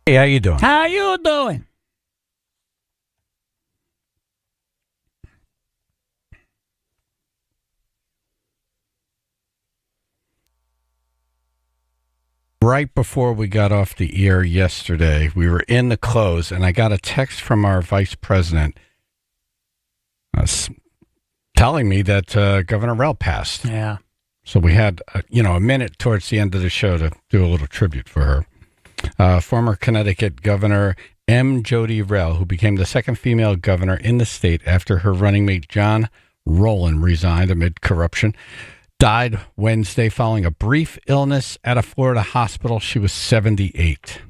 Hey, how you doing? How you doing? Right before we got off the air yesterday, we were in the close, and I got a text from our vice president telling me that Governor Rell passed. Yeah. So we had, a minute towards the end of the show to do a little tribute for her. Former Connecticut Governor M. Jody Rell, who became the second female governor in the state after her running mate John Rowland resigned amid corruption, died Wednesday following a brief illness at a Florida hospital. She was 78.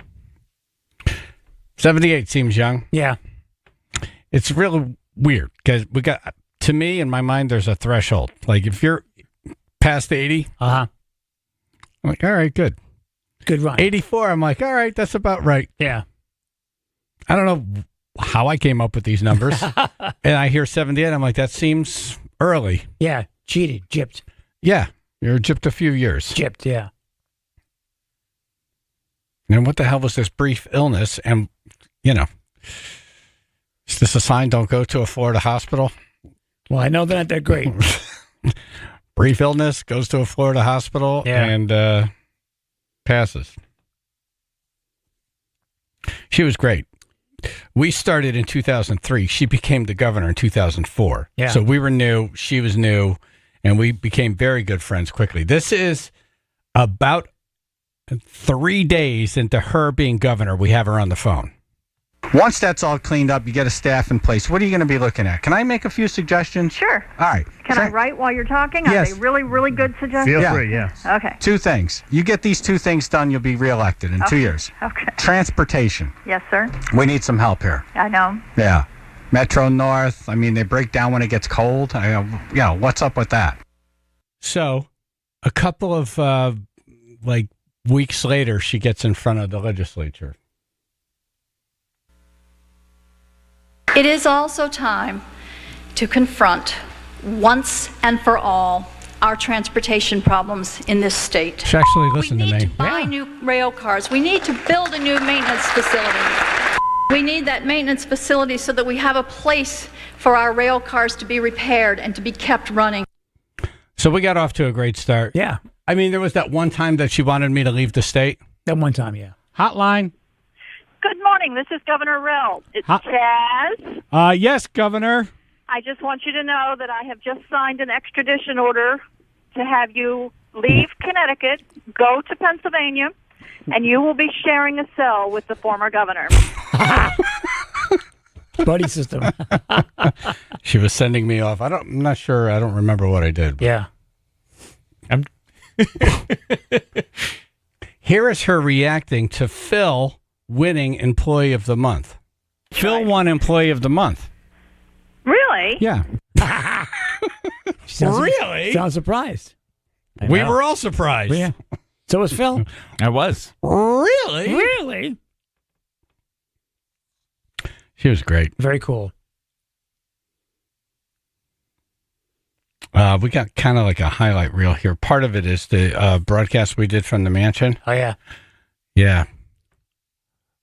78 seems young. Yeah. It's really weird because to me, in my mind, there's a threshold. Like if you're past 80, Uh-huh. I'm like, all right, good. Good run. 84, I'm like, all right, that's about right. Yeah. I don't know how I came up with these numbers. And I hear 78, I'm like, that seems early. Yeah. Cheated. Gypped. Yeah, you're gypped a few years. Gypped, yeah. And what the hell was this brief illness? And, is this a sign don't go to a Florida hospital? Well, I know they're not that great. Brief illness, goes to a Florida hospital, and passes. She was great. We started in 2003. She became the governor in 2004. Yeah. So we were new. She was new. And we became very good friends quickly. This is about 3 days into her being governor. We have her on the phone. Once that's all cleaned up, you get a staff in place. What are you going to be looking at? Can I make a few suggestions? Sure. All right. Can I write while you're talking? Yes. Are they really, really good suggestions? Feel free, yeah. Okay. 2 things. You get these 2 things done, you'll be reelected in 2 years. Okay. Transportation. Yes, sir. We need some help here. I know. Yeah. Metro North. I mean, they break down when it gets cold. What's up with that? So, a couple of weeks later, she gets in front of the legislature. It is also time to confront once and for all our transportation problems in this state. She actually listened to me. We need to buy new rail cars. We need to build a new maintenance facility. We need that maintenance facility so that we have a place for our rail cars to be repaired and to be kept running. So we got off to a great start. Yeah. I mean, there was that one time that she wanted me to leave the state. That one time, yeah. Hotline. Good morning. This is Governor Rell. It's Chaz. Yes, Governor. I just want you to know that I have just signed an extradition order to have you leave Connecticut, go to Pennsylvania, and you will be sharing a cell with the former governor. Buddy system. She was sending me off. I'm not sure. I don't remember what I did. Yeah. Here is her reacting to Phil winning Employee of the Month. Phil won Employee of the Month. Really? Yeah. Really? Sounds surprised. We were all surprised. Yeah. So was Phil. I was. Really? Really? She was great. Very cool. We got kind of like a highlight reel here. Part of it is the broadcast we did from the mansion. Oh, yeah. Yeah.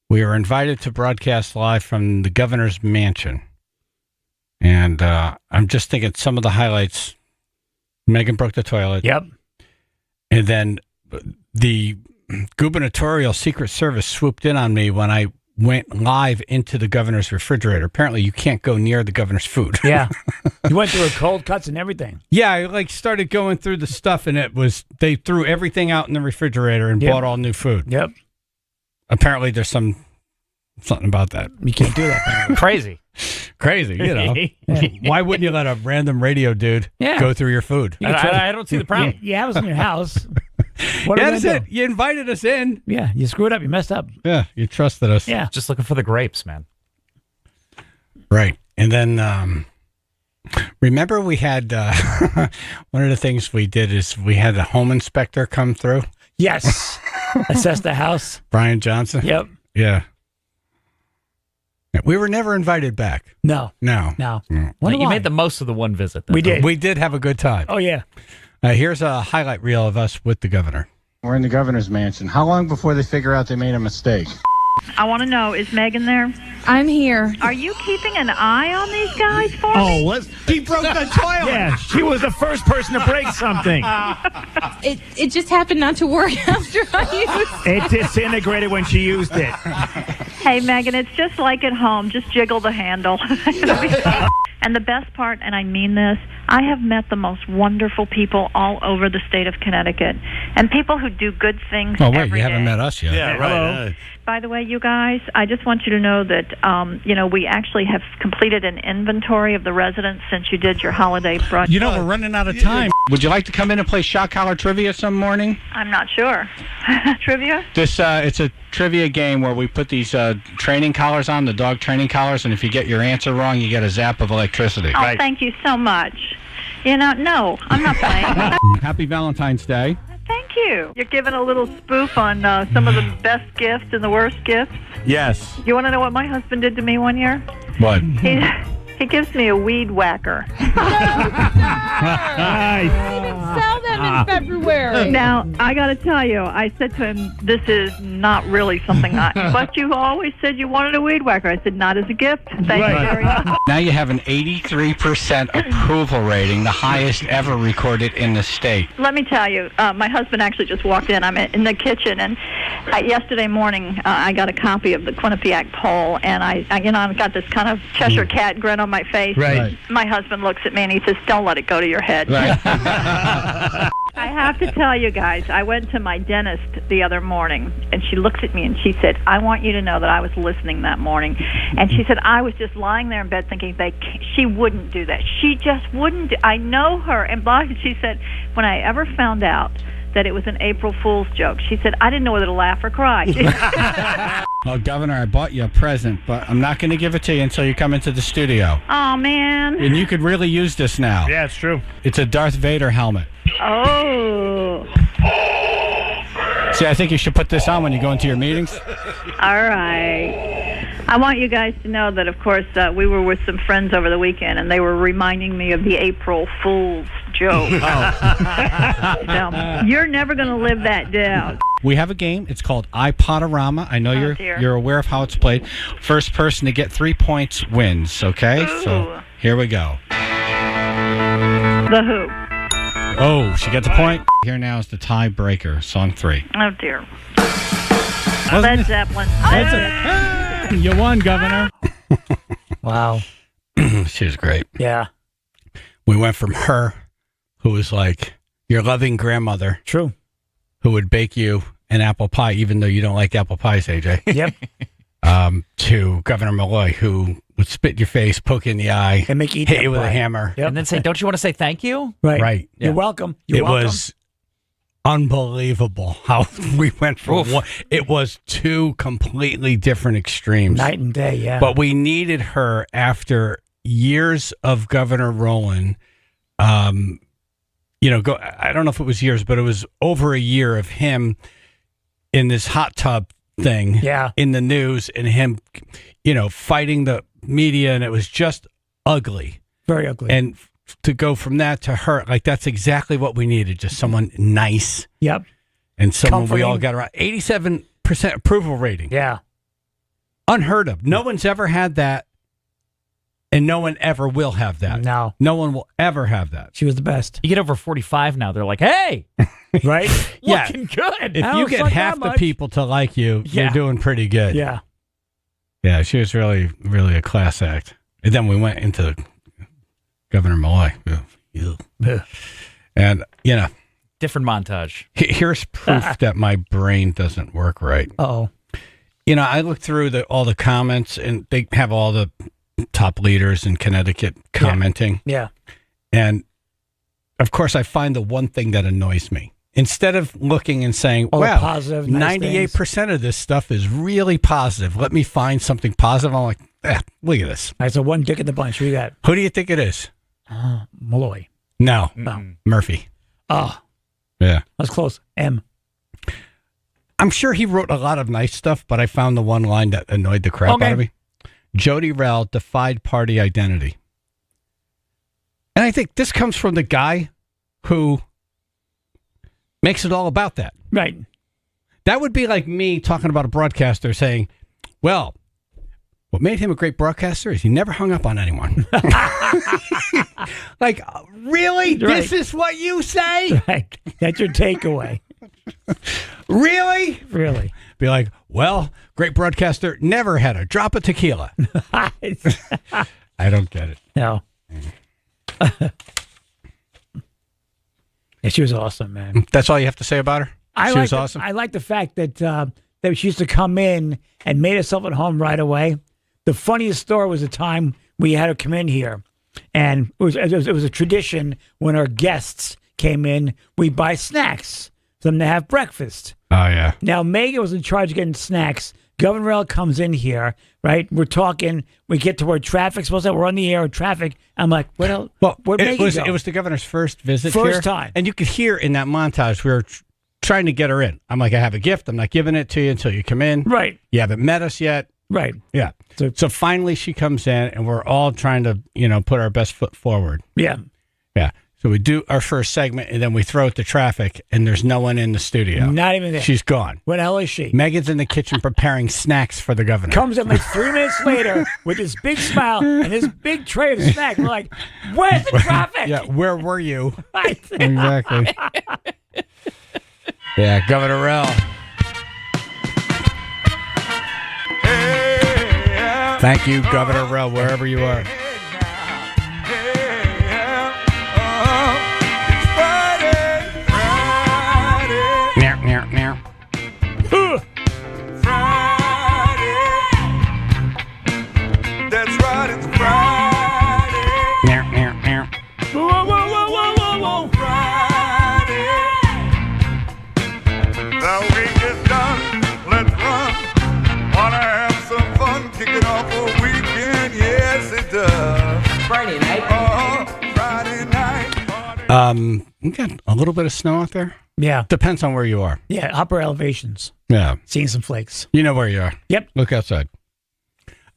We were invited to broadcast live from the governor's mansion. And I'm just thinking some of the highlights. Megan broke the toilet. Yep. And then the gubernatorial Secret Service swooped in on me when I went live into the governor's refrigerator. Apparently, you can't go near the governor's food. Yeah. You went through cold cuts and everything. Yeah, I started going through the stuff, and they threw everything out in the refrigerator and bought all new food. Yep. Apparently, there's something about that. You can't do that. Crazy. Crazy, Why wouldn't you let a random radio dude go through your food? I don't see the problem. You have us in your house. What Yeah, are we that's gonna it. do? You invited us in. Yeah, you screwed up. You messed up. Yeah, you trusted us. Yeah. Just looking for the grapes, man. Right. And then remember we had one of the things we did is we had a home inspector come through. Yes. Assess the house. Brian Johnson. Yep. Yeah. We were never invited back. No. No. Wonder You why. made the most of the one visit. Then. We did. We did have a good time. Oh, yeah. Here's a highlight reel of us with the governor. We're in the governor's mansion. How long before they figure out they made a mistake? I want to know, is Megan there? I'm here. Are you keeping an eye on these guys for me? He broke the toilet. Yeah, she was the first person to break something. It just happened not to work after I used It disintegrated when she used it. Hey, Megan, it's just like at home. Just jiggle the handle. It'll be fine. And the best part, and I mean this, I have met the most wonderful people all over the state of Connecticut, and people who do good things Oh, wait, every you haven't day. met us yet. Yeah, right. By the way, you guys, I just want you to know that, we actually have completed an inventory of the residents since you did your holiday brunch. You know, we're running out of time. Would you like to come in and play shot collar trivia some morning? I'm not sure. Trivia? It's a trivia game where we put these training collars on, the dog training collars, and if you get your answer wrong, you get a zap of electricity. Oh, thank you so much. No, I'm not playing. Happy Valentine's Day. Thank you. You're giving a little spoof on some of the best gifts and the worst gifts. Yes. You want to know what my husband did to me one year? What? He gives me a weed whacker. Nice. sell them in February. Now, I got to tell you, I said to him, this is not really something but you always said you wanted a weed whacker. I said, not as a gift. Thank you very much. Now you have an 83% approval rating, the highest ever recorded in the state. Let me tell you, my husband actually just walked in. I'm in the kitchen, and yesterday morning I got a copy of the Quinnipiac poll, and I've got this kind of Cheshire cat grin on my face. Right. My husband looks at me and he says, don't let it go to your head. Right. I have to tell you guys, I went to my dentist the other morning, and she looks at me and she said, I want you to know that I was listening that morning. And she said, I was just lying there in bed thinking she wouldn't do that. She just wouldn't. I know her. And she said, when I ever found out that it was an April Fool's joke, she said, I didn't know whether to laugh or cry. Well, Governor, I bought you a present, but I'm not going to give it to you until you come into the studio. Oh, man. And you could really use this now. Yeah, it's true. It's a Darth Vader helmet. Oh. See, I think you should put this on when you go into your meetings. All right. I want you guys to know that, of course, we were with some friends over the weekend, and they were reminding me of the April Fool's joke. So, you're never going to live that down. We have a game. It's called iPodorama. I know dear. you're aware of how it's played. First person to get 3 points wins, okay? Ooh. So here we go. The Who. Oh, she gets a point. Here now is the tiebreaker, song 3. Oh, dear. Wasn't Led it? Zeppelin. You won, Governor. Wow. She was great. Yeah. We went from her, who was like your loving grandmother, True. who would bake you an apple pie, even though you don't like apple pies, AJ, Yep. to Governor Malloy, who would spit in your face, poke you in the eye, And make you eat hit that you with a pie. hammer. Yep. And then say, don't you want to say thank you? Right. Right. You're welcome. You're welcome. It was unbelievable how we went from one. It was two completely different extremes. Night and day, yeah. But we needed her after years of Governor Rowland. I don't know if it was years, but it was over a year of him in this hot tub thing in the news and him, fighting the media, and it was just ugly. Very ugly. And to go from that to her, like that's exactly what we needed. Just someone nice. Yep. And someone we all Comforting. got around. 87% approval rating. Yeah. Unheard of. No one's ever had that. And no one ever will have that. No. No one will ever have that. She was the best. You get over 45 now, they're like, hey, Right? Yeah. looking good. If I you don't get suck half that the much. people to like you, you're Yeah. doing pretty good. Yeah. Yeah, she was really, really a class act. And then we went into Governor Malloy. Ugh. And, Different montage. here's proof that my brain doesn't work right. Uh-oh. I looked through all the comments, and they have all the top leaders in Connecticut commenting. Yeah. And, of course, I find the one thing that annoys me. Instead of looking and saying, All the well, positive, nice 98% of this stuff is really positive. Let me find something positive. I'm like, look at this. All right, so one dick in the bunch. Who you got? Who do you think it is? Malloy. No. No. Murphy. Oh, Yeah. that's close. M. I'm sure he wrote a lot of nice stuff, but I found the one line that annoyed the crap Okay. out of me. Jody Rell defied party identity. And I think this comes from the guy who makes it all about that. Right. That would be like me talking about a broadcaster saying, Well, what made him a great broadcaster is he never hung up on anyone. Like, really? Right. This is what you say? Right. That's your takeaway. Really? Really. Be like, well, great broadcaster, never had a drop of tequila. I don't get it. No. Yeah, she was awesome, man. That's all you have to say about her? She was awesome? I like the fact that that she used to come in and made herself at home right away. The funniest story was the time we had her come in here, and it was a tradition when our guests came in, we buy snacks for them to have breakfast. Oh, yeah. Now, Megan was in charge of getting snacks. Governor Rell comes in here, right? We're talking. We get to where traffic's supposed to. We're on the air with traffic. I'm like, what else? Well, where'd it Megan was, go? it was the governor's first visit First here. time. And you could hear in that montage, we were trying to get her in. I'm like, I have a gift. I'm not giving it to you until you come in. Right. You haven't met us yet. Right. Yeah. So finally she comes in, and we're all trying to, put our best foot forward. Yeah. Yeah. So we do our first segment, and then we throw it to traffic, and there's no one in the studio. Not even there. She's gone. Where the hell is she? Megan's in the kitchen preparing snacks for the governor. Comes in like 3 minutes later with this big smile and this big tray of snacks. We're like, where's the traffic? Yeah, where were you? Right. Exactly. Yeah, Governor Rell. Thank you, Governor Rell, wherever you are. Meow, meow, meow. That's right, it's Friday. Meow, meow, meow. Whoa, whoa, whoa, whoa, whoa, whoa. Friday. The week is done. Let's run. Wanna have some fun? Kicking off a weekend. Yes, it does. Friday night. Friday night. We got a little bit of snow out there. Yeah. Depends on where you are. Yeah. Upper elevations. Yeah. Seeing some flakes. You know where you are. Yep. Look outside.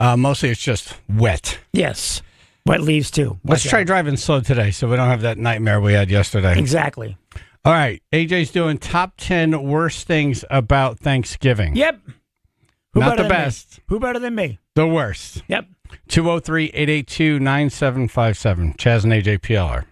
Mostly it's just wet. Yes. Wet leaves too. Let's Watch try out. driving slow today so we don't have that nightmare we had yesterday. Exactly. All right. AJ's doing top 10 worst things about Thanksgiving. Yep. Who Not better the than me? best. Who better than me? The worst. Yep. 203-882-9757. Chaz and AJ PLR.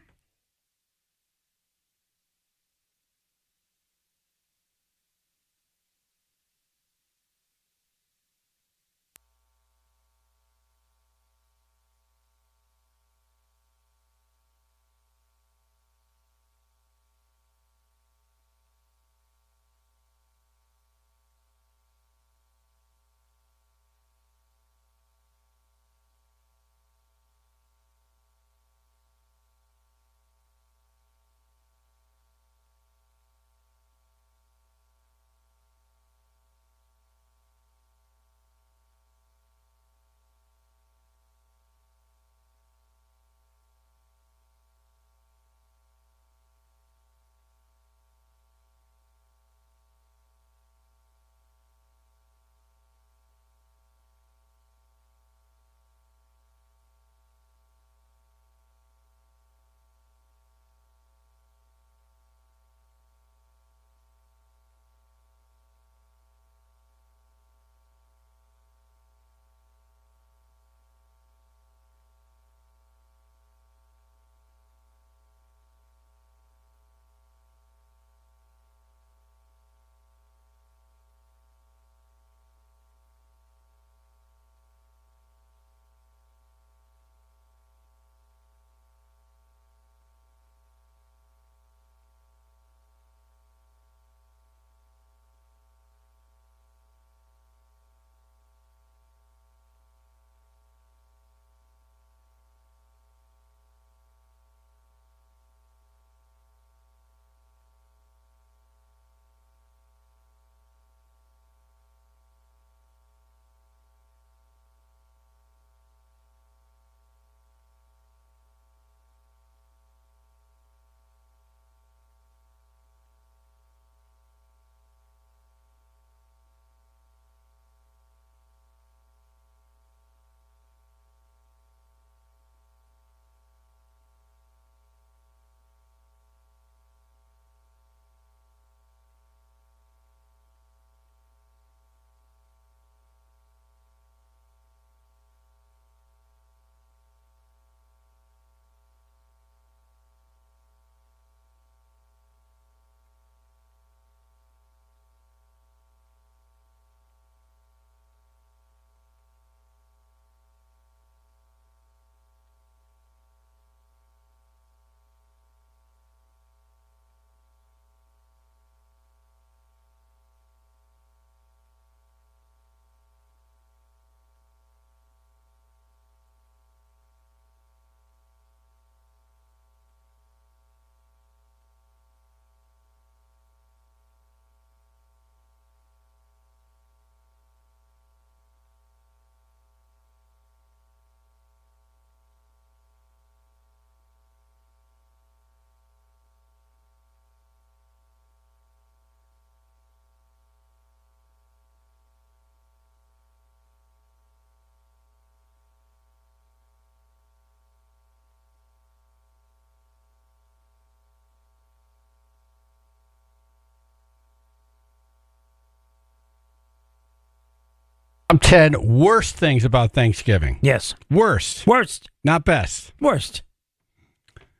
Top 10 worst things about Thanksgiving. Yes. Worst, Worst. not best. Worst.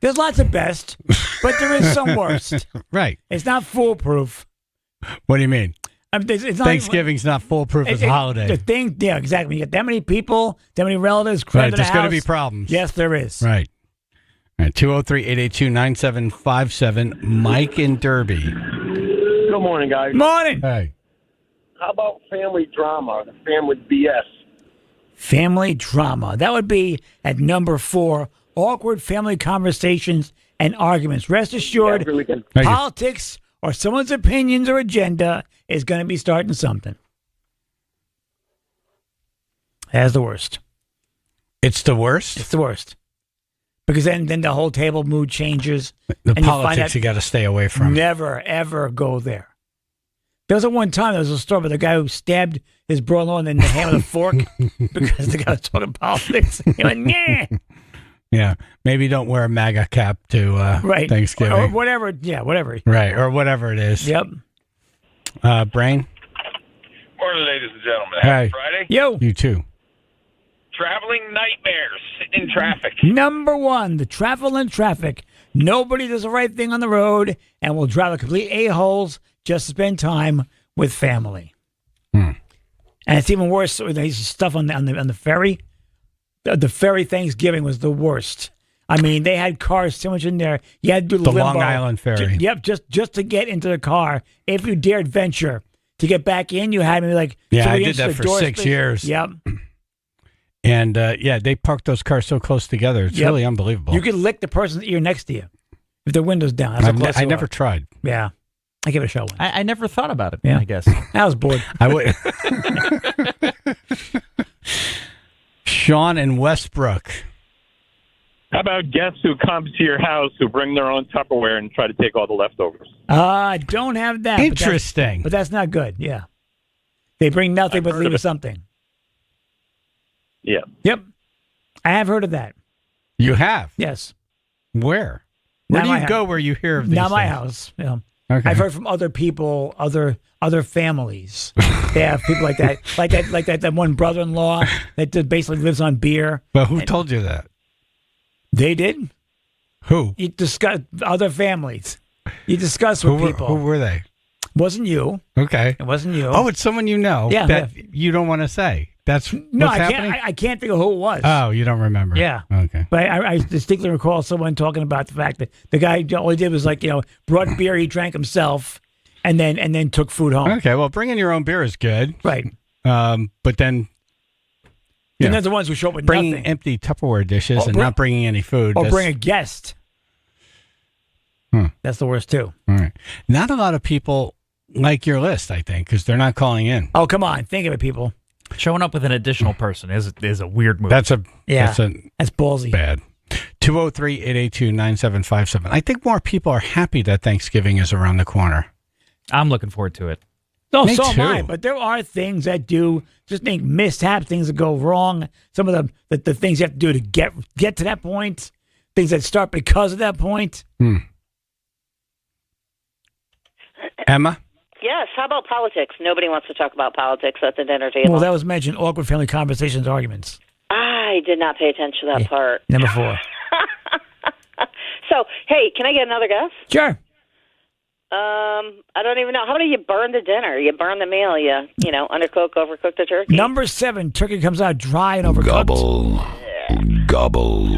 There's lots of best, but there is some worst. Right. It's not foolproof. What do you mean? I mean, it's not, Thanksgiving's not foolproof as a holiday. The thing, yeah, exactly. You get that many people, that many relatives, crammed Right, in the there's going to house. be problems. Yes, there is. Right. All right, 203-882-9757. Mike in Derby. Good morning, guys. Morning. Hey. How about family drama, family BS? Family drama. That would be at number 4. Awkward family conversations and arguments. Rest assured, Yeah, really good. Thank you. politics or someone's opinions or agenda is going to be starting something. That's the worst. It's the worst? It's the worst. Because then the whole table mood changes. The and you find politics out- you got to stay away from. Never, ever go there. There was a one time, there was a story about the guy who stabbed his brother-in-law in the hand with a fork because the guy was talking politics. He went, yeah. Yeah. Maybe don't wear a MAGA cap to Right. Thanksgiving. Or whatever. Yeah, whatever. Right. Or whatever it is. Yep. Brain? Morning, ladies and gentlemen. Hey. Happy Friday. Yo. You too. Traveling nightmares, sitting in traffic. Number 1, the travel and traffic. Nobody does the right thing on the road and will drive like complete a-holes just to spend time with family. And it's even worse with these stuff on the ferry. The ferry Thanksgiving was the worst. I mean, they had cars so much in there. You had to do The limbo. Long Island ferry. Yep, just to get into the car. If you dared venture to get back in, you had to be like Yeah, I 3 did inches that of for door 6 space. years. Yep. And they parked those cars so close together. It's Yep. really unbelievable. You could lick the person's ear next to you if the window's down. That's how close I you never are. tried. Yeah. I give it a shot once. I never thought about it, Yeah. I guess. I was bored. I would. Sean in Westbrook. How about guests who come to your house who bring their own Tupperware and try to take all the leftovers? I don't have that. Interesting. But that's not good. Yeah. They bring nothing but heard leave of us it. something. Yeah. Yep. I have heard of that. You have? Yes. Where? Where Not do my you house. go where you hear of these Not my things? house. Yeah. Okay. I've heard from other people, other families. They have people like that, like that one brother-in-law that basically lives on beer. But who told you that? They did. Who? You discuss other families. You discuss with people. Who were they? Wasn't you? Okay. It wasn't you. Oh, it's someone you know Yeah, that you don't want to say. That's no, what's I happening? can't. I can't think of who it was. Oh, you don't remember? Yeah. Okay. But I distinctly recall someone talking about the fact that the guy all he did was brought beer, he drank himself, and then took food home. Okay. Well, bringing your own beer is good. Right. But then And they're the ones who show up with bringing nothing. empty Tupperware dishes Or and bring- not bringing any food. Or that's- bring a guest. That's the worst too. All right. Not a lot of people like your list, I think, because they're not calling in. Oh, come on. Think of it, people. Showing up with an additional person is a weird move. That's Yeah. that's ballsy. bad. 203-882-9757. I think more people are happy that Thanksgiving is around the corner. I'm looking forward to it. No, Me so am I. too. But there are things that do just think mishaps, things that go wrong. Some of the things you have to do to get to that point, things that start because of that point. Emma? Yes. How about politics? Nobody wants to talk about politics at the dinner table. Well, that was mentioned. Awkward family conversations, arguments. I did not pay attention to that part. Number 4. So, hey, can I get another guess? Sure. I don't even know. How about you burn the dinner? You burn the meal. You undercook, overcook the turkey. Number 7. Turkey comes out dry and overcooked. Gobble.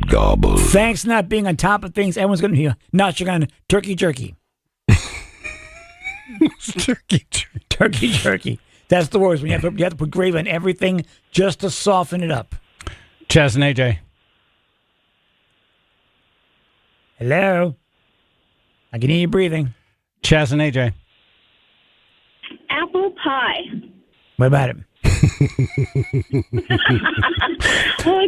Gobble. Thanks not being on top of things. Everyone's going to be notching on turkey jerky. Turkey jerky. That's the worst. When you have to put gravy on everything just to soften it up. Chaz and AJ. Hello? I can hear you breathing. Chaz and AJ. Apple pie. What about it?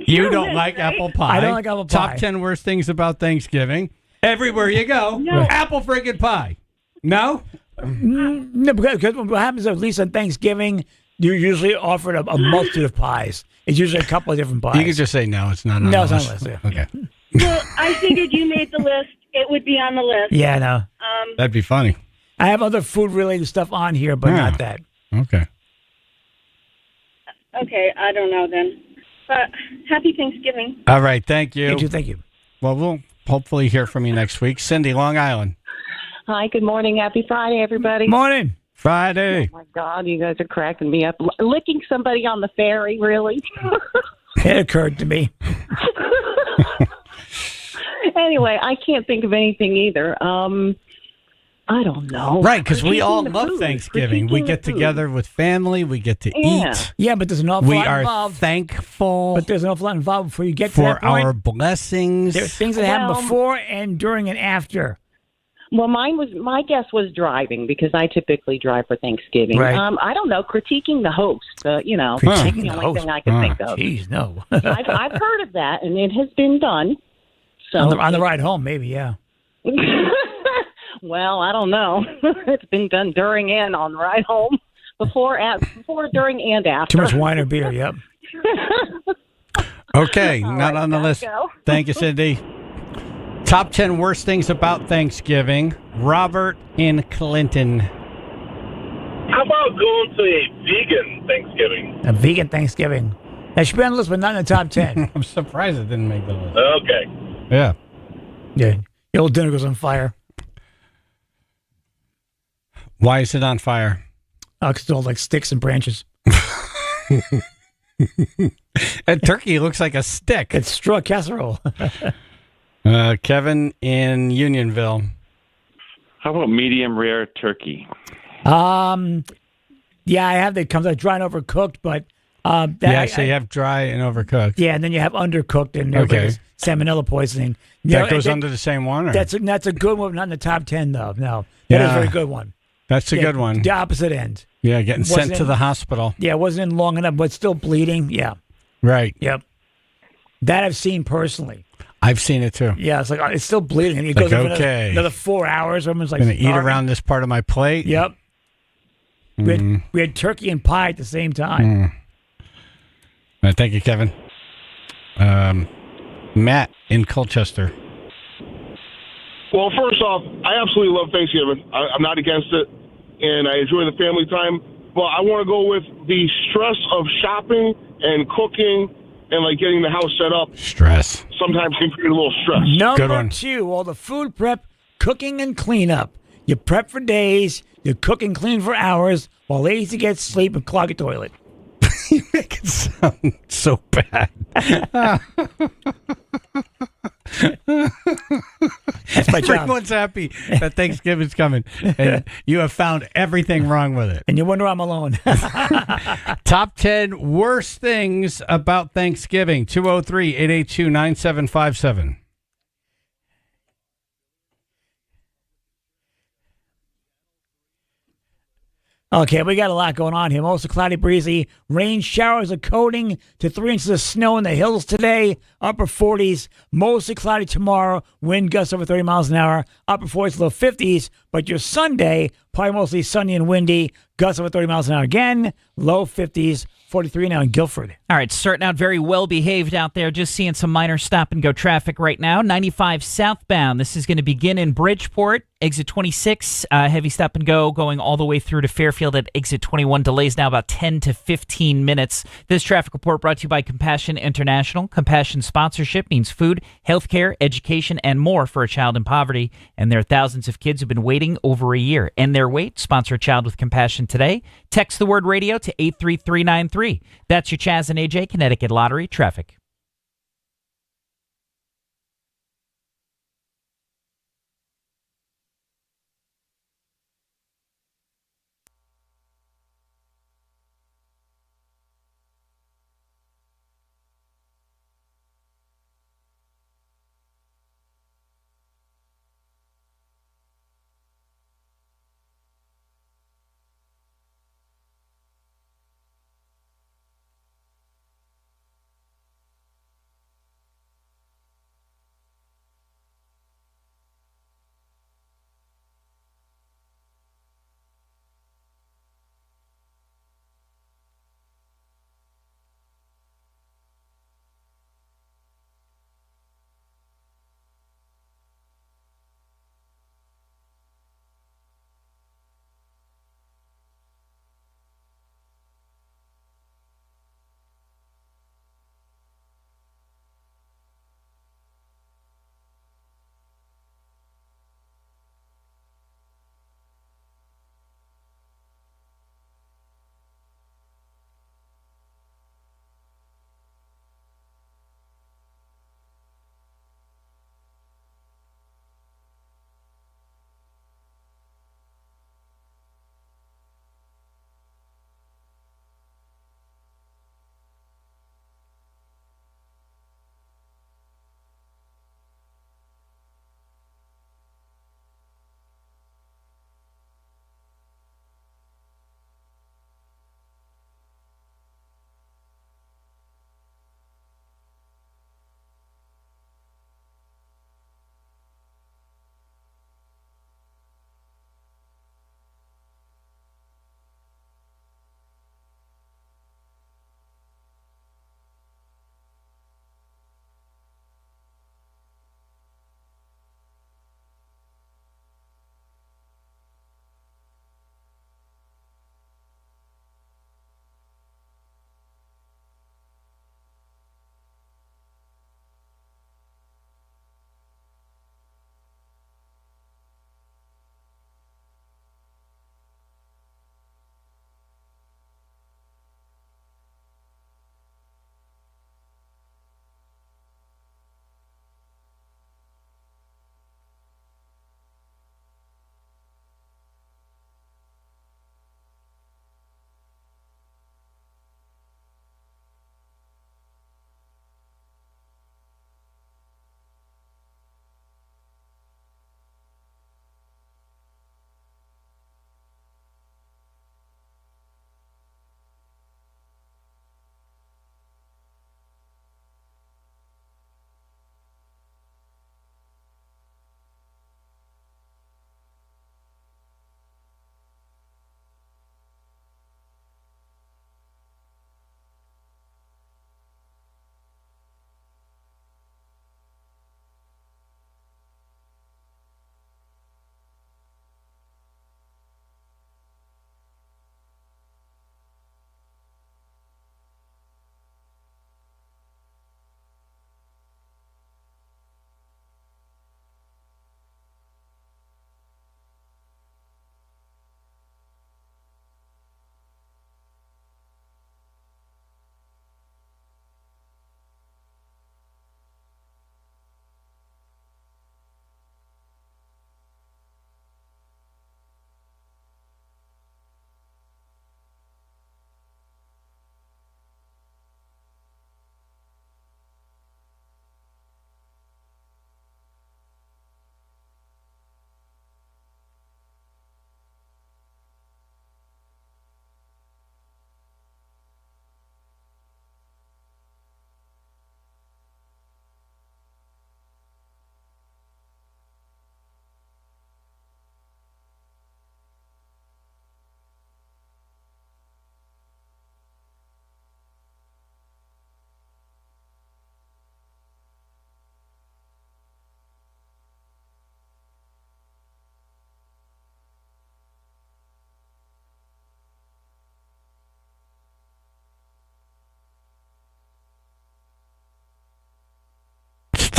You don't like apple pie. I don't like apple pie. Top 10 worst things about Thanksgiving. Everywhere you go, apple friggin' pie. No? No, because what happens at least on Thanksgiving, you're usually offered a multitude of pies. It's usually a couple of different pies. You can just say no, it's not on No, the it's not list. on the list, Okay. Well, I figured you made the list. It would be on the list. Yeah, no. That'd be funny. I have other food-related stuff on here, but Yeah. not that. Okay. Okay, I don't know then. But happy Thanksgiving. All right, thank you. You too, thank you. Well, we'll hopefully hear from you next week. Cindy, Long Island. Hi, good morning. Happy Friday, everybody. Morning. Friday. Oh, my God, you guys are cracking me up. Licking somebody on the ferry, really? It occurred to me. Anyway, I can't think of anything either. I don't know. Right, because we Critiquing all the love food. Thanksgiving. We Critiquing get the food. together with family. We get to Yeah. eat. Yeah, but there's an awful We lot are involved. thankful But there's an awful lot involved before you get to for that point. our blessings. There are things that happen Well- before and during and after. Well, my guess was driving because I typically drive for Thanksgiving. Right. I don't know, critiquing the host. You know, Critiquing that's the the only host. thing I can think of. Jeez, no. I've heard of that, and it has been done. So on the ride home, maybe, yeah. Well, I don't know. It's been done during and on the ride home, before, during, and after. Too much wine or beer, yep. Okay, All not right, on the gotta list. go. Thank you, Cindy. Top 10 worst things about Thanksgiving. Robert in Clinton. How about going to a vegan Thanksgiving? A vegan Thanksgiving. That should be on the list, but not in the top 10. I'm surprised it didn't make the list. Okay. Yeah. Yeah. Your whole dinner goes on fire. Why is it on fire? Because it's all like sticks and branches. A turkey looks like a stick. It's straw casserole. Kevin in Unionville. How about medium rare turkey? Yeah, I have that comes out dry and overcooked, but So you have dry and overcooked. yeah, and then you have undercooked and everybody has salmonella poisoning. You That know, goes and under the same one? Or? That's a good one, not in the top 10 though. No, that is a very good one. That's a good one. The opposite end. Yeah, getting sent Wasn't to in- the hospital. Yeah, it wasn't in long enough, but still bleeding. Yeah. Right. Yep. That I've seen personally. I've seen it too. Yeah, it's like it's still bleeding, and it Like, goes on for okay. another 4 hours. Everyone's like, Going to eat starving. around this part of my plate. Yep. We had turkey and pie at the same time. Thank you, Kevin. Matt in Colchester. Well, first off, I absolutely love Thanksgiving. I'm not against it, and I enjoy the family time. But I want to go with the stress of shopping and cooking and like getting the house set up. Stress. Sometimes can create a little stress. Number 2, all the food prep, cooking, and cleanup. You prep for days, you cook and clean for hours, while ladies to get sleep and clog a toilet. You make it sound so bad. That's my job. Everyone's happy that Thanksgiving's coming, and you have found everything wrong with it. And you wonder I'm alone. Top 10 worst things about Thanksgiving. 203-882-9757. Okay, we got a lot going on here. Mostly cloudy, breezy. Rain showers are coating to 3 inches of snow in the hills today. Upper 40s. Mostly cloudy tomorrow. Wind gusts over 30 miles an hour. Upper 40s, low 50s. But your Sunday, probably mostly sunny and windy. Gusts over 30 miles an hour again. Low 50s. 43 now in Guilford. All right, starting out very well behaved out there. Just seeing some minor stop and go traffic right now. 95 southbound. This is going to begin in Bridgeport. Exit 26, heavy stop and go going all the way through to Fairfield at exit 21. Delays now about 10 to 15 minutes. This traffic report brought to you by Compassion International. Compassion sponsorship means food, healthcare, education, and more for a child in poverty. And there are thousands of kids who've been waiting over a year. End their wait. Sponsor a child with compassion today. Text the word radio to 83393. That's your Chaz and AJ Connecticut Lottery traffic.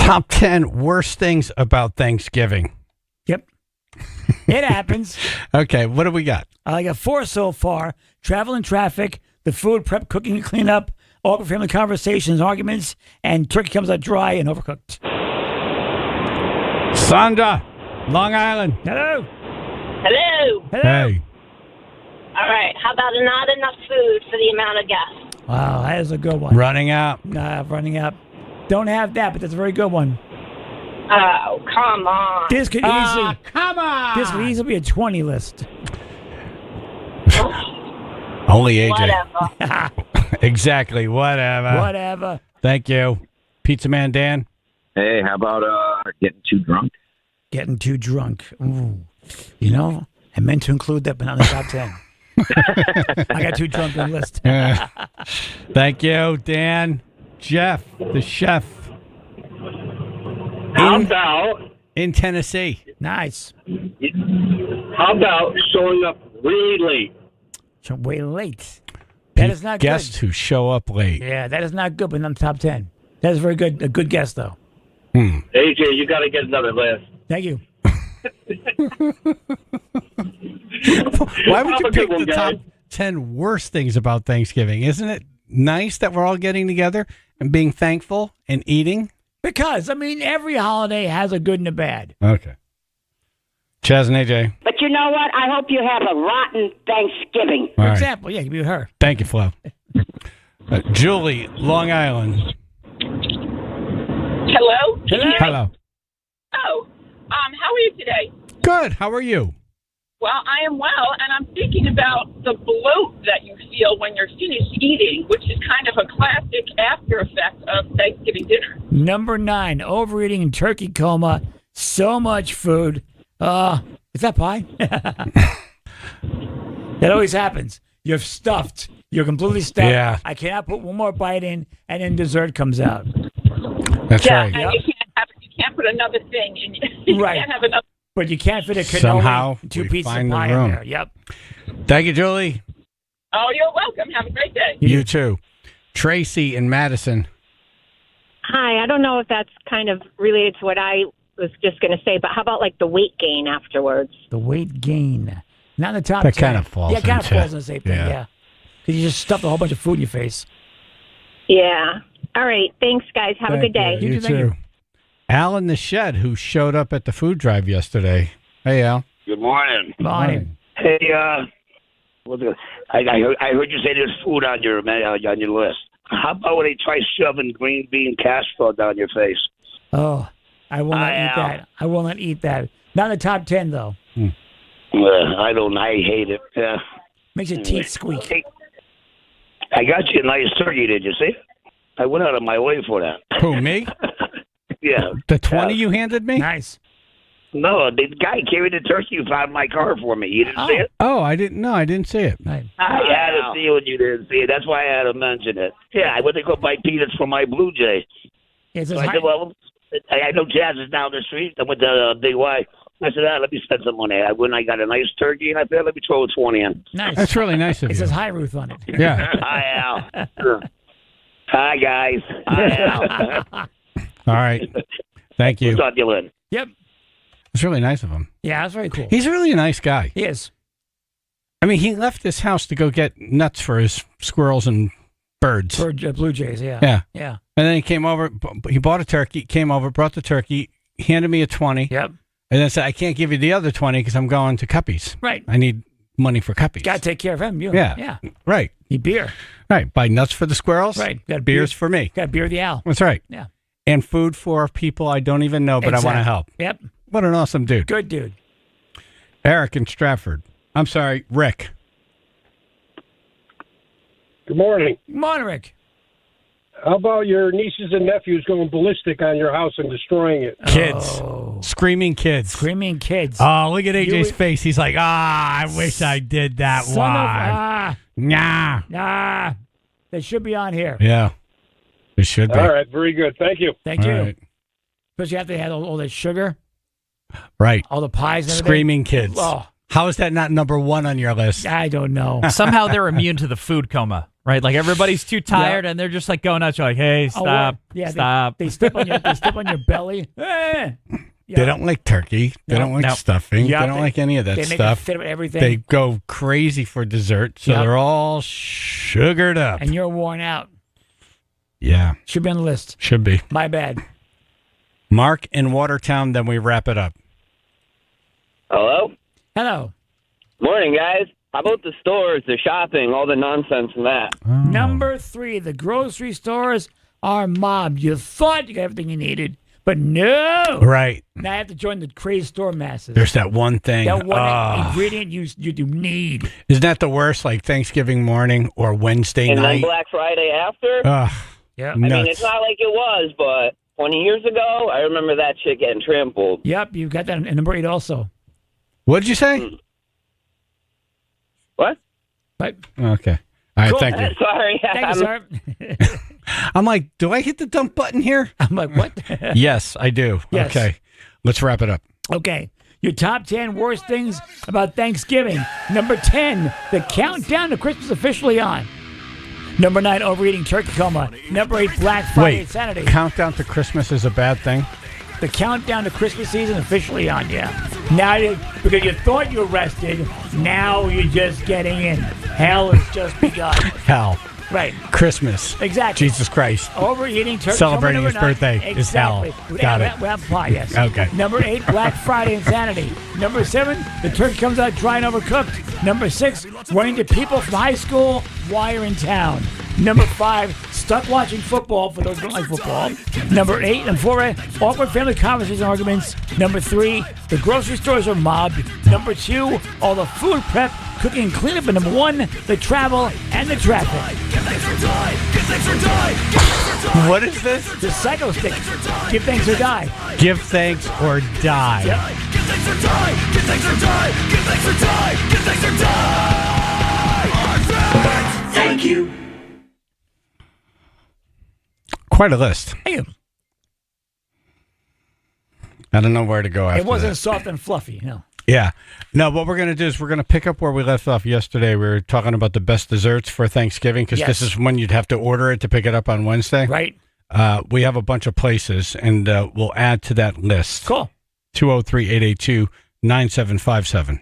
Top 10 worst things about Thanksgiving. Yep. It happens. Okay, what do we got? I got 4 so far. Travel and traffic, the food, prep, cooking, and cleanup, awkward family conversations, arguments, and turkey comes out dry and overcooked. Sandra, Long Island. Hello. Hello. Hello. Hey. All right. How about not enough food for the amount of guests? Wow, that is a good one. Running out. Running out. Don't have that, but that's a very good one. Oh, come on. This could easily, Come on. this could easily be a 20 list. Only AJ. Whatever. Exactly. Whatever. Whatever. Thank you. Pizza Man Dan. Hey, how about getting too drunk? Getting too drunk. Ooh. You know, I meant to include that, but not in the top 10. I got too drunk on the list. Thank you, Dan. Jeff, the chef. How about Tennessee. Nice. how about showing up really late? So way late. That is not Guests who show up late. good. Yeah, that is not good, but not in the top 10. That is very good. A good guess, though. AJ, you got to get another list. Thank you. Why would you Have a pick good one, the top guys. 10 worst things about Thanksgiving? Isn't it nice that we're all getting together and being thankful and eating? Because, I mean, every holiday has a good and a bad. Okay. Chaz and AJ. But you know what? I hope you have a rotten Thanksgiving. For All right. example, yeah, it could be her. Thank you, Flo. Julie, Long Island. Hello? Hello. Oh, how are you today? Good. How are you? Well, I am well, and I'm thinking about the bloat that you feel when you're finished eating, which is kind of a classic after effect of Thanksgiving dinner. Number 9, overeating and turkey coma. So much food. Is that pie? That always happens. You're stuffed. You're completely stuffed. Yeah. I cannot put one more bite in, and then dessert comes out. That's Yeah, right. and you can't put another thing in. You Right. can't have another. But you can't fit a cannoli Somehow and 2 we pieces of find the pie in room. there. Yep. Thank you, Julie. Oh, you're welcome. Have a great day. You too. Tracy in Madison. Hi. I don't know if that's kind of related to what I was just going to say, but how about like the weight gain afterwards? The weight gain. Not in the top That 10. kind of falls Yeah, it kind of into- falls in the same thing, yeah. Because you just stuffed a whole bunch of food in your face. Yeah. All right. Thanks, guys. Have a good day. You Thank too. Al in the shed, who showed up at the food drive yesterday. Hey, Al. Good morning. Morning. Hey, I heard you say there's food on your list. How about when they try shoving green bean casserole down your face? Oh, I will not eat that. I will not eat that. Not in the top 10, though. I hate it. Yeah. Makes your teeth squeak. Hey, I got you a nice turkey, did you see? I went out of my way for that. Who, me? Yeah. The 20 you handed me? Nice. No, the guy carried the turkey out of my car for me. You didn't see it? Oh, I didn't know. I didn't see it. Right. I had to see it when you didn't see it. That's why I had to mention it. Yeah, I went to go buy peanuts for my Blue Jay. It's So I said, well, I know Chaz is down the street. I went to Big Y. I said, let me spend some money. I went and I got a nice turkey, and I said, let me throw a 20 in. Nice. That's really nice of It you. says Hi Ruth on it. Yeah. Hi, Al. Hi, guys. Hi, Al. All right. Thank you. We'll talk to you later. Yep. It's really nice of him. Yeah, that's very cool. He's really a nice guy. He is. I mean, he left his house to go get nuts for his squirrels and birds. For Blue Jays, yeah. Yeah. Yeah. And then he came over, he bought a turkey, came over, brought the turkey, handed me a 20. Yep. And then said, I can't give you the other 20 because I'm going to Cuppies. Right. I need money for Cuppies. Got to take care of him. You. Yeah. Yeah. Right. Need beer. Right. Buy nuts for the squirrels. Right. Got Beers for me. Got beer the owl. That's right. Yeah. And food for people I don't even know, but I want to help. Yep. What an awesome dude. Good dude. Eric in Stratford. I'm sorry, Rick. Good morning. Morning, Rick. How about your nieces and nephews going ballistic on your house and destroying it? Kids. Screaming kids. Screaming kids. Oh, look at AJ's face. He's like, I wish I did that Son one. of Nah. They should be on here. Yeah. It should be. All right, very good. Thank you. Thank you. All right. Especially after they had all that sugar, Right. all the pies and everything. Screaming kids. Oh, How is that not number one on your list? I don't know. Somehow they're immune to the food coma. right? Like everybody's too tired and they're just like going nuts. You're like, hey, stop, stop. They step on your belly. They don't like turkey. They don't like stuffing. Yep. They don't like any of that They make stuff. a fit of everything. They go crazy for dessert, so they're all sugared up. And you're worn out. Yeah. Should be on the list. Should be. My bad. Mark in Watertown, then we wrap it up. Hello? Hello. Morning, guys. How about the stores, the shopping, all the nonsense and that? Number 3, the grocery stores are mobbed. You thought you got everything you needed, but no. Right. Now I have to join the crazy store masses. There's that one thing. That one ingredient you do need. Isn't that the worst? Like Thanksgiving morning or Wednesday And then night? Black Friday after? Yeah. I mean, it's not like it was, but 20 years ago, I remember that shit getting trampled. Yep, you got that in number 8 also. What did you say? What? But, okay. All right, cool. thank you. Sorry. Thank you, sir. I'm like, do I hit the dump button here? I'm like, what? Yes, I do. Yes. Okay. Let's wrap it up. Okay. Your top 10 worst things about Thanksgiving. Number 10, the countdown to Christmas officially on. Number 9, overeating turkey coma. Number 8, Black Friday and Saturday. Countdown to Christmas is a bad thing? The countdown to Christmas season officially on, yeah. Now, because you thought you were rested, now you're just getting in. Hell has just begun. Hell. Right. Christmas. Exactly. Jesus Christ. Overeating turkey. Celebrating his birthday is hell. Exactly. Got it. Well, apply, yes. Okay. Number 8, Black Friday and Saturday. Number 7, the turkey comes out dry and overcooked. Number 6, running to people from high school while you're in town. Number 5, stuck watching football for those who don't like football. Number 8 and 4, awkward family conversations and arguments. Number 3, the grocery stores are mobbed. Number 2, all the food prep, cooking and cleanup. And number 1, the travel and the traffic. What is this? The Psycho Stick. Give thanks or die. Give thanks or die. Yep. Give thanks or die. Give thanks or die. Give thanks or die. Give thanks or die. Thank you. Quite a list. Hey, I don't know where to go after it wasn't that. soft and fluffy, no. Yeah. No, what we're going to do is we're going to pick up where we left off yesterday. We were talking about the best desserts for Thanksgiving because this is when you'd have to order it to pick it up on Wednesday. Right. We have a bunch of places, and we'll add to that list. Cool. 203-882-9757.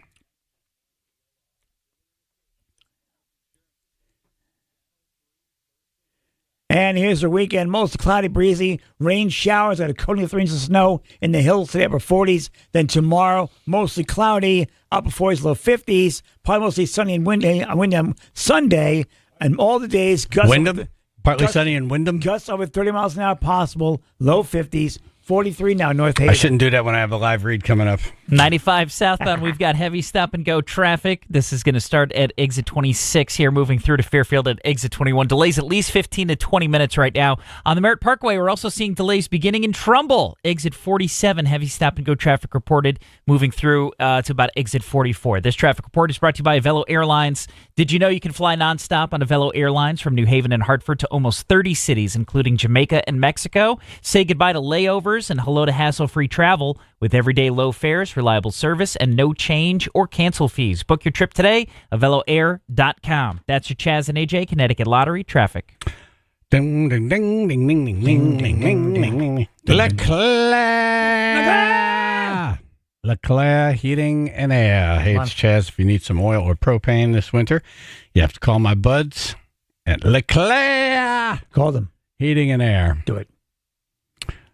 And here's the weekend. Mostly cloudy, breezy, rain showers at a coating of 3 inches of snow in the hills today, upper 40s. Then tomorrow, mostly cloudy, upper 40s, low 50s. Probably mostly sunny and windy on Sunday. And all the days, gusts. Wyndham? Partly sunny in Wyndham? Gusts over 30 miles an hour possible, low 50s. 43 now, North Haven. I shouldn't do that when I have a live read coming up. 95 southbound, we've got heavy stop-and-go traffic. This is going to start at exit 26 here, moving through to Fairfield at exit 21. Delays at least 15 to 20 minutes right now. On the Merritt Parkway, we're also seeing delays beginning in Trumbull. Exit 47, heavy stop-and-go traffic reported, moving through to about exit 44. This traffic report is brought to you by Avelo Airlines. Did you know you can fly nonstop on Avelo Airlines from New Haven and Hartford to almost 30 cities, including Jamaica and Mexico? Say goodbye to layovers and hello to hassle-free travel with everyday low fares, reliable service, and no change or cancel fees. Book your trip today, AveloAir.com. That's your Chaz and AJ Connecticut Lottery traffic. Ding, ding, ding, ding, ding, ding, ding, ding, ding, ding, ding. LeClaire. LeClaire Heating and Air. Hey, it's Chaz. If you need some oil or propane this winter, you have to call my buds at LeClaire. Call them. Heating and Air. Do it.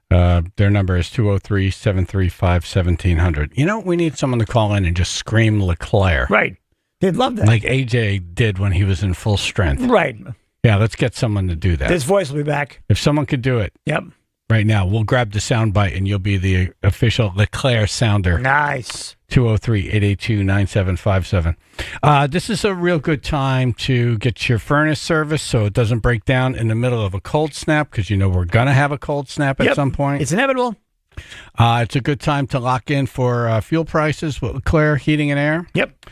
Their number is 203-735-1700. You know, we need someone to call in and just scream LeClaire. Right. They'd love that. Like AJ did when he was in full strength. Right. Yeah, let's get someone to do that. This voice will be back. If someone could do it. Yep. Right now, we'll grab the soundbite and you'll be the official LeClaire sounder. Nice. 203-882-9757. This is a real good time to get your furnace serviced so it doesn't break down in the middle of a cold snap because you know we're going to have a cold snap at some point. It's inevitable. It's a good time to lock in for fuel prices with LeClaire Heating and Air. Yep.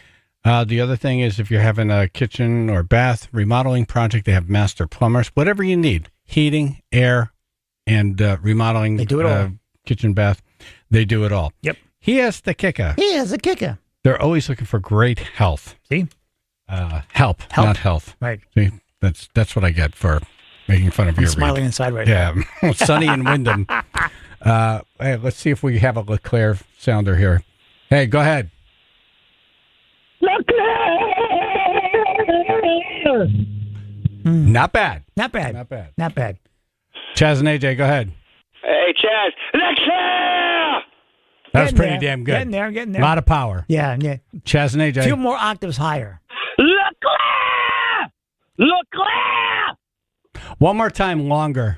The other thing is if you're having a kitchen or bath remodeling project, they have master plumbers. Whatever you need, heating, air, and remodeling. They do it all. Kitchen, bath, they do it all. Yep. He has the kicker. He has a kicker. They're always looking for great health. See? Help, not health. Right. See? That's what I get for making fun of I'm your smiling read. inside right now. Yeah, Sunny and Wyndham. Hey, let's see if we have a LeClaire sounder here. Hey, go ahead. Not bad. Not bad. Not bad. Not bad. Chaz and AJ, go ahead. Hey, Chaz. That was Getting pretty there. damn good. Getting there. Getting there. A lot of power. Yeah. Chaz and AJ. A few more octaves higher. Leclerc! One more time longer.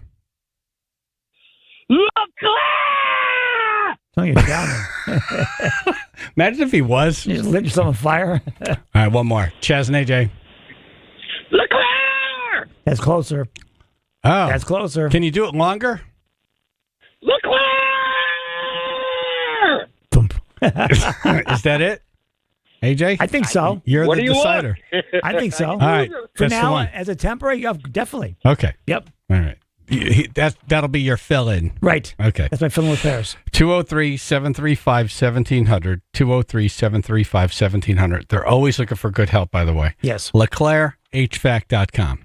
Leclerc! Oh, you're down there. Imagine if he was. You just lit yourself on fire. All right, one more. Chaz and AJ. Leclerc! That's closer. Oh. That's closer. Can you do it longer? Leclerc! Is that it? AJ? I think so. You're What the do you decider. I think so. All right. For That's the now, one. as a temporary, definitely. Okay. Yep. All right. That'll be your fill-in. Right. Okay. That's my filling repairs. 203-735-1700. 203-735-1700. They're always looking for good help, by the way. Yes. LeClaireHVAC.com.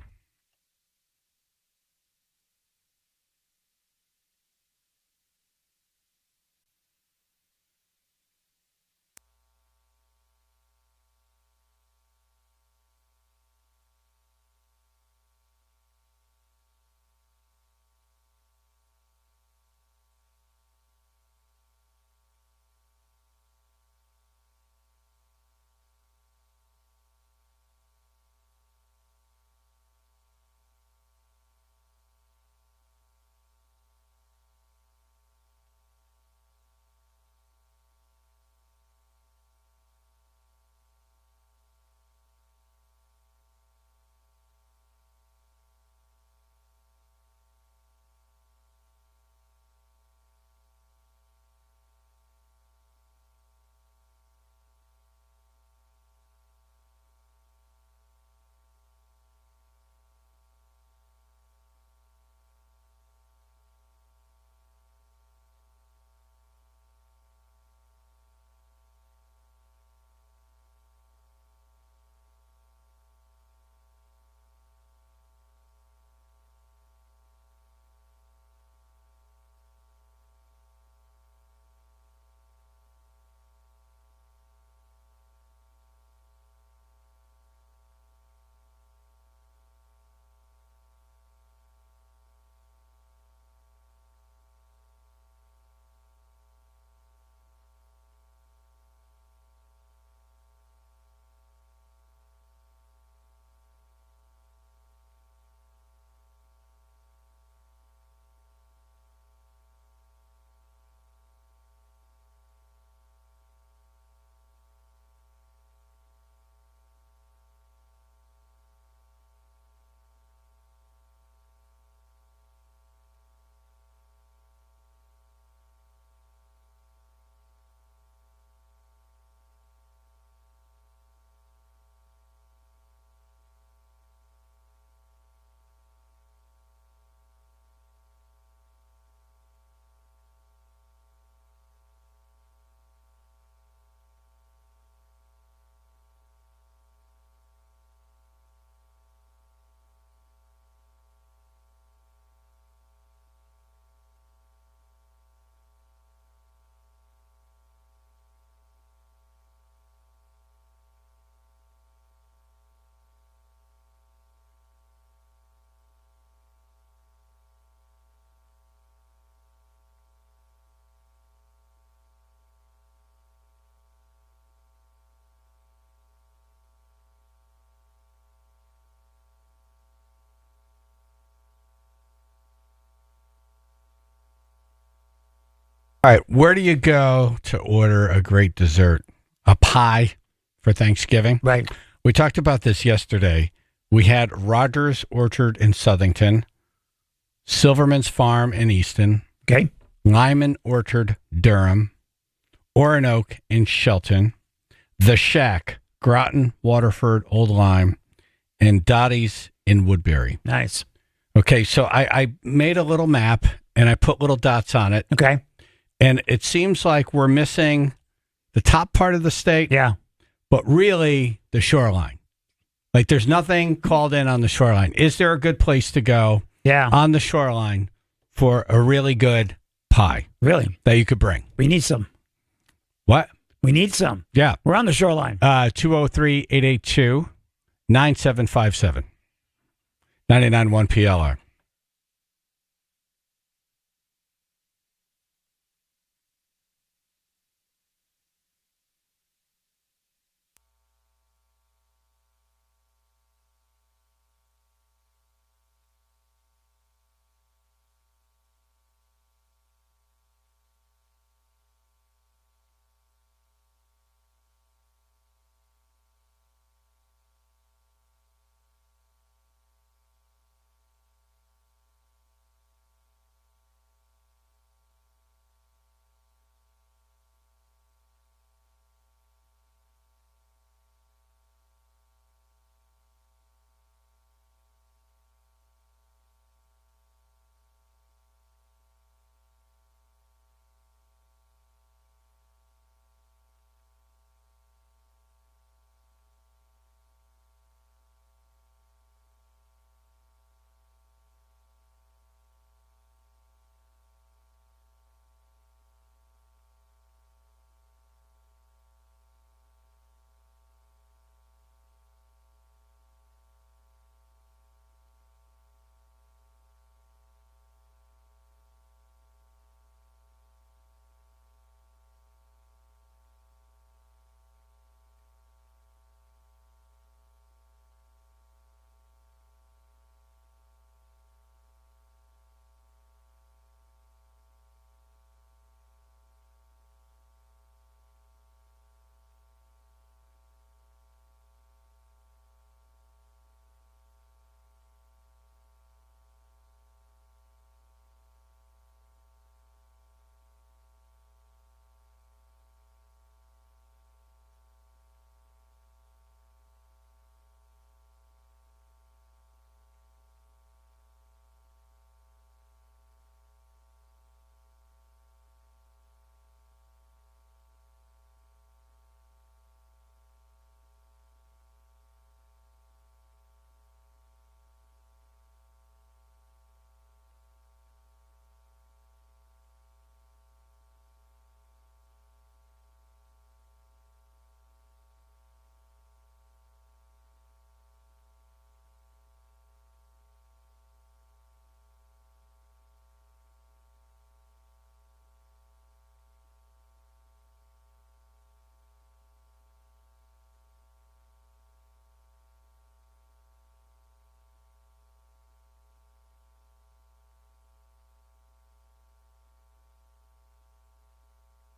All right, where do you go to order a great dessert? A pie for Thanksgiving? Right. We talked about this yesterday. We had Rogers Orchard in Southington, Silverman's Farm in Easton, okay, Lyman Orchard, Durham, Oronoke in Shelton, The Shack, Groton, Waterford, Old Lyme, and Dottie's in Woodbury. Nice. Okay, so I made a little map and I put little dots on it. Okay. And it seems like we're missing the top part of the state. Yeah. But really the shoreline. Like, there's nothing called in on the shoreline. Is there a good place to go on the shoreline for a really good pie? Really? That you could bring? We need some. What? We need some. Yeah. We're on the shoreline. 203-882-9757. 99.1 PLR.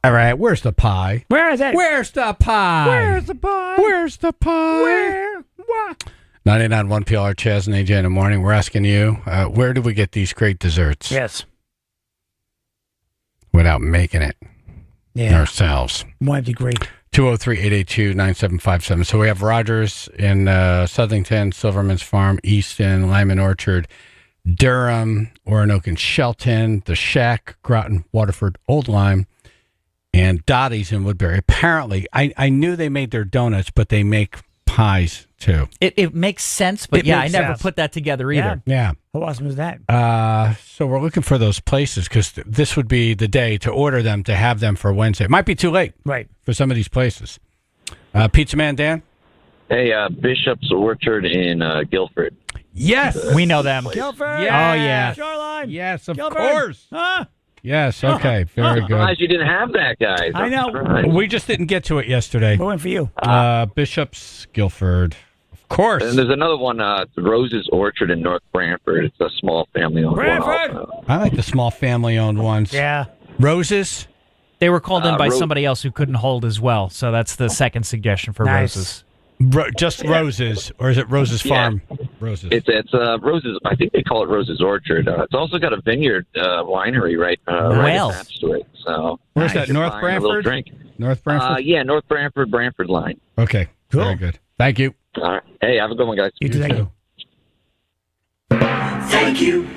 All right, where's the pie? Where is it? Where's the pie? Where's the pie? Where's the pie? Where? What? 99.1 PLR, Chaz and AJ in the morning. We're asking you, where do we get these great desserts? Yes. Without making it ourselves. Might be great. 203-882-9757. So we have Rogers in Southington, Silverman's Farm, Easton, Lyman Orchard, Durham, Oronoque and Shelton, The Shack, Groton, Waterford, Old Lyme, and Dottie's in Woodbury. Apparently, I knew they made their donuts, but they make pies too. It makes sense, but I never put that together either. Yeah. How awesome is that? So we're looking for those places because this would be the day to order them, to have them for Wednesday. It might be too late for some of these places. Pizza Man Dan? Hey, Bishop's Orchard in Guilford. Yes. We know them. Guilford. Yes. Oh, yeah. Shoreline. Yes, of Guilford. course. Huh? Yes, okay. Very good. Surprised you didn't have that, guys. I know. Surprised. We just didn't get to it yesterday. We're waiting for you. Bishop's, Guilford. Of course. And there's another one, Rose's Orchard in North Brantford. It's a small family-owned Brantford. one. I like the small family-owned ones. Yeah. Roses? They were called in by somebody else who couldn't hold as well, so that's the second suggestion for Roses. Just Roses, or is it Rose's Farm? Roses. It's Rose's. I think they call it Rose's Orchard. It's also got a vineyard winery right attached to it. So where's that? North A Brantford. little drink. North Brantford. Yeah, North Brantford, Brantford line. Okay. Cool. Very good. Thank you. All right. Hey, have a good one, guys. You too. Thank you.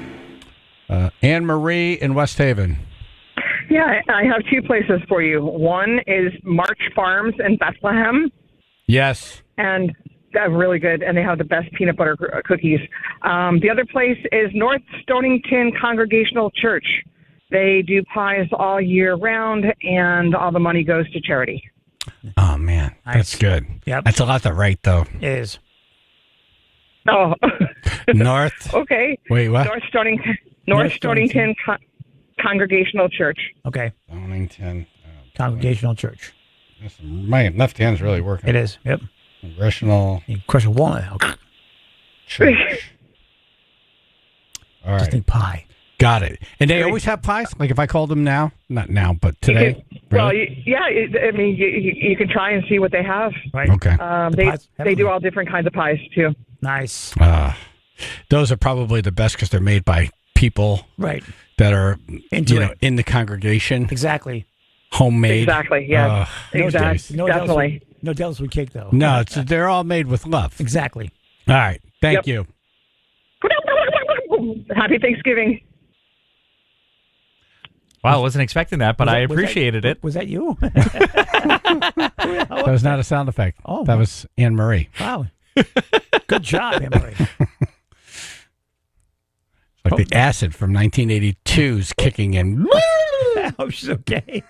Anne Marie in West Haven. Yeah, I have two places for you. One is March Farms in Bethlehem. Yes. And They're really good, and they have the best peanut butter cookies. The other place is North Stonington Congregational Church. They do pies all year round, and all the money goes to charity. Oh, man. That's good. Yep. That's a lot to write, though. It is. Oh. North. Okay. Wait, what? North Stonington Congregational Church. Okay. Stonington. Congregational Church. My left hand's really working. It is. Yep. Congressional. You crush a walnut. Church. All right. Just think pie. Got it. And they always have pies? Like if I called them now? Not now, but today? Well, you can try and see what they have. Right. Okay. They do all different kinds of pies, too. Nice. Those are probably the best because they're made by people right that are Into it. in the congregation. Exactly. Homemade. Exactly, yeah. Exactly. Definitely. No devils would cake, though. No, they're all made with love. Exactly. All right. Thank you. Happy Thanksgiving. Wow, I wasn't expecting that, but I appreciated it. Was that you? That was not a sound effect. Oh, that was Anne Marie. Wow. Good job, Anne Marie. Like the acid from 1982's kicking in. I hope she's okay.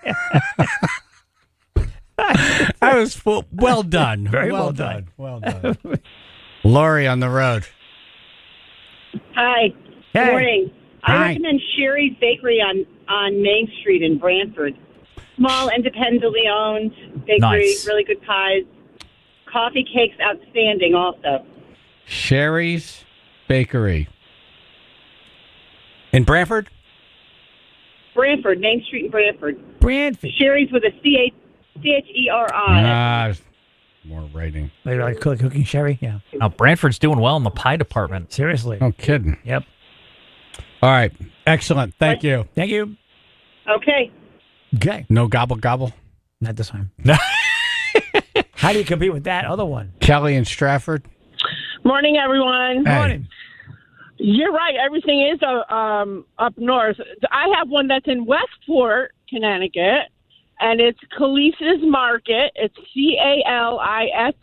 I was full. Well done. Very well done. Well done. Lori on the road. Hi. Hey. Good morning. Hi. I recommend Sherry's Bakery on Main Street in Brantford. Small, independently owned bakery, Nice. really good pies. Coffee cakes, outstanding also. Sherry's Bakery. In Brantford? Brantford, Main Street in Brantford. Brantford. Sherry's with a CHERI. More writing. They like cooking sherry? Yeah. Now, Brantford's doing well in the pie department. Seriously. No kidding. Yep. All right. Excellent. Thank you. Thank you. Okay. Okay. No gobble gobble? Not this time. How do you compete with that other one? Kelly in Stratford. Morning, everyone. Hey. Morning. You're right. Everything is up north. I have one that's in Westport, Connecticut, and it's Calise's Market. It's Calises.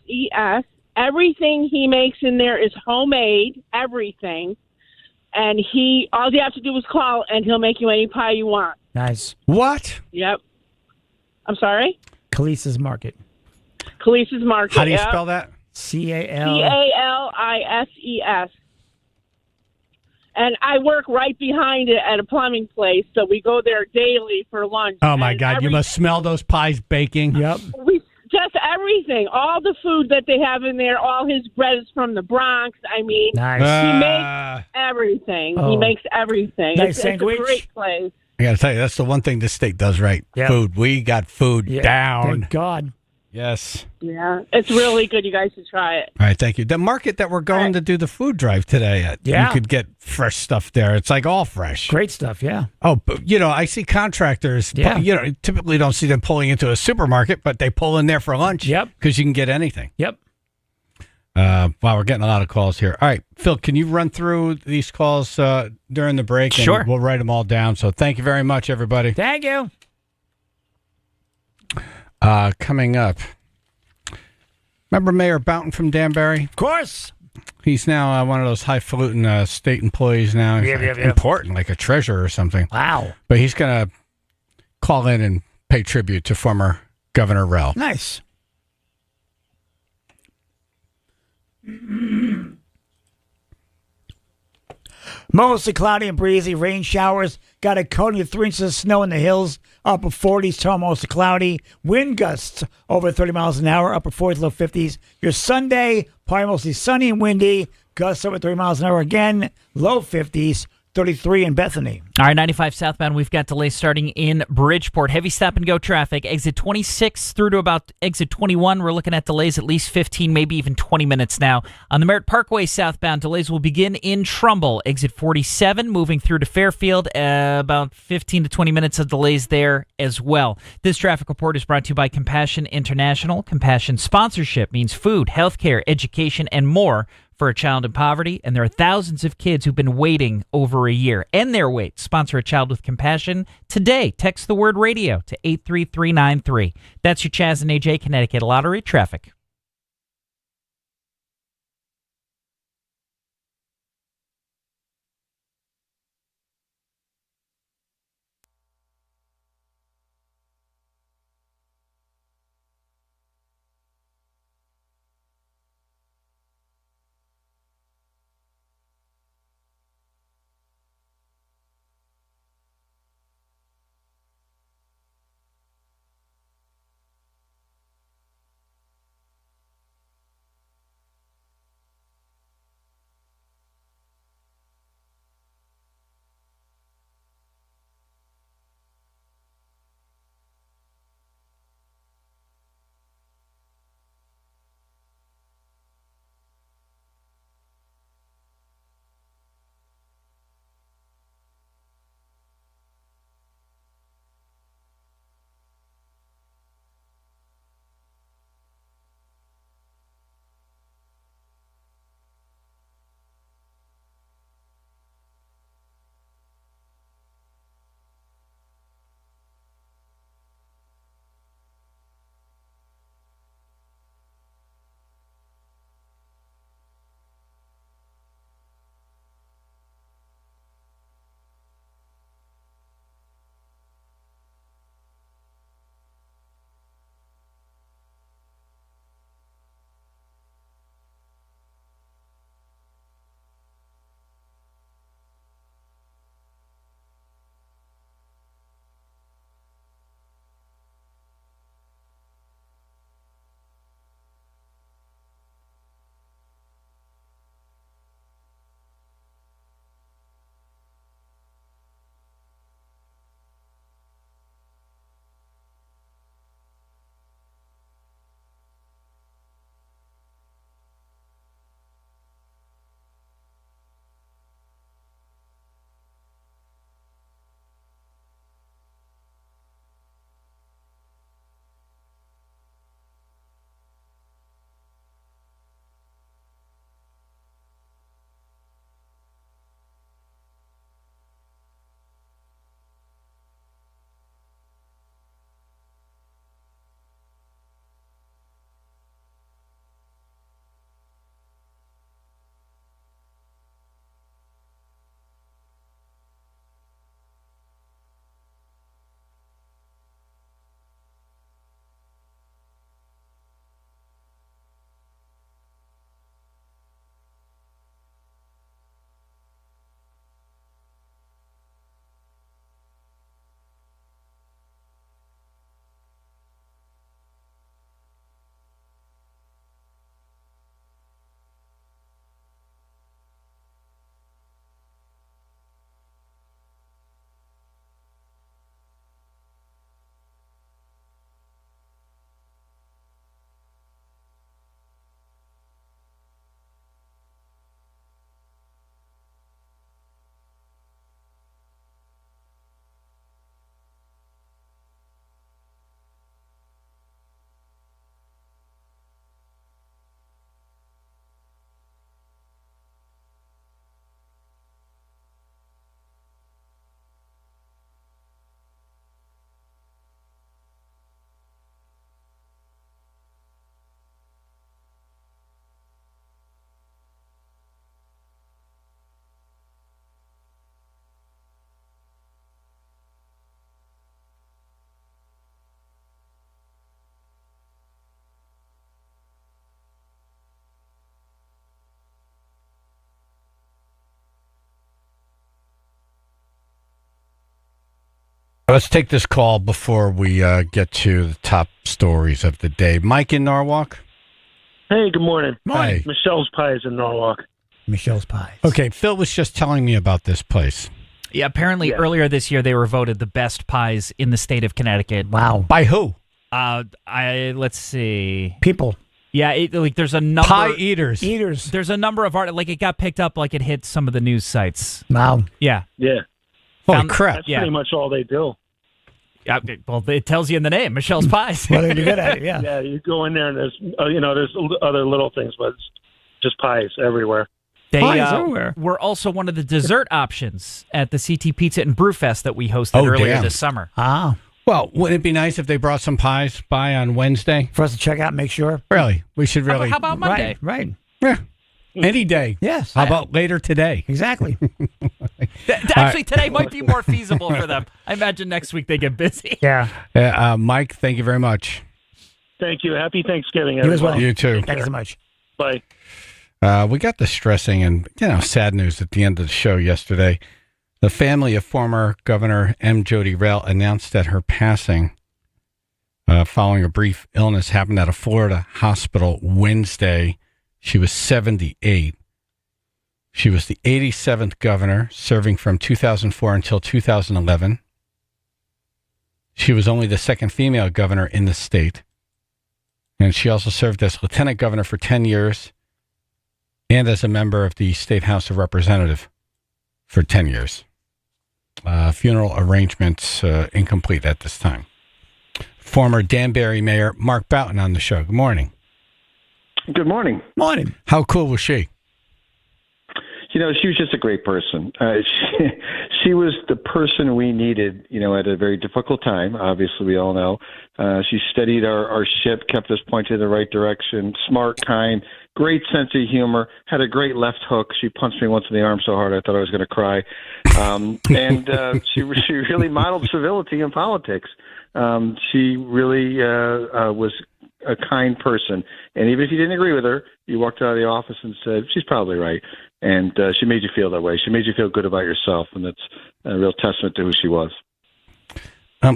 Everything he makes in there is homemade. Everything. And all you have to do is call, and he'll make you any pie you want. Nice. What? Yep. I'm sorry? Calise's Market. Calise's Market. How do you spell that? Calises. And I work right behind it at a plumbing place, so we go there daily for lunch. Oh, my God. You must smell those pies baking. Yep. Just everything. All the food that they have in there, all his bread is from the Bronx. I mean, Nice. he makes everything. Oh. He makes everything. Nice it's sandwich. a great place. I got to tell you, that's the one thing this state does right. Yep. Food. We got food down. Thank God. Yes. Yeah, it's really good. You guys should try it. All right, thank you. The market that we're going to do the food drive today at, Yeah. you could get fresh stuff there. It's like all fresh. Great stuff, yeah. Oh, but, I see contractors, Yeah. typically don't see them pulling into a supermarket, but they pull in there for lunch. Yep. Because you can get anything. Yep. Wow, we're getting a lot of calls here. All right, Phil, can you run through these calls during the break? And Sure. we'll write them all down. So thank you very much, everybody. Thank you. Coming up, remember Mayor Boughton from Danbury? Of course. He's now one of those highfalutin state employees now. He's Yep. important, like a treasurer or something. Wow. But he's going to call in and pay tribute to former Governor Rell. Nice. Mostly cloudy and breezy. Rain showers. Got a coating of 3 inches of snow in the hills. Upper 40s to mostly cloudy. Wind gusts over 30 miles an hour. Upper 40s, low 50s. Your Sunday, probably mostly sunny and windy. Gusts over 30 miles an hour again. Low 50s. 33 in Bethany. All right, 95 southbound, we've got delays starting in Bridgeport. Heavy stop-and-go traffic. Exit 26 through to about exit 21. We're looking at delays at least 15, maybe even 20 minutes now. On the Merritt Parkway southbound, delays will begin in Trumbull. Exit 47, moving through to Fairfield. About 15 to 20 minutes of delays there as well. This traffic report is brought to you by Compassion International. Compassion sponsorship means food, healthcare, education, and more for a child in poverty, and there are thousands of kids who've been waiting over a year. End their wait. Sponsor a child with compassion today. Text the word radio to 83393. That's your Chaz and AJ Connecticut Lottery traffic. Let's take this call before we get to the top stories of the day. Mike in Norwalk. Hey, good morning. Morning. Michelle's Pies in Norwalk. Michelle's Pies. Okay, Phil was just telling me about this place. Yeah, apparently earlier this year they were voted the best pies in the state of Connecticut. Wow. By who? Let's see. People. Yeah, there's a number. Pie eaters. There's a number of art. Like it got picked up. Like it hit some of the news sites. Wow. Yeah. Yeah. Holy crap. That's pretty much all they do. Yeah. Well, it tells you in the name, Michelle's Pies. Well, you're good at it. Yeah. Yeah, you go in there and there's there's other little things, but it's just pies everywhere. They Pies everywhere. were also one of the dessert options at the CT Pizza and Brewfest that we hosted earlier this summer. Ah. Well, wouldn't it be nice if they brought some pies by on Wednesday? For us to check out and make sure? Really? We should really. How about Monday? Right. Yeah. Any day. Yes. How about later today? Exactly. Actually, today might be more feasible for them. I imagine next week they get busy. Yeah. Mike, thank you very much. Thank you. Happy Thanksgiving, You as everyone. well. You too. Thanks so much. Bye. We got the stressing and sad news at the end of the show yesterday. The family of former Governor M. Jody Rell announced that her passing following a brief illness happened at a Florida hospital Wednesday. She was 78. She was the 87th governor, serving from 2004 until 2011. She was only the second female governor in the state. And she also served as lieutenant governor for 10 years and as a member of the State House of Representatives for 10 years. Funeral arrangements incomplete at this time. Former Danbury Mayor Mark Boughton on the show. Good morning. Good morning. Morning. How cool was she? She was just a great person. She was the person we needed, at a very difficult time. Obviously, we all know. She steadied our ship, kept us pointed in the right direction, smart, kind, great sense of humor, had a great left hook. She punched me once in the arm so hard I thought I was going to cry. And she really modeled civility in politics. She really was a kind person. And even if you didn't agree with her, you walked out of the office and said, she's probably right. And she made you feel that way. She made you feel good about yourself. And that's a real testament to who she was.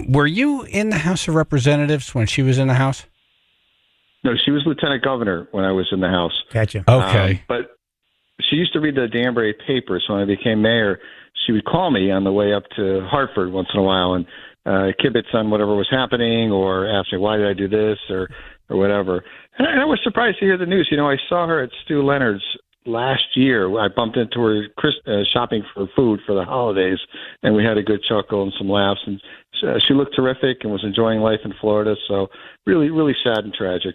Were you in the House of Representatives when she was in the House? No, she was lieutenant governor when I was in the House. Gotcha. Okay. But she used to read the Danbury paper. So when I became mayor, she would call me on the way up to Hartford once in a while and kibitz on whatever was happening or ask me, why did I do this or whatever. And I was surprised to hear the news. I saw her at Stu Leonard's last year. I bumped into her shopping for food for the holidays, and we had a good chuckle and some laughs. And she looked terrific and was enjoying life in Florida. So really, really sad and tragic.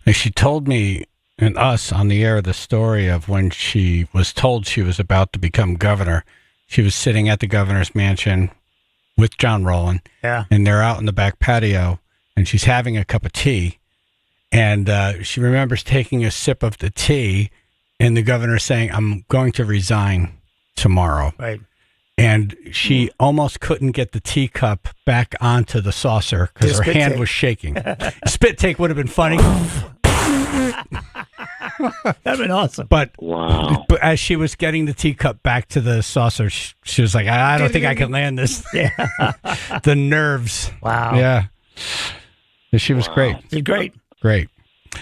And she told me and us on the air the story of when she was told she was about to become governor. She was sitting at the governor's mansion with John Rowland. Yeah. And they're out in the back patio, and she's having a cup of tea. And she remembers taking a sip of the tea, and the governor saying, I'm going to resign tomorrow. Right. And she almost couldn't get the teacup back onto the saucer because her hand was shaking. Spit take would have been funny. That'd been awesome. But, wow. But as she was getting the teacup back to the saucer, she was like, I don't think I can land this. Yeah. The nerves. Wow. Yeah. She was great. She's great. Great.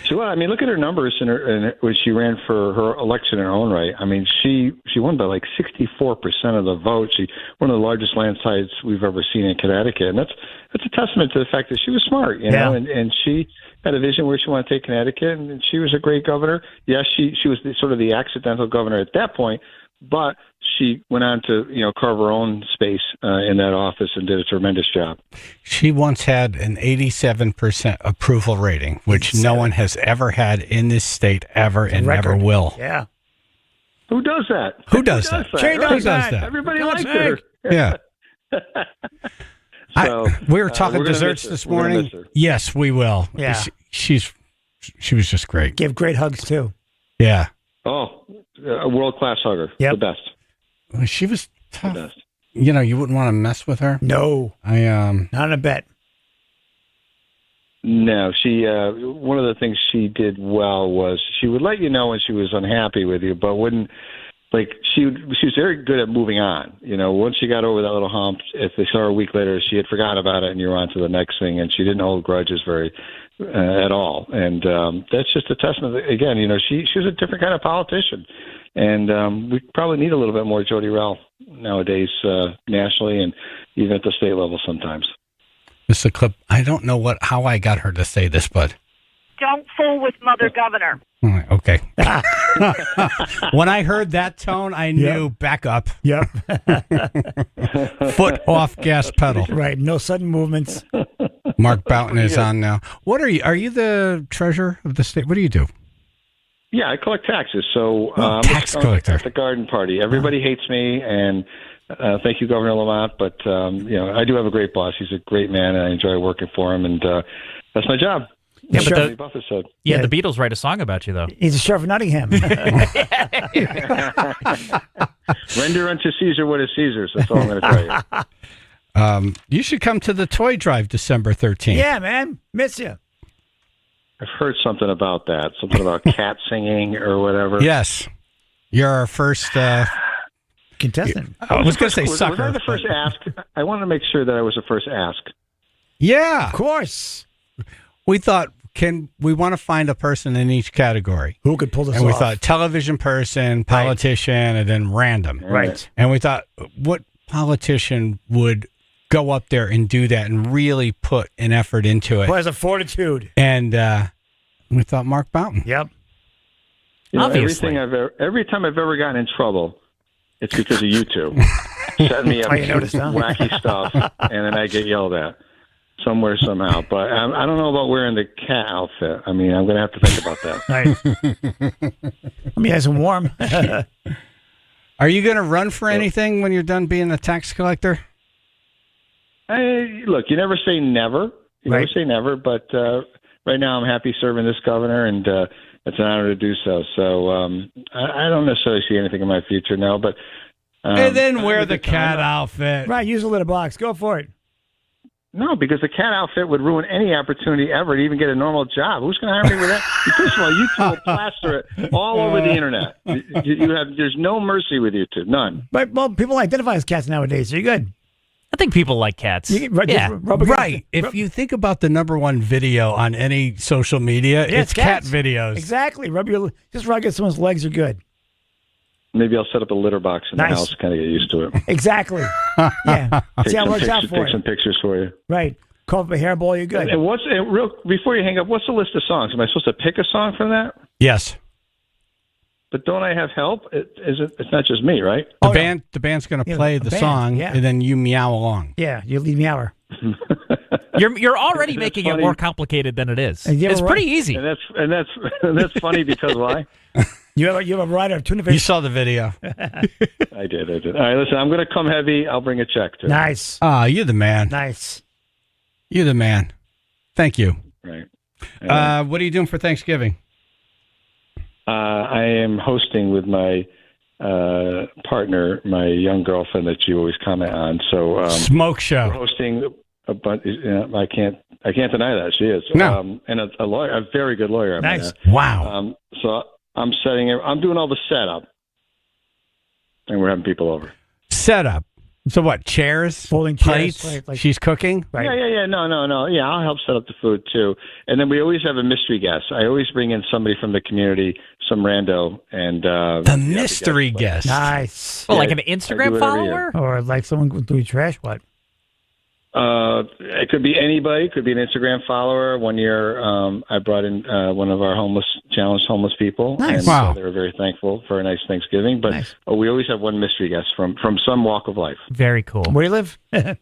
So, I mean, look at her numbers when she ran for her election in her own right. I mean, she won by like 64% of the vote. One of the largest landslides we've ever seen in Connecticut, and that's a testament to the fact that she was smart, know, and she had a vision where she wanted to take Connecticut, and she was a great governor. Yes, she was sort of the accidental governor at that point, but she went on to carve her own space in that office and did a tremendous job. She once had an 87% approval rating, which no one has ever had in this state ever and never will. Yeah. Who does that? Who does that? Jay Who does that? Everybody likes her. Yeah. So, we were talking we're gonna desserts miss her. this We're gonna morning. miss her. Yes, we will. Yeah. She was just great. Give great hugs, too. Yeah. Oh, a world-class hugger. Yep. The best. She was tough. The best. You wouldn't want to mess with her? No. Not on a bet. No, she. One of the things she did well was she would let you know when she was unhappy with you, but wouldn't like she was very good at moving on. You know, once she got over that little hump, if they saw her a week later, she had forgot about it, and you were on to the next thing. And she didn't hold grudges at all. And that's just a testament. Again, you know, she was a different kind of politician, and we probably need a little bit more Jody Rell nowadays, nationally and even at the state level sometimes. This is a clip. I don't know how I got her to say this, but don't fool with Mother Governor. Okay. When I heard that tone, I knew back up. Yep. Foot off gas pedal. Right. No sudden movements. Mark Boughton is on now. What are you? Are you the treasurer of the state? What do you do? Yeah, I collect taxes. So tax collector at the garden party. Everybody hates me, and thank you, Governor Lamont. But you know, I do have a great boss. He's a great man, and I enjoy working for him. And that's my job. Yeah, but Charlie Buffett said. Yeah, the Beatles write a song about you, though. He's a sheriff of Nottingham. Render unto Caesar what is Caesar's. That's all I'm going to tell you. You should come to the toy drive December 13th. Yeah, man. Miss you. I've heard something about that. Something about cat singing or whatever. Yes. You're our first contestant. I was going to say sucker. Was I the first ask? I wanted to make sure that I was the first ask. Yeah. Of course. We thought, we want to find a person in each category. Who could pull this off? And we thought television person, politician, and then random. Right. And we thought, what politician would go up there and do that and really put an effort into it? Who has a fortitude? And we thought Mark Boughton. Yep. You know, Obviously. every time I've ever gotten in trouble, it's because of you two. Setting me up Oh, you noticed, huh? wacky stuff, and then I get yelled at. Somewhere, somehow. But I don't know about wearing the cat outfit. I mean, I'm going to have to think about that. Right. Let me have some warm. Are you going to run for anything when you're done being a tax collector? Look, you never say never. You Right. never say never. But right now, I'm happy serving this governor, and it's an honor to do so. So I don't necessarily see anything in my future now. But And then wear the cat outfit. Right. Use a litter box. Go for it. No, because the cat outfit would ruin any opportunity ever to even get a normal job. Who's going to hire me with that? First of all, you two will plaster it all over the internet. There's no mercy with you two, none. But well, people identify as cats nowadays, so you're good. I think people like cats. Yeah. Right. If you think about the number one video on any social media, Yeah, it's cat cats. videos. Exactly. Just rub against someone's legs are good. Maybe I'll set up a litter box in Nice. the house, kind of get used to it. Exactly. Yeah. See how it works out for Take you. some pictures for you. Right. Call up a hairball, you're good. And before you hang up, what's the list of songs? Am I supposed to pick a song from that? Yes. But don't I have help? It's not just me, right? The band's going to play the song, yeah. and then you meow along. Yeah, you lead me hour. You're already That's making funny. it more complicated than it is. And you have It's a pretty easy. And that's funny because why? You have a rider of tuna You fish. saw the video. I did. All right, listen, I'm going to come heavy. I'll bring a check too. Nice. Ah, you're the man. Nice. You're the man. Thank you. Right. What are you doing for Thanksgiving? I am hosting with my partner, my young girlfriend that you always comment on. So Smoke show. we're hosting a bunch. I can't deny that she is. No. And a lawyer, a very good lawyer. I might Nice. add. Wow. So I'm setting it. I'm doing all the setup, and we're having people over. Setup. So what? Chairs? Folding chairs, Plates? right, like- She's cooking? Right. Yeah. No. Yeah, I'll help set up the food too. And then we always have a mystery guest. I always bring in somebody from the community, some rando, and The mystery guest. Nice. Well, like Yeah, an I do Instagram it every year. follower? Or like someone going through trash, what? It could be anybody. It could be an Instagram follower. One year, I brought in one of our challenged homeless people. Nice. And Wow. they were very thankful for a nice Thanksgiving. But Nice. we always have one mystery guest from some walk of life. Very cool. Where do you live? That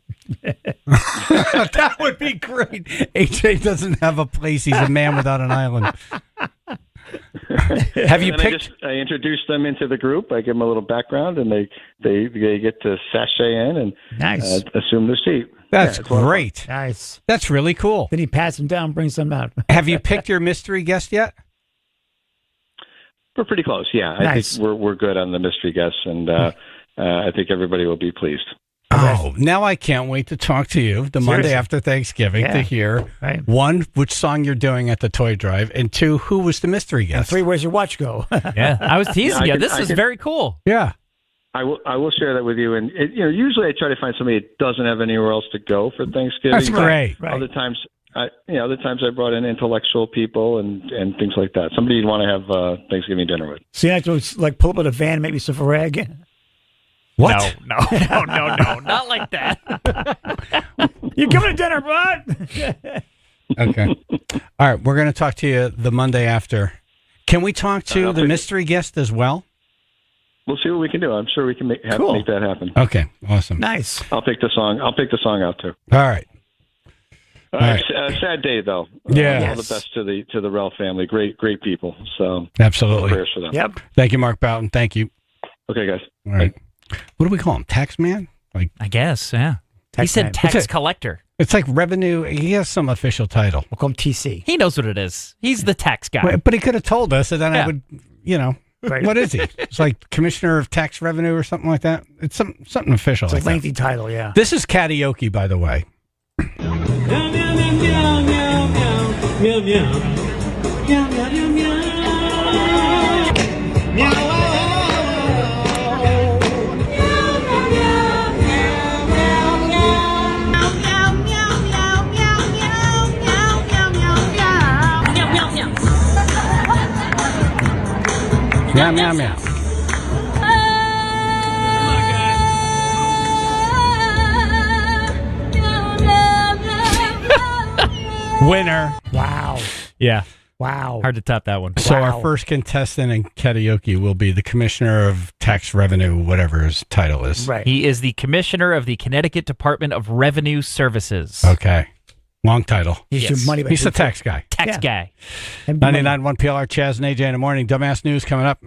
would be great. AJ doesn't have a place. He's a man without an island. Have you And picked? I introduce them into the group. I give them a little background, and they get to sashay in and Nice. assume their seat. That's Yeah, it's a lot of fun. great. Nice. That's really cool. Then he pats him down, brings some out. Have you picked your mystery guest yet? We're pretty close. Yeah, I Nice. think we're good on the mystery guests, and I think everybody will be pleased. Oh, now I can't wait to talk to you the Monday after Thanksgiving to hear, one, which song you're doing at the toy drive, and two, who was the mystery guest. And three, where's your watch go? Yeah, I was teasing you. This is very cool. Yeah. I will share that with you. And usually I try to find somebody that doesn't have anywhere else to go for Thanksgiving. That's great. Right. Other times I brought in intellectual people and things like that. Somebody you'd want to have Thanksgiving dinner with. So you have to like pull up in a van and make me some farag? What? No, not like that. You coming to dinner, bud? Okay. All right, we're going to talk to you the Monday after. Can we talk to the mystery guest as well? We'll see what we can do. I'm sure we can make that happen. Okay, awesome. Nice. I'll pick the song out too. All right. Sad day though. Yeah. All the best to the Rel family. Great people. So absolutely. Prayers for them. Yep. Thank you, Mark Boughton. Thank you. Okay, guys. All right. What do we call him? Tax man? Like I guess, yeah. He said tax collector. It's like revenue. He has some official title. We'll call him TC. He knows what it is. He's the tax guy. Well, but he could have told us, and then I would, what is he? It's like Commissioner of Tax Revenue or something like that. It's something official. It's like a lengthy title, yeah. This is karaoke, by the way. Meow, meow, meow. Winner. Wow. Yeah. Wow. Hard to top that one. So our first contestant in karaoke will be the Commissioner of Tax Revenue, whatever his title is. Right. He is the Commissioner of the Connecticut Department of Revenue Services. Okay. Long title. He's your money back. He's the tax guy. Tax guy. 99.1 PLR, Chaz and AJ in the morning. Dumbass News coming up.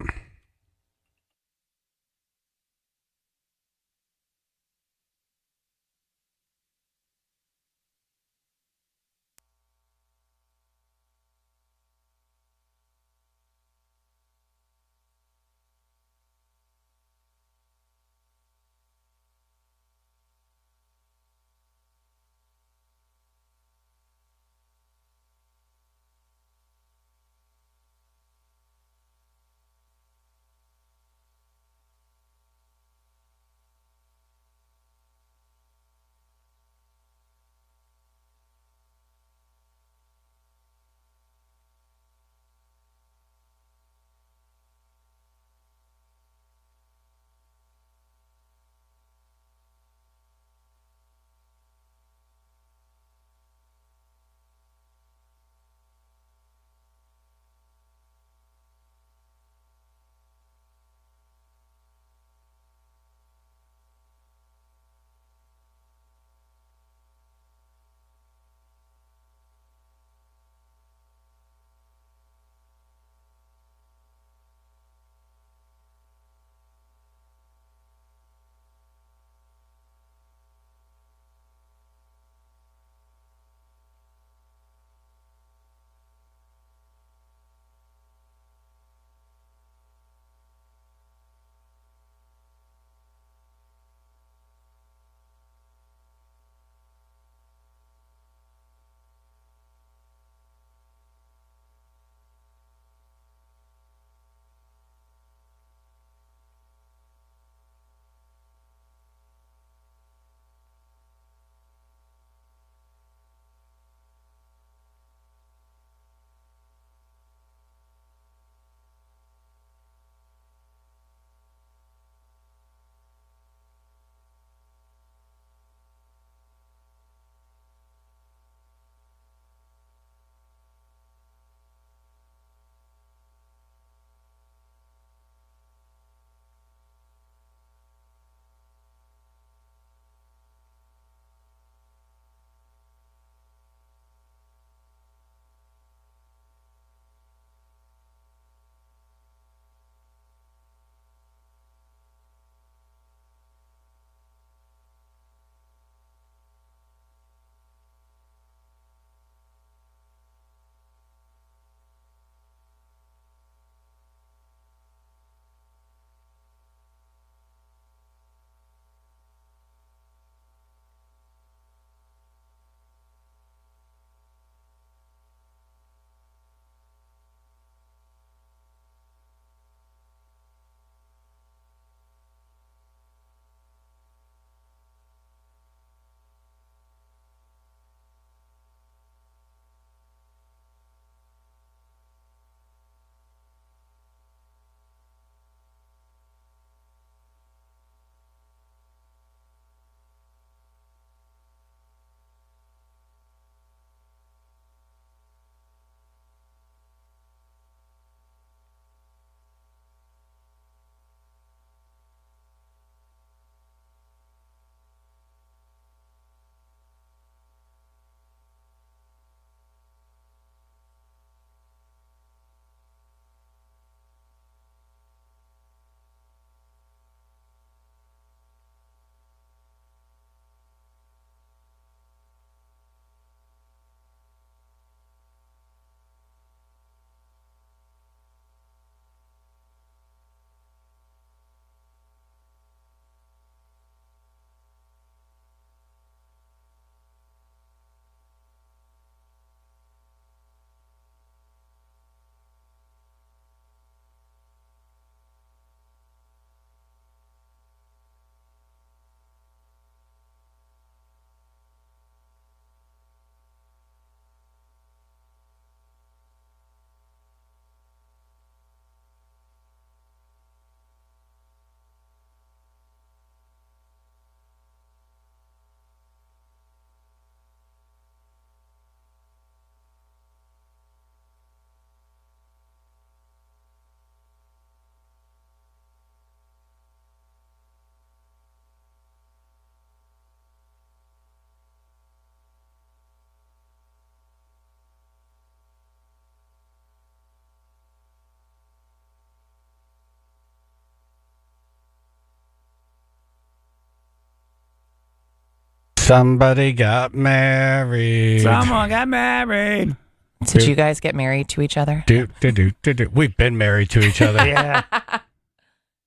Somebody got married. Someone got married. Did you guys get married to each other? We've been married to each other. Yeah.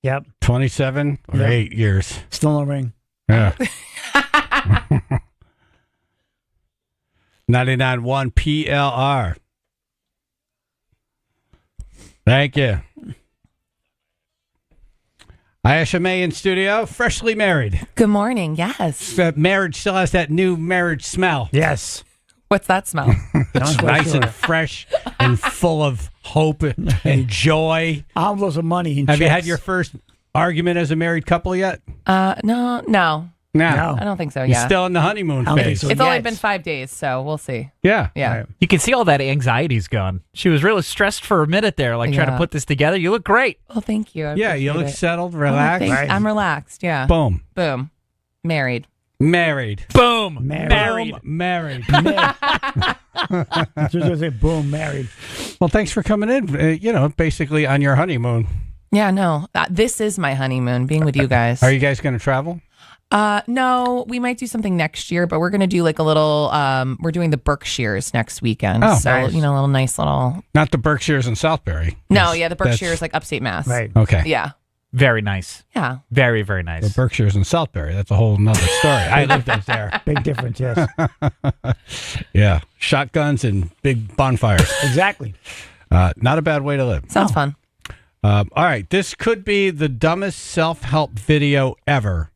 Yep. 27 or 8 years. Still no ring. Yeah. 99.1 PLR. Thank you. Ayesha May in studio, freshly married. Good morning. Yes. Marriage still has that new marriage smell. Yes. What's that smell? It's nice and fresh and full of hope and joy. Envelopes of money. Have you had your first argument as a married couple yet? No. No. I don't think so. You're Yeah. still in the honeymoon phase. It's only been 5 days, so we'll see. Yeah. Yeah. You can see all that anxiety's gone. She was really stressed for a minute there, like trying to put this together. You look great. Well, thank you. I Yeah, you appreciate look it. settled, Oh, relaxed. thanks. I'm relaxed. Yeah. Boom. Boom. Married. Married. Boom. Married. Boom. Married. Just say boom, married. Well, thanks for coming in. Basically on your honeymoon. Yeah, no. This is my honeymoon, being with you guys. Are you guys going to travel? No, we might do something next year, but we're going to do like a little, we're doing the Berkshires next weekend. Oh, so, nice. a little nice little. Not the Berkshires in Southbury. No, yeah, the Berkshires, like upstate Mass. Right. Okay. Yeah. Very nice. Yeah. Very, very nice. The Berkshires in Southbury. That's a whole nother story. I lived up there. Big difference, yes. Yeah. Shotguns and big bonfires. Exactly. Not a bad way to live. Sounds fun. All right. This could be the dumbest self-help video ever.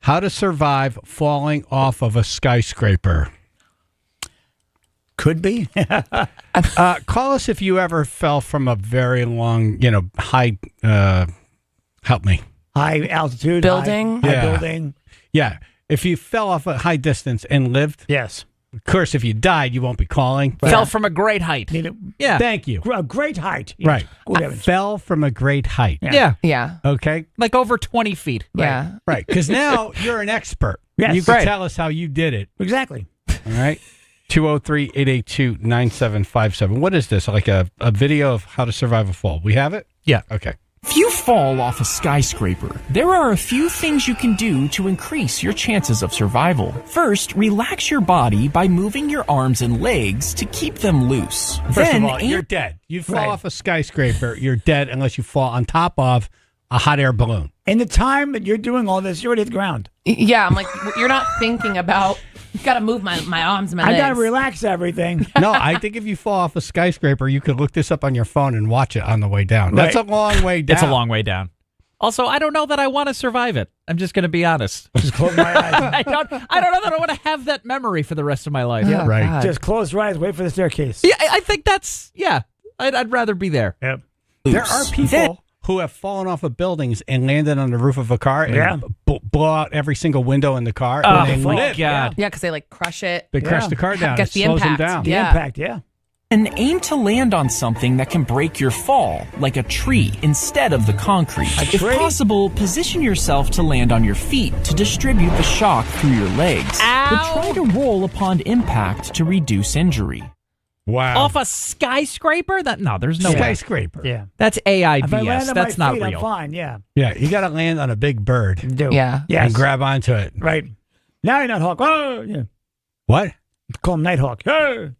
How to survive falling off of a skyscraper. Could be. Call us if you ever fell from a very long, high, help me. High altitude. Building? High building. Yeah. If you fell off a high distance and lived. Yes. Of course, if you died, you won't be calling. Fell from a great height. Yeah. Thank you. A great height. Yes. Right. Good heavens. Fell from a great height. Yeah. Yeah. Okay. Like over 20 feet. Yeah. Right. Because now you're an expert. Yes. You can Right. tell us how you did it. Exactly. All right. 203-882-9757. What is this? Like a video of how to survive a fall? We have it? Yeah. Okay. If you fall off a skyscraper, there are a few things you can do to increase your chances of survival. First, relax your body by moving your arms and legs to keep them loose. First Then of all, you're dead. You fall off a skyscraper, you're dead unless you fall on top of a hot air balloon. In the time that you're doing all this, you're already at the ground. Yeah, I'm like, you're not thinking about, got to move my arms and my legs. I got to relax everything. No, I think if you fall off a skyscraper, you could look this up on your phone and watch it on the way down. That's a long way down. It's a long way down. Also, I don't know that I want to survive it. I'm just going to be honest. Just close my eyes. I don't know that I want to have that memory for the rest of my life. Yeah, right. God. Just close your eyes, wait for the staircase. Yeah, I think that's, I'd rather be there. Yep. There are people who have fallen off of buildings and landed on the roof of a car and blow out every single window in the car. Oh, and they my live. God. Yeah, because they like crush it. They crush the car down. Gets It the slows impact. them down. The Yeah. impact, yeah. And aim to land on something that can break your fall, like a tree, instead of the concrete. If tree? possible, position yourself to land on your feet to distribute the shock through your legs. Ow. But try to roll upon impact to reduce injury. Wow. Off a skyscraper? There's no way. skyscraper. Yeah. That's AI If I land BS. on That's my not feet, real. I'm fine, yeah. Yeah, you got to land on a big bird Do. Yeah. Yes. and grab onto it. Right. Now you're Nighthawk. Oh, yeah. What? Call him Nighthawk. Hey.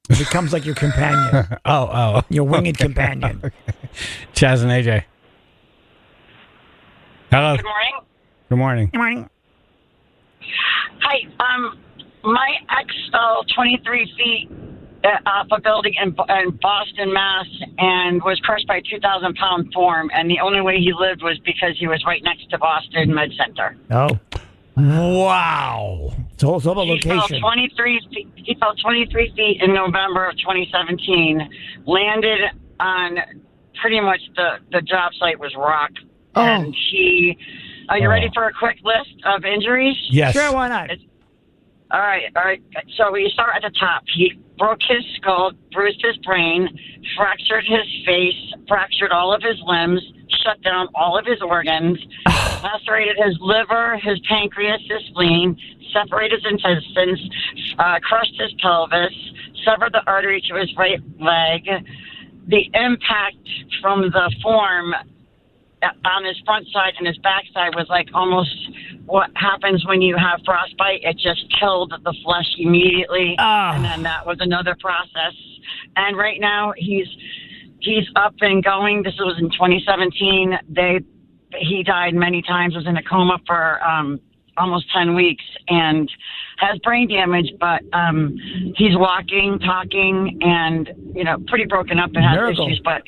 It becomes like your companion. Oh. Your winged companion. Chaz and AJ. Hello. Good morning. Good morning. Good morning. Hi. My ex fell 23 feet off a building in Boston, Mass, and was crushed by a 2,000-pound form. And the only way he lived was because he was right next to Boston Med Center. Oh. Wow. It's all about He fell location. 23 feet. He fell 23 feet in November of 2017. Landed on pretty much the job site was rock. Oh. And he. Are you ready for a quick list of injuries? Yes. Sure, why not? All right. So we start at the top. He broke his skull, bruised his brain, fractured his face, fractured all of his limbs, shut down all of his organs, lacerated his liver, his pancreas, his spleen, separated his intestines, crushed his pelvis, severed the artery to his right leg. The impact from the form on his front side and his back side was like almost what happens when you have frostbite. It just killed the flesh immediately, and then that was another process. And right now he's up and going. This was in 2017. He died many times. Was in a coma for almost 10 weeks and has brain damage, but he's walking, talking, and pretty broken up and has issues. But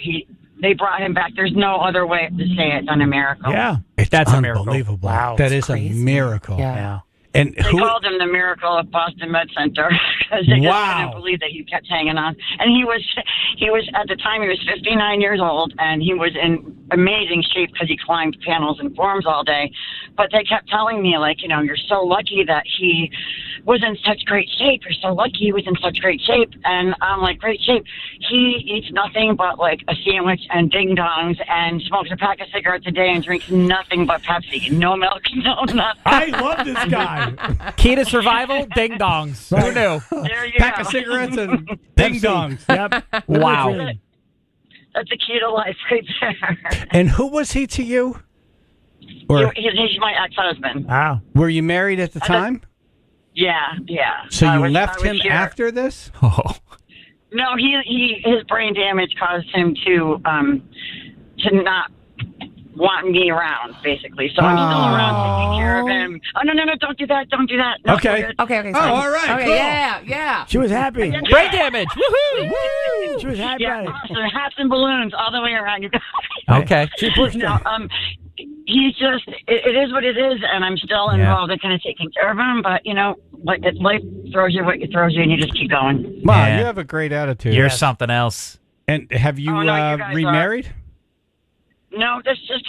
they brought him back. There's no other way to say it's a miracle. Yeah, that's unbelievable. Wow, that is crazy. A miracle. Yeah. And they called him the miracle of Boston Med Center because they just couldn't believe that he kept hanging on. And he was at the time he was 59 years old, and he was in amazing shape because he climbed panels and forms all day. But they kept telling me, like, you're so lucky that he was in such great shape. You're so lucky he was in such great shape. And I'm like, great shape. He eats nothing but like a sandwich and ding dongs and smokes a pack of cigarettes a day and drinks nothing but Pepsi. No milk, no nothing. I love this guy. Key to survival, ding dongs. Who knew? There you Pack go. of cigarettes and ding dongs. Yep. Wow. That's the key to life right there. And who was he to you? Or He's my ex-husband. Wow. were you married at the time? Yeah. So you I left was him here. after this? Oh. No, his brain damage caused him to not want me around, basically. So I'm still around taking care of him. Oh, no, don't do that. Don't do that. No, Okay. Okay. Oh, all right. Okay, Cool. yeah. She was happy. Brain damage. Woohoo! She was happy. Yeah, about it. awesome. Hats and balloons all the way around. You guys. Okay. She pushed No, him. he's just, it is what it is, and I'm still involved in kind of taking care of him, but, life throws you what it throws you, and you just keep going. Wow, Yeah. you have a great attitude. You're something else. And have you, Oh, no, you guys remarried? No,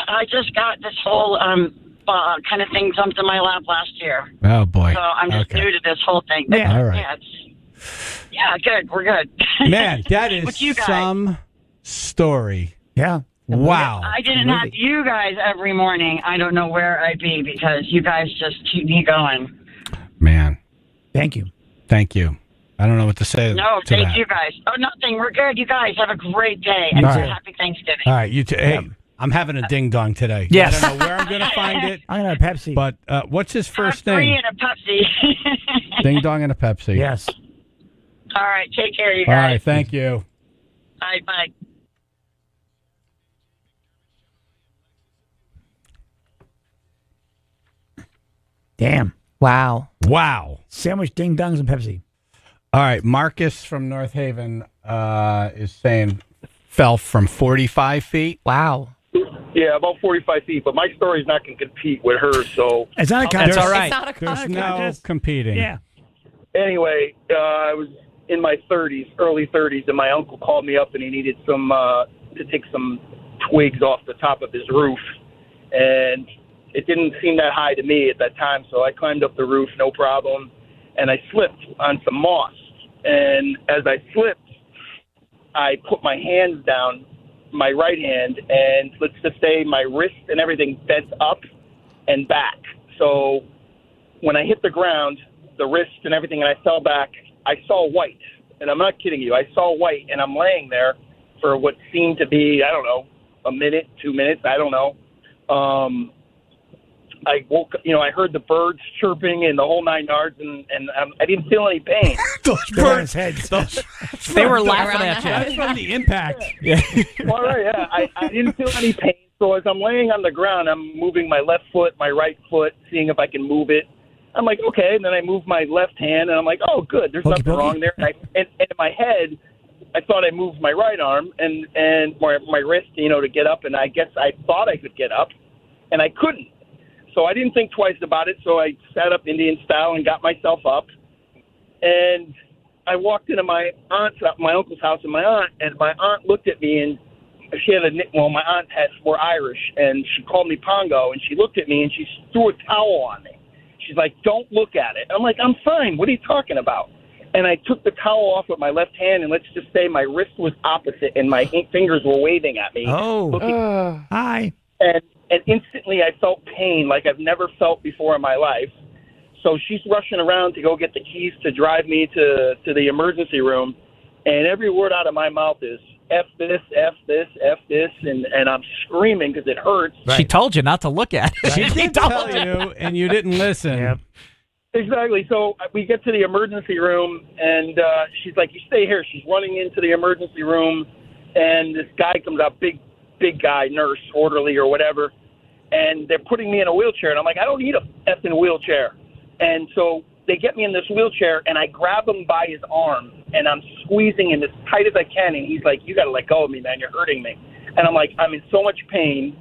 I just got this whole kind of thing dumped in my lap last year. Oh, boy. So I'm just new to this whole thing. Yeah. All right. Yeah, good. We're good. Man, that is With you guys. some story. Yeah. Wow. I didn't have you guys every morning. I don't know where I'd be because you guys just keep me going. Man. Thank you. Thank you. I don't know what to say No, to thank that. you guys. Oh, nothing. We're good. You guys have a great day and All right. happy Thanksgiving. All right, you two. Hey, I'm having a ding dong today. Yes. I don't know where I'm going to find it, I'm going to have Pepsi. but what's his first Free name? and a Pepsi. Ding dong and a Pepsi. Yes. All right. Take care, you All guys. right, thank you. Bye. Bye. Damn. Wow. Wow. Sandwich, ding dongs, and Pepsi. All right, Marcus from North Haven is saying fell from 45 feet. Wow. Yeah, about 45 feet, but my story's not going to compete with hers, so... It's not a contest. That's all right. It's not a There's no contest. competing. Yeah. Anyway, I was in my 30s, early 30s, and my uncle called me up and he needed some to take some twigs off the top of his roof. And it didn't seem that high to me at that time, so I climbed up the roof, no problem, and I slipped on some moss. And as I slipped, I put my hands down, my right hand, and let's just say my wrist and everything bent up and back. So when I hit the ground, the wrist and everything, and I fell back, I saw white. And I'm not kidding you. I saw white, and I'm laying there for what seemed to be, I don't know, a minute, 2 minutes, I don't know. I woke up, I heard the birds chirping and the whole 9 yards, and I didn't feel any pain. Those birds' heads. They were laughing at you. That's from the impact. Yeah. All right, yeah. I didn't feel any pain. So as I'm laying on the ground, I'm moving my left foot, my right foot, seeing if I can move it. I'm like, okay. And then I move my left hand, and I'm like, oh, good. There's nothing wrong there. And in my head, I thought I moved my right arm and my wrist, to get up. And I guess I thought I could get up, and I couldn't. So I didn't think twice about it. So I sat up Indian style and got myself up. And I walked into my uncle's house, and my aunt looked at me, and she had my aunt were Irish, and she called me Pongo, and she looked at me and she threw a towel on me. She's like, "Don't look at it." I'm like, "I'm fine. What are you talking about?" And I took the towel off with my left hand, and let's just say my wrist was opposite, and my fingers were waving at me. Hi. And instantly I felt pain like I've never felt before in my life. So she's rushing around to go get the keys to drive me to the emergency room. And every word out of my mouth is, F this, F this, F this, and I'm screaming because it hurts. She told you not to look at it. She did tell you, and you didn't listen. Yep. Exactly. So we get to the emergency room, and she's like, "You stay here." She's running into the emergency room, and this guy comes out, big guy, nurse, orderly, or whatever, and they're putting me in a wheelchair, and I'm like, "I don't need a effing wheelchair." And so they get me in this wheelchair, and I grab him by his arm, and I'm squeezing him as tight as I can, and he's like, "You got to let go of me, man. You're hurting me." And I'm like, "I'm in so much pain."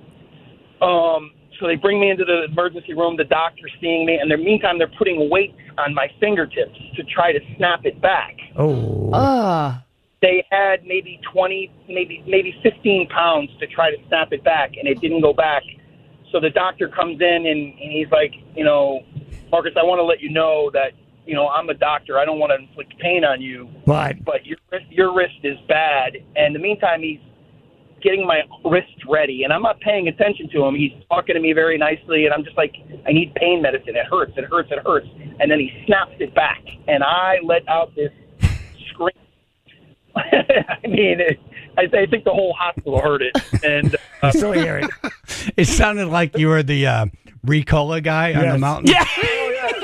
So they bring me into the emergency room, the doctor's seeing me, and in the meantime, they're putting weights on my fingertips to try to snap it back. Oh. They had maybe 20, maybe 15 pounds to try to snap it back, and it didn't go back. So the doctor comes in, and he's like, "Marcus, I want to let you know that, I'm a doctor. I don't want to inflict pain on you. But your wrist is bad." And in the meantime, he's getting my wrist ready, and I'm not paying attention to him. He's talking to me very nicely, and I'm just like, "I need pain medicine. It hurts. It hurts. It hurts." And then he snaps it back, and I let out this scream. I mean, I think the whole hospital heard it. And I still hear it. It sounded like you were the Ricola guy on the mountain. Yeah. That's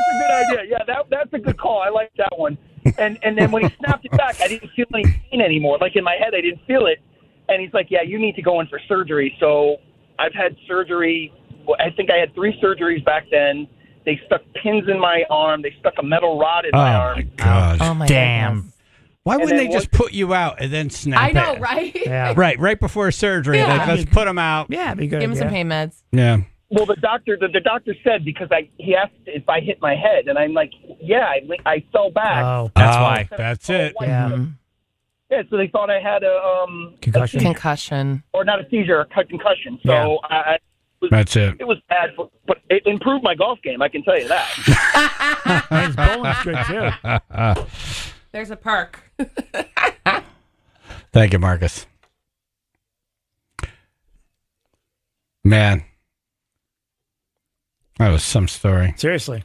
a good idea. Yeah, that's a good call. I like that one. And then when he snapped it back, I didn't feel any pain anymore. Like in my head, I didn't feel it. And he's like, "Yeah, you need to go in for surgery." So I've had surgery. I think I had 3 surgeries back then. They stuck pins in my arm. They stuck a metal rod in my arm. My God. Oh my Damn. goodness. Why And wouldn't then they just put you out and then snap I know, it? right? Yeah. Right before surgery. Yeah. Like, let's put them out. Yeah, be good. Give him some pain meds. Yeah. Well, the doctor said, because he asked if I hit my head, and I'm like, "Yeah, I fell back." Oh. That's why. That's it. Yeah. Yeah, so they thought I had a Concussion. Concussion. or not a seizure, a concussion. So That's it. It was bad, but it improved my golf game. I can tell you that. His bowling's good too. There's a perk. Thank you, Marcus. Man, that was some story. Seriously.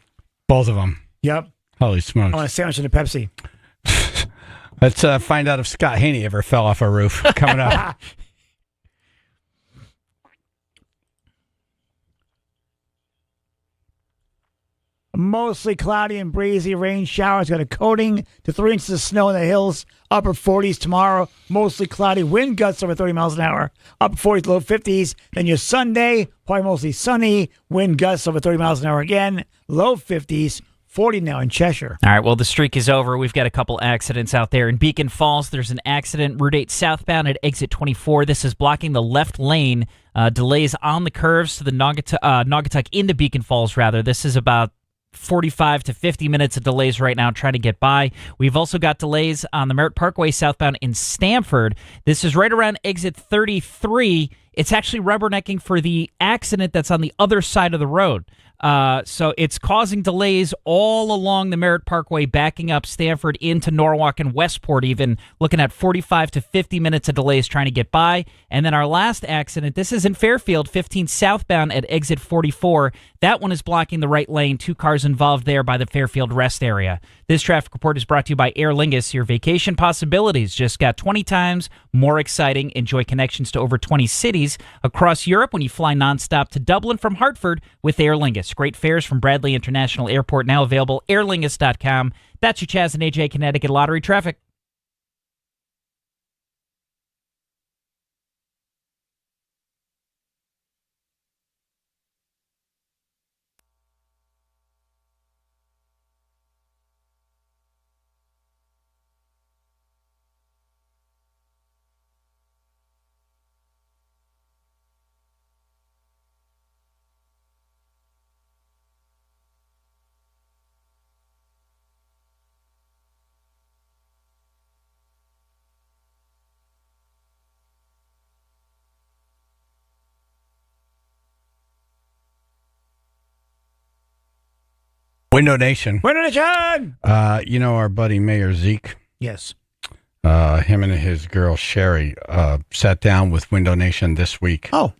Both of them. Yep. Holy smokes. I want a sandwich and a Pepsi. Let's find out if Scott Haney ever fell off a roof. Coming up. Mostly cloudy and breezy. Rain showers. Got a coating to 3 inches of snow in the hills. Upper 40s tomorrow. Mostly cloudy. Wind gusts over 30 miles an hour. Upper 40s, low 50s. Then your Sunday, probably mostly sunny. Wind gusts over 30 miles an hour again. Low 50s. 40 now in Cheshire. All right, well, the streak is over. We've got a couple accidents out there. In Beacon Falls, there's an accident. Route 8 southbound at exit 24. This is blocking the left lane. Delays on the curves to the Naugatuck into Beacon Falls, rather. This is about 45 to 50 minutes of delays right now trying to get by. We've also got delays on the Merritt Parkway southbound in Stamford. This is right around exit 33. It's actually rubbernecking for the accident that's on the other side of the road. So it's causing delays all along the Merritt Parkway, backing up Stamford into Norwalk and Westport, even looking at 45 to 50 minutes of delays trying to get by. And then our last accident, this is in Fairfield, 15 southbound at exit 44. That one is blocking the right lane. 2 cars involved there by the Fairfield rest area. This traffic report is brought to you by Aer Lingus. Your vacation possibilities just got 20 times more exciting. Enjoy connections to over 20 cities across Europe when you fly nonstop to Dublin from Hartford with Aer Lingus. Great fares from Bradley International Airport, now available, airlingus.com. That's your Chaz and AJ Connecticut Lottery traffic. Window Nation. Window Nation! Our buddy Mayor Zeke. Yes. Him and his girl Sherry sat down with Window Nation this week. Oh.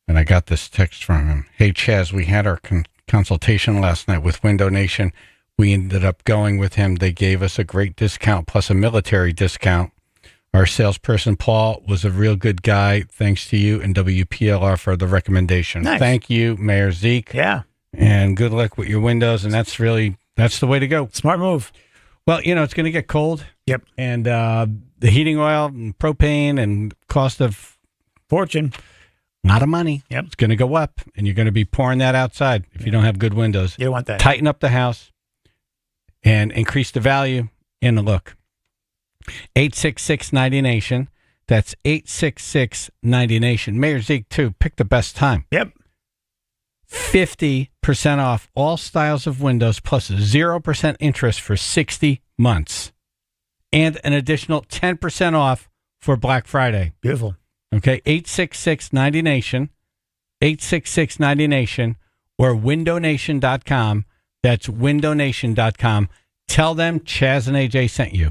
And I got this text from him. "Hey, Chaz, we had our consultation last night with Window Nation. We ended up going with him. They gave us a great discount plus a military discount. Our salesperson, Paul, was a real good guy. Thanks to you and WPLR for the recommendation. Nice. Thank you, Mayor Zeke. Yeah. And good luck with your windows. And that's the way to go. Smart move. Well, it's going to get cold. Yep. And the heating oil and propane and cost of fortune, a lot of money. Yep. It's going to go up, and you're going to be pouring that outside if you don't have good windows. You don't want that. Tighten up the house and increase the value in the look. 866-90-NATION. That's 866-90-NATION. Mayor Zeke, too. Pick the best time. Yep. 50% off all styles of windows plus 0% interest for 60 months. And an additional 10% off for Black Friday. Beautiful. Okay, 866-90-NATION. 866-90-NATION or windownation.com. That's windownation.com. Tell them Chaz and AJ sent you.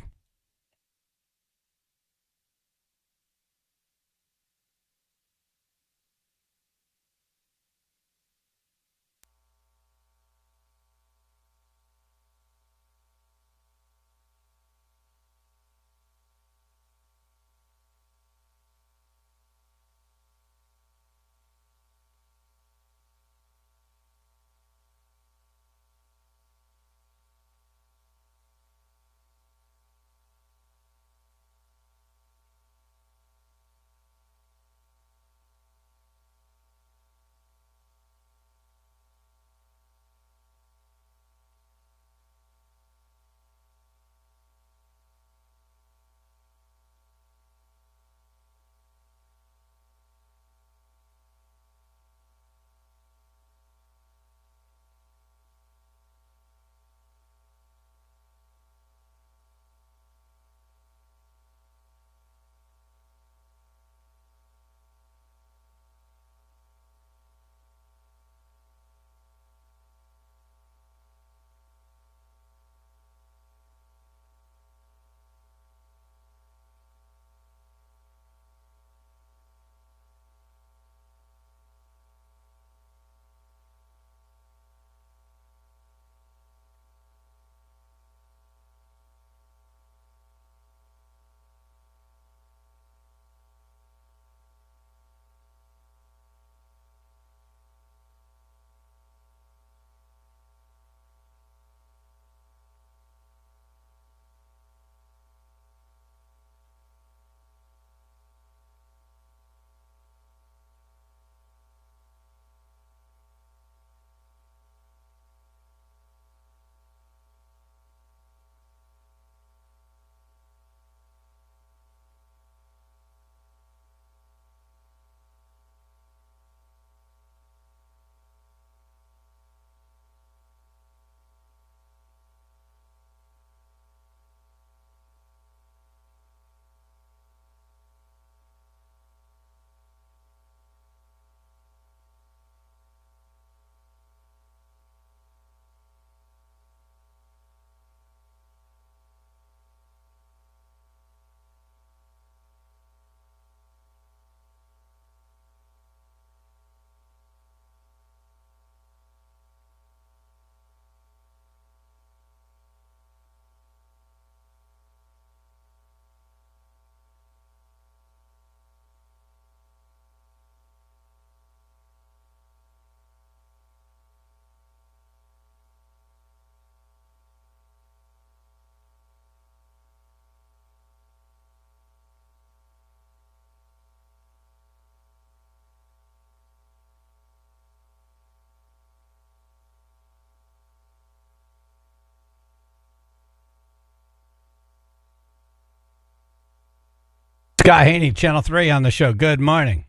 Scott Haney, Channel 3 on the show. Good morning.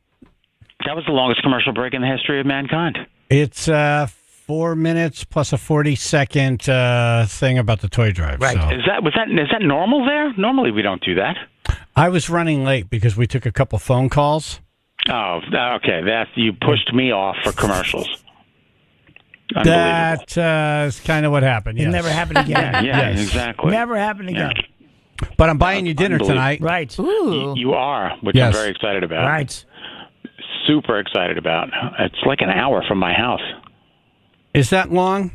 That was the longest commercial break in the history of mankind. It's 4 minutes plus a 40-second thing about the toy drive. Right. So. Is that normal there? Normally we don't do that. I was running late because we took a couple phone calls. Oh, okay. You pushed me off for commercials. That is kind of what happened. Yes. It never happened again. Yeah, exactly. Never happened again. Yeah. But I'm buying you dinner tonight. Right. Ooh. You are, which I'm very excited about. Right. Super excited about. It's like an hour from my house. Is that long?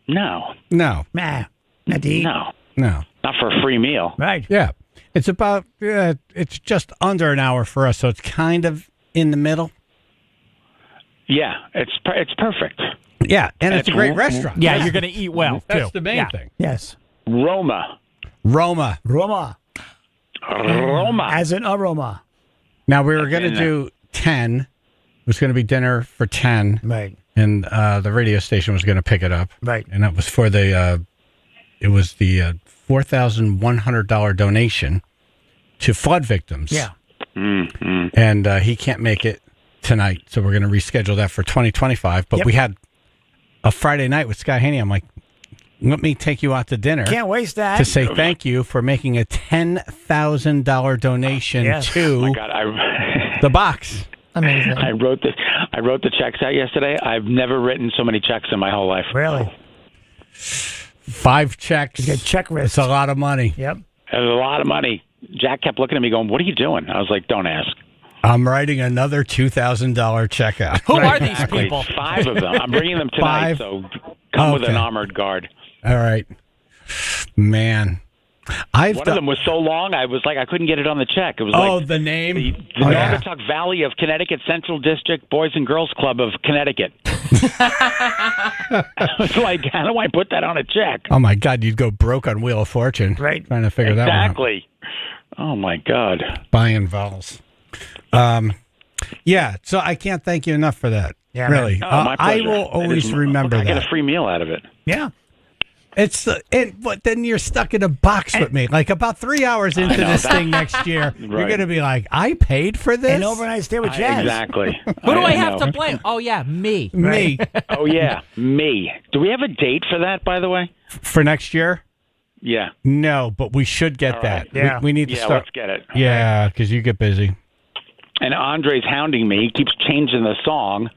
No. No. Nah, not to eat. No. No. Not for a free meal. Right. Yeah. It's about, it's just under an hour for us, so it's kind of in the middle. Yeah, it's perfect. Yeah, and it's a great restaurant. Yeah, you're going to eat well, That's too. the main thing. Yes. Roma. Roma. As an aroma. Now, we were going to do 10. It was going to be dinner for 10. Right. And the radio station was going to pick it up. Right. And that was for the, it was the $4,100 donation to flood victims. Yeah. Mm-hmm. And he can't make it tonight, so we're going to reschedule that for 2025. But we had a Friday night with Scott Haney. I'm like, let me take you out to dinner. Can't waste that. To say thank you for making a $10,000 donation to Oh my God, the box. Amazing. I wrote the checks out yesterday. I've never written so many checks in my whole life. Really? 5 checks. You get check wrist. It's a lot of money. Yep. It was a lot of money. Jack kept looking at me going, "What are you doing?" I was like, "Don't ask." I'm writing another $2,000 check out. Who are these people? 5 of them. I'm bringing them tonight, 5? so come with Okay. an armored guard. All right. Man. One of them was so long, I was like, I couldn't get it on the check. It was like the name? the Naugatuck Valley of Connecticut Central District Boys and Girls Club of Connecticut. I was like, how do I put that on a check? Oh, my God. You'd go broke on Wheel of Fortune. Right. Trying to figure that one out. Exactly. Oh, my God. Buying vowels. Yeah, so I can't thank you enough for that. Yeah, really. Oh, my I pleasure. will always remember I that. get a free meal out of it. Yeah. But then you're stuck in a box with me. Like about 3 hours into this thing next year, you're Right. going to be like, I paid for this? An overnight stay with Chaz. Exactly. Who do I have know. to blame? Oh, yeah, me. Me. Oh, yeah, me. Do we have a date for that, by the way? For next year? Yeah. No, but we should get All that. right. Yeah. We need to Yeah, start. let's get it. Yeah, because you get busy. And Andre's hounding me. He keeps changing the song.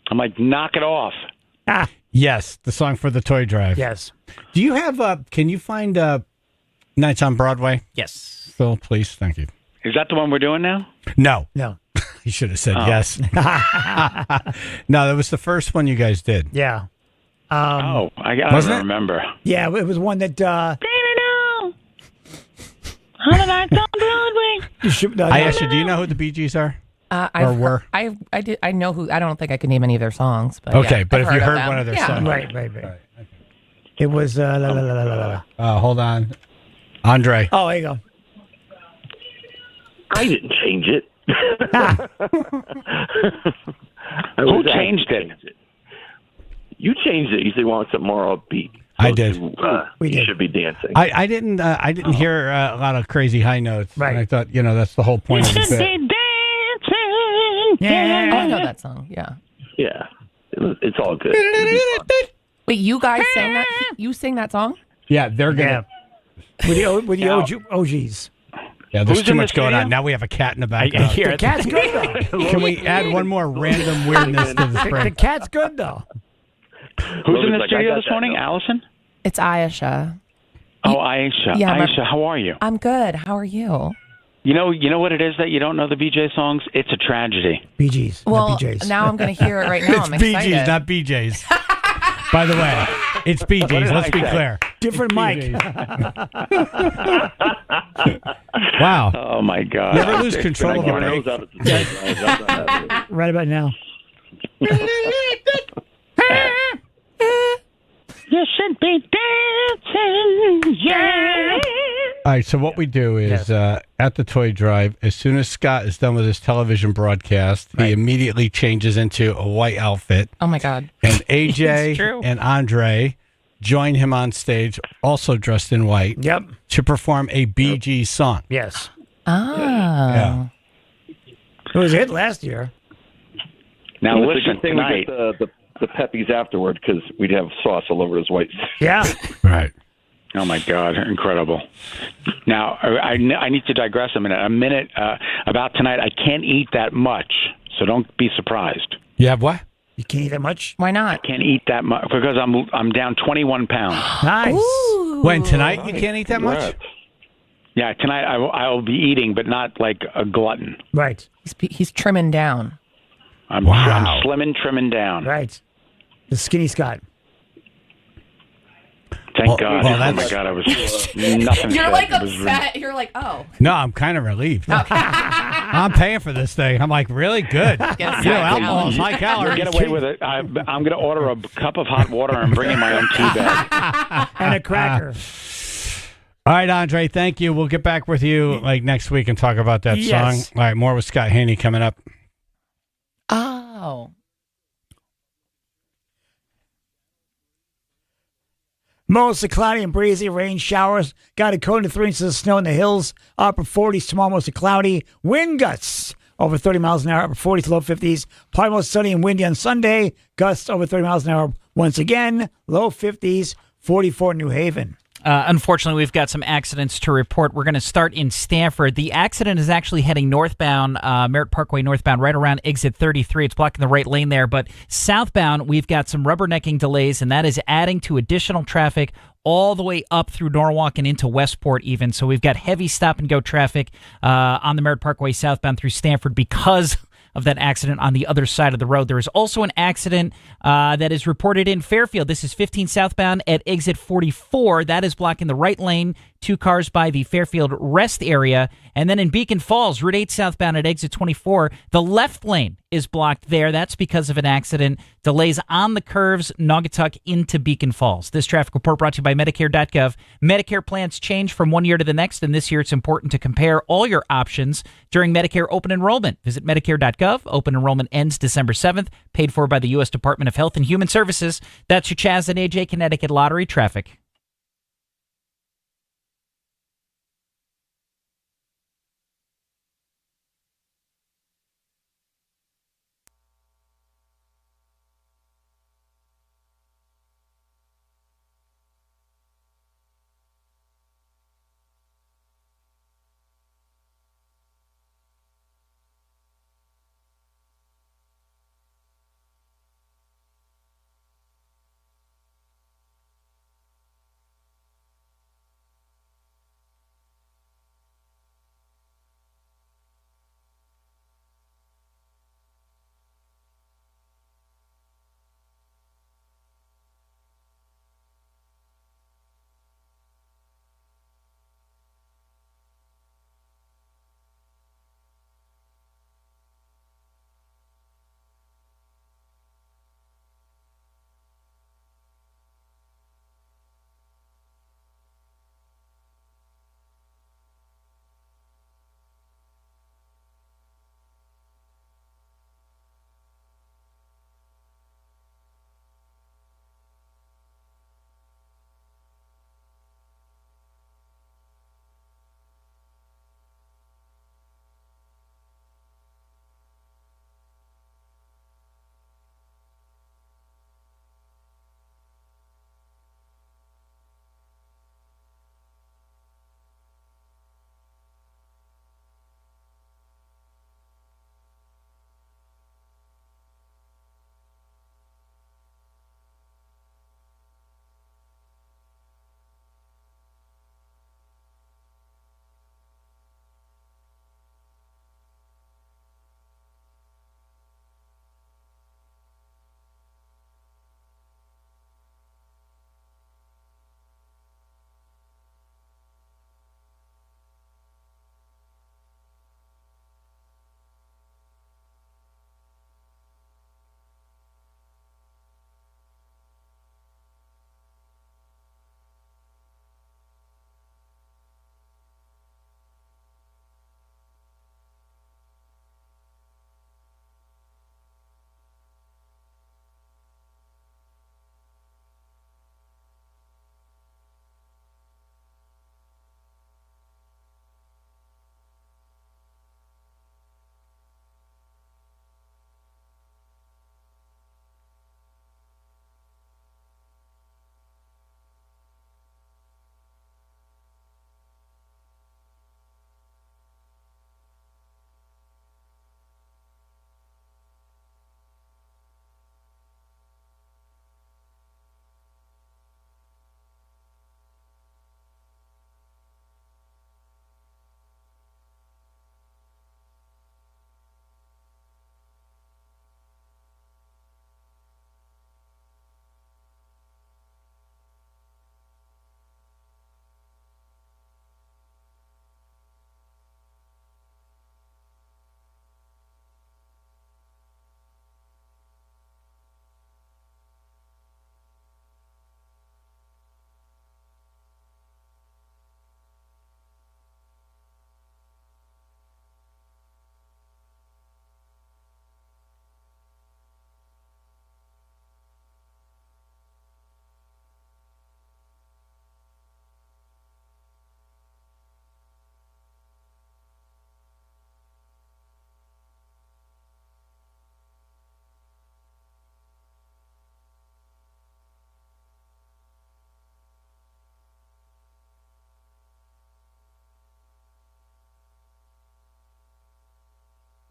I'm like, knock it off. Ah. Yes, the song for the toy drive. Yes. Do you have, can you find Nights on Broadway? Yes. Phil, please. Thank you. Is that the one we're doing now? No. No. You should have said Oh. yes. No, that was the first one you guys did. Yeah. I don't wasn't it? remember. Yeah, it was one that. I asked you, do you know who the Bee Gees are? Or were? I know who. I don't think I can name any of their songs. But Okay, yeah, but I've if you of heard them. one of their Yeah. songs. Right. It was. La, la, la, la, la, la. Hold on. Andre. Oh, there you go. I didn't change it. Who changed it? You changed it. You said you want something more upbeat. I did. You should be dancing. I didn't hear a lot of crazy high notes. Right. And I thought, that's the whole point of the bit. dancing. Yeah. Oh, I know that song. Yeah. Yeah. It's all good. Wait, you guys sang that? You sing that song? Yeah, they're going to. With the OGs. Yeah, there's Who's too in much the going on. studio? Now we have a cat in the back. The cat's good, though. Can we add one more random weirdness to the The spring? cat's good, though. Who's in the Like, I studio got this that morning? now. Allison? It's Ayesha. Oh, Aisha. Yeah, Aisha, how are you? I'm good. How are you? You know what it is that you don't know the BJ songs? It's a tragedy. Bee Gees. Well, not BJs. now I'm going to hear it right now. It's I'm Bee excited. Gees, not BJ's. By the way, it's Bee What Gees. did Let's I be say? clear. Different mic. Wow. Oh, my God. Never lose control of a My break. nose out at the same time. Right about now. You should be dancing, yeah. All right, so what we do is at the toy drive, as soon as Scott is done with his television broadcast, he immediately changes into a white outfit. Oh, my God. And It's AJ true. and Andre join him on stage, also dressed in white, Yep. to perform a Bee Gees song. Yes. Oh. Yeah. It was a hit last year. Now, It's a listen, good thing we tonight. got the peppies afterward because we'd have sauce all over his white. Yeah. Right. Oh, my God. Incredible. Now, I need to digress a minute. About tonight, I can't eat that much, so don't be surprised. You have what? You can't eat that much? Why not? I can't eat that much because I'm down 21 pounds. Nice. Ooh. When, tonight you can't eat that much? Yeah, tonight I'll be eating, but not like a glutton. Right. He's trimming down. I'm Wow. slimming, trimming down. Right. The skinny Scott. Thank God. well, Oh my that's- God, I was nothing. You're said. like It was upset. You're like, oh. No, I'm kind of relieved. I'm paying for this thing. I'm like, really good. Alcohol is high calories. Get away with it. I'm going to order a cup of hot water and bring in my own tea bag. And a cracker. All right, Andre, thank you. We'll get back with you like next week and talk about that Yes. song. All right, more with Scott Haney coming up. Oh. Mostly cloudy and breezy, rain showers. Got a cone to 3 inches of snow in the hills. Upper 40s, tomorrow mostly cloudy. Wind gusts over 30 miles an hour, upper 40s, low 50s. Probably most sunny and windy on Sunday. Gusts over 30 miles an hour once again. Low 50s, 44 New Haven. Unfortunately, we've got some accidents to report. We're going to start in Stanford. The accident is actually heading northbound, Merritt Parkway northbound, right around exit 33. It's blocking the right lane there. But southbound, we've got some rubbernecking delays, and that is adding to additional traffic all the way up through Norwalk and into Westport even. So we've got heavy stop-and-go traffic on the Merritt Parkway southbound through Stanford because of that accident on the other side of the road. There is also an accident that is reported in Fairfield. This is 15 southbound at exit 44. That is blocking the right lane. 2 cars by the Fairfield rest area. And then in Beacon Falls, Route 8 southbound at exit 24, the left lane is blocked there. That's because of an accident. Delays on the curves, Naugatuck into Beacon Falls. This traffic report brought to you by Medicare.gov. Medicare plans change from one year to the next, and this year it's important to compare all your options during Medicare open enrollment. Visit Medicare.gov. Open enrollment ends December 7th, paid for by the U.S. Department of Health and Human Services. That's your Chaz and AJ Connecticut Lottery traffic.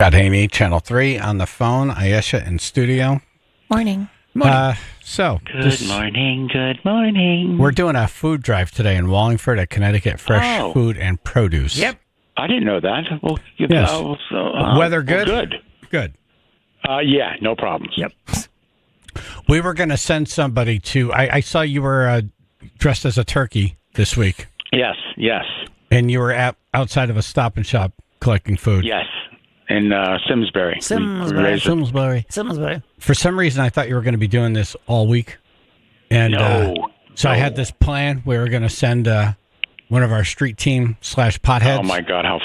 Scott Haney, Channel 3 on the phone. Ayesha in studio. Morning. Good morning. We're doing a food drive today in Wallingford at Connecticut Fresh Food and Produce. Yep. I didn't know that. Well, Yes. Weather good? Good. Good. Yeah, no problems. Yep. We were going to send somebody to. I saw you were dressed as a turkey this week. Yes. And you were outside of a Stop and Shop collecting food. Yes. In Simsbury. Simsbury. For some reason, I thought you were going to be doing this all week. And so I had this plan. We were going to send one of our street team / potheads. Oh, my God, how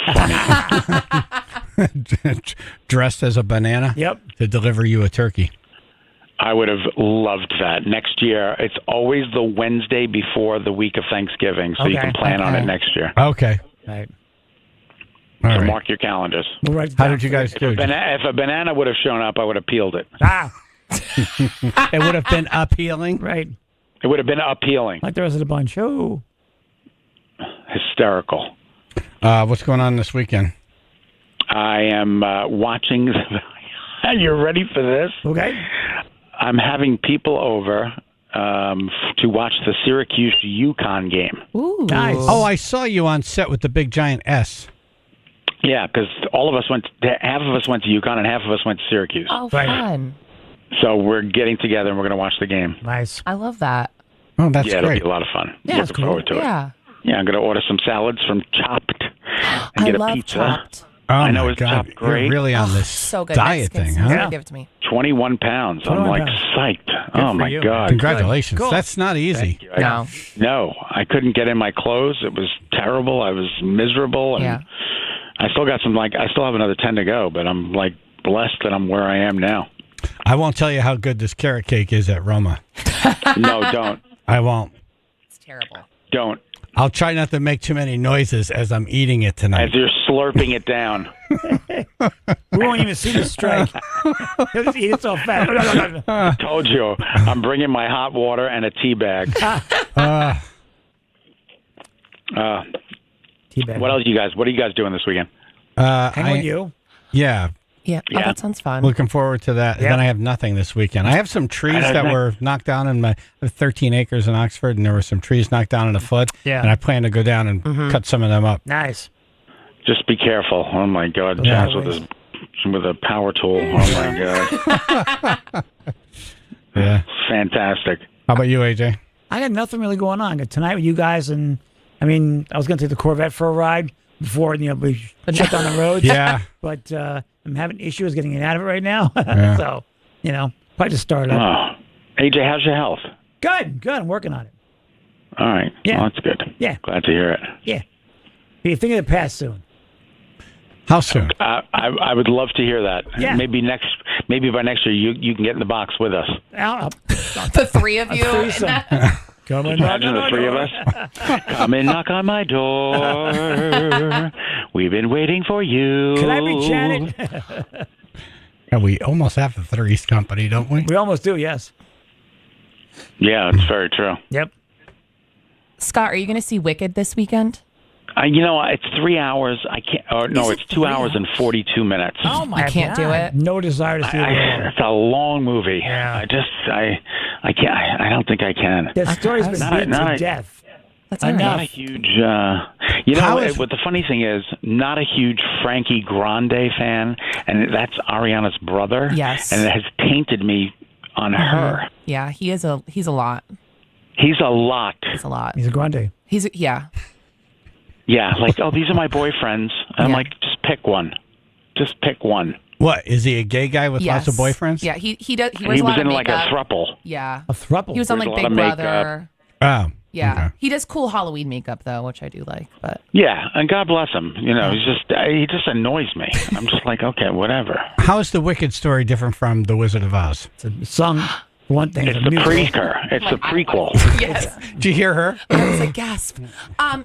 funny. Dressed as a banana. Yep. To deliver you a turkey. I would have loved that. Next year, it's always the Wednesday before the week of Thanksgiving, so you can plan on it next year. Okay. Right. All So right. mark your calendars. How did you guys do? If a banana would have shown up, I would have peeled it. It would have been appealing. Right. It would have been appealing. Like the rest of the bunch. Oh. Hysterical. What's going on this weekend? I am watching. You're ready for this? Okay. I'm having people over to watch the Syracuse-UConn game. Ooh. Nice. Oh, I saw you on set with the big giant S. Yeah, because half of us went to UConn and half of us went to Syracuse. Oh, fun. So we're getting together and we're going to watch the game. Nice. I love that. Oh, that's It'll great. be a lot of fun. Yeah, Looking forward to it. Yeah. Yeah, I'm going to order some salads from Chopped and I get love a pizza. Chopped. Oh, I know my it's God. Chopped great. You're really on this So good. diet Mexican thing, huh? seasoning. Give it to me. 21 pounds. 21 I'm like pounds. psyched. Good Oh for my you. God. Congratulations. Cool. That's not easy. No. I couldn't get in my clothes. It was terrible. I was miserable. And Yeah. I still got I still have another 10 to go, but I'm like blessed that I'm where I am now. I won't tell you how good this carrot cake is at Roma. No, don't. I won't. It's terrible. Don't. I'll try not to make too many noises as I'm eating it tonight. As you're slurping it down. We won't even see the strike. He'll just eat it so fast. I told you. I'm bringing my hot water and a tea bag. Tea bag. What are you guys doing this weekend? Hang with you. Yeah. Yeah. Oh, that sounds fun. Looking forward to that. Yep. Then I have nothing this weekend. I have some trees that were knocked down in I have 13 acres in Oxford, and there were some trees knocked down in a flood. Yeah. And I plan to go down and cut some of them up. Nice. Just be careful. Oh my God, Yeah. Chaz with a power tool. Oh my God. Yeah. Fantastic. How about you, AJ? I got nothing really going on. Tonight with you guys, and I was going to take the Corvette for a ride before we shut down the roads. Yeah. But I'm having issues getting it out of it right now. Yeah. So, probably just start up. Oh. AJ, how's your health? Good. I'm working on it. All right. Yeah. Well, that's good. Yeah. Glad to hear it. Yeah. Be thinking of the past soon. How soon? I would love to hear that. Yeah. Maybe by next year you can get in the box with us. The three of you. Come and Imagine the three of us. Come and knock on my door. We've been waiting for you. Can I be Janet? And we almost have the Three's Company, don't we? We almost do, yes. Yeah, it's very true. Yep. Scott, are you going to see Wicked this weekend? It's 3 hours. I can't. No, it's 2 hours and 42 minutes. Oh my I can't do it. No desire to see it. It's a long movie. Yeah. I can't. I don't think I can. The story's been beaten to death. That's not a huge. What the funny thing is, not a huge Frankie Grande fan, and that's Ariana's brother. Yes. And it has tainted me on her. Yeah, he's a lot. He's a lot. He's a lot. He's a grande. Yeah, like, these are my boyfriends. And I'm like, just pick one. Just pick one. What, is he a gay guy with lots of boyfriends? Yeah, he does. He He wears a was lot in of like a makeup. throuple. Yeah. A throuple? He was on Wears like a lot Big of makeup. Brother. Oh. Yeah. Okay. He does cool Halloween makeup though, which I do like. But Yeah, and God bless him. He just annoys me. I'm just like, okay, whatever. How is the Wicked story different from The Wizard of Oz? It's a song, one thing. It's the prequel. It's the prequel. yes. Did you hear her? I was like, gasp.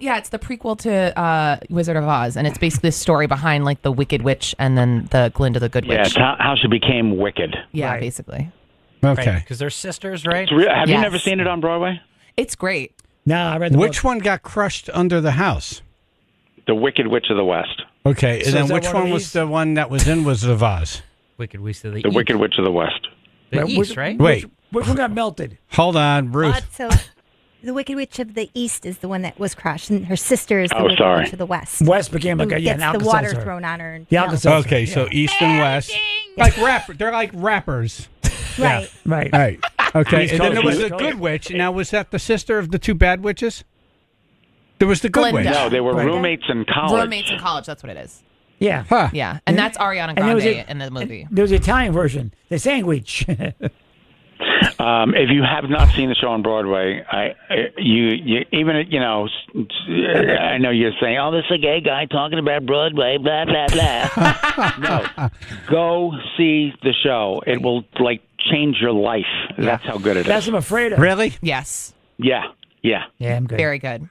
Yeah, it's the prequel to Wizard of Oz, and it's basically the story behind like the Wicked Witch and then the Glinda the Good Witch. Yeah, it's how she became wicked. Yeah, basically. Okay. Because they're sisters, right? Have you Yes. never seen it on Broadway? It's great. No, I read the Which one got crushed under the house? The Wicked Witch of the West. Okay, and So then is that which one of one was these? the one that was in Wizard of Oz? Wicked Witch of the The East. Wicked Witch of the West. The Wait, East, which- right? Wait, Which one got melted? hold on, Ruth. What? So the Wicked Witch of the East is the one that was crushed, and her sister is the Oh, Wicked sorry. Witch of the West. West became like Who a yeah, gets an the water Alka-Seltzer. thrown on her. And The melts. Alka-Seltzer. Okay, so East and West, like they're like rappers. Right. Right. Right. Okay, East and then Coast, there was West a Coast. good witch. Now, was that the sister of the two bad witches? There was the good Glinda. witch. No, they were Right. roommates in college. Roommates in college. That's what it is. Yeah. Huh. Yeah, and that's Ariana And there was Grande a- in the movie. There was the Italian version, the sandwich. If you have not seen the show on Broadway, you even I know you're saying, "Oh, this is a gay guy talking about Broadway." Blah blah blah. No, go see the show. It will change your life. That's how good it is. That's what I'm afraid of. Really? Yes, Yeah, yeah. Yeah, I'm good. very good.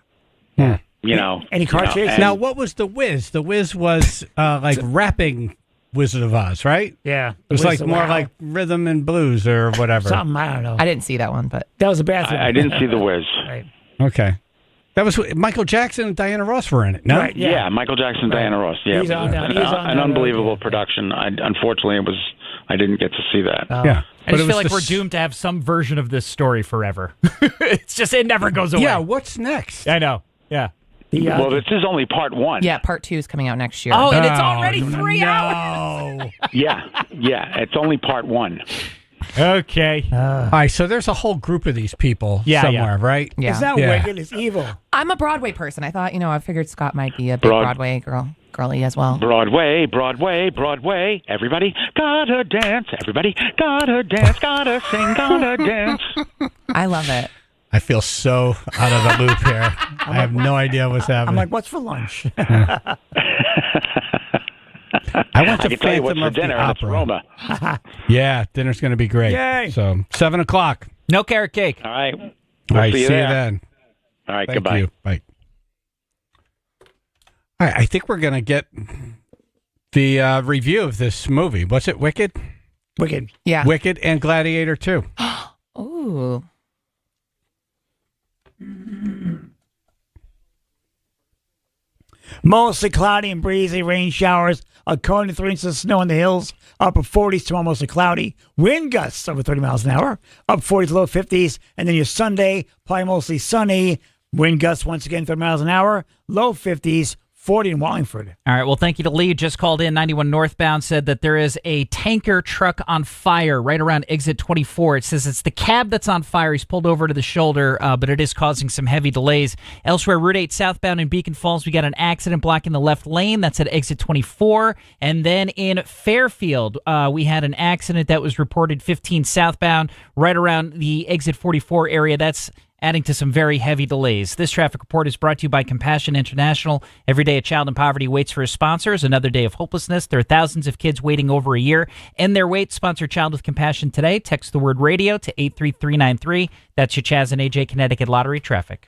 Any car chases? Now, what was the Wiz? The Wiz was like rapping Wizard of Oz, right? Yeah. It was like more like rhythm and blues or whatever. something. I don't know. I didn't see that one, but That was a bathroom. I didn't see the Wiz. Right. Okay. That was Michael Jackson and Diana Ross were in it. No. Right. Yeah. Yeah, Michael Jackson, Diana Ross. Yeah, He's it was on that- he's on an that unbelievable road, yeah. production. Unfortunately, I didn't get to see that. Yeah. I just feel like we're doomed to have some version of this story forever. It never goes away. Yeah. What's next? I know. Yeah. Well, this is only part one. yeah, part 2 is coming out next year. Oh, and it's already 3 hours. No. Yeah, it's only part one. Okay. All right. So there's a whole group of these people Yeah, somewhere, right? Yeah. It's not Yeah. wicked. It's evil. I'm a Broadway person. I thought, I figured Scott might be a big Broadway girly as well. Broadway, Broadway, Broadway. Everybody gotta dance. Everybody gotta dance. Gotta sing. Gotta dance. I love it. I feel so out of the loop here. I have no idea what's happening. I'm like, what's for lunch? I went to can tell you what's Phantom for of the dinner, and it's Opera. Roma. Yeah, dinner's going to be great. Yay. So 7:00. No carrot cake. All right. All right. See you there. then. All right. Thank Goodbye. you. Bye. All right. I think we're going to get the review of this movie. What's it? Wicked? Wicked. Yeah. Wicked and Gladiator 2. Ooh. Mostly cloudy and breezy, rain showers, according to 3 inches of snow in the hills, upper 40s to mostly cloudy. Wind gusts over 30 miles an hour, up 40s to low 50s. And then your Sunday, probably mostly sunny. Wind gusts once again 30 miles an hour, low 50s, 40 in Wallingford. All right. Well, thank you to Lee. Just called in 91 northbound, said that there is a tanker truck on fire right around exit 24. It says it's the cab that's on fire. He's pulled over to the shoulder, but it is causing some heavy delays. Elsewhere, Route 8 southbound in Beacon Falls, we got an accident blocking the left lane. That's at exit 24. And then in Fairfield, we had an accident that was reported 15 southbound right around the exit 44 area. That's adding to some very heavy delays. This traffic report is brought to you by Compassion International. Every day a child in poverty waits for his sponsors. Another day of hopelessness. There are thousands of kids waiting over a year. End their wait. Sponsor Child with Compassion today. Text the word radio to 83393. That's your Chaz and AJ Connecticut Lottery traffic.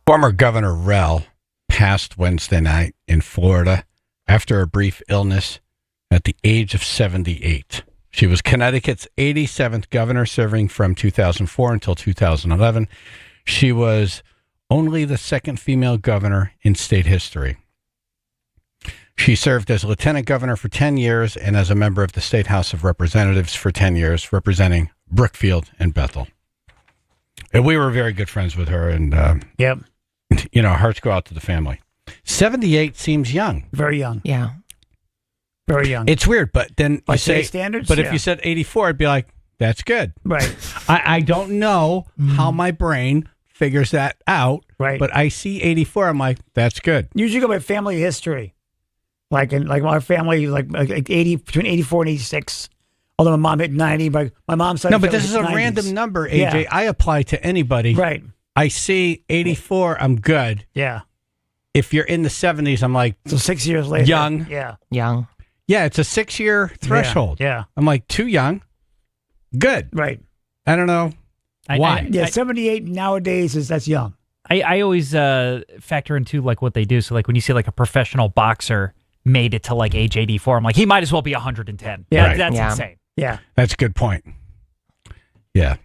Former Governor Rell passed Wednesday night in Florida after a brief illness at the age of 78. She was Connecticut's 87th governor, serving from 2004 until 2011. She was only the second female governor in state history. She served as lieutenant governor for 10 years and as a member of the State House of Representatives for 10 years, representing Brookfield and Bethel. And we were very good friends with her, and Yep. you know, hearts go out to the family. 78 seems young. Very young. Yeah. Very young. It's weird, but then By you say state standards, But yeah. if you said 84, I'd be like, that's good. Right. I don't know how my brain figures that out. Right. But I see 84. I'm like, that's good. Usually go by family history. Like our family, like 80, between 84 and 86. Although my mom hit 90, but my mom's side No, of the but this is a family hit 90s. random number, AJ. Yeah. I apply to anybody. Right. I see 84. I'm good. Yeah. If you're in the 70s, I'm like, So 6 years later. young. Yeah. Young. Yeah, it's a 6-year threshold. Yeah. I'm like, too young. Good. Right. I don't know why. Yeah, 78 nowadays that's young. I always factor into like what they do. So like when you see like a professional boxer made it to like age 84, I'm like, he might as well be 110. Yeah. Right. That's Yeah. insane. Yeah. That's a good point. Yeah.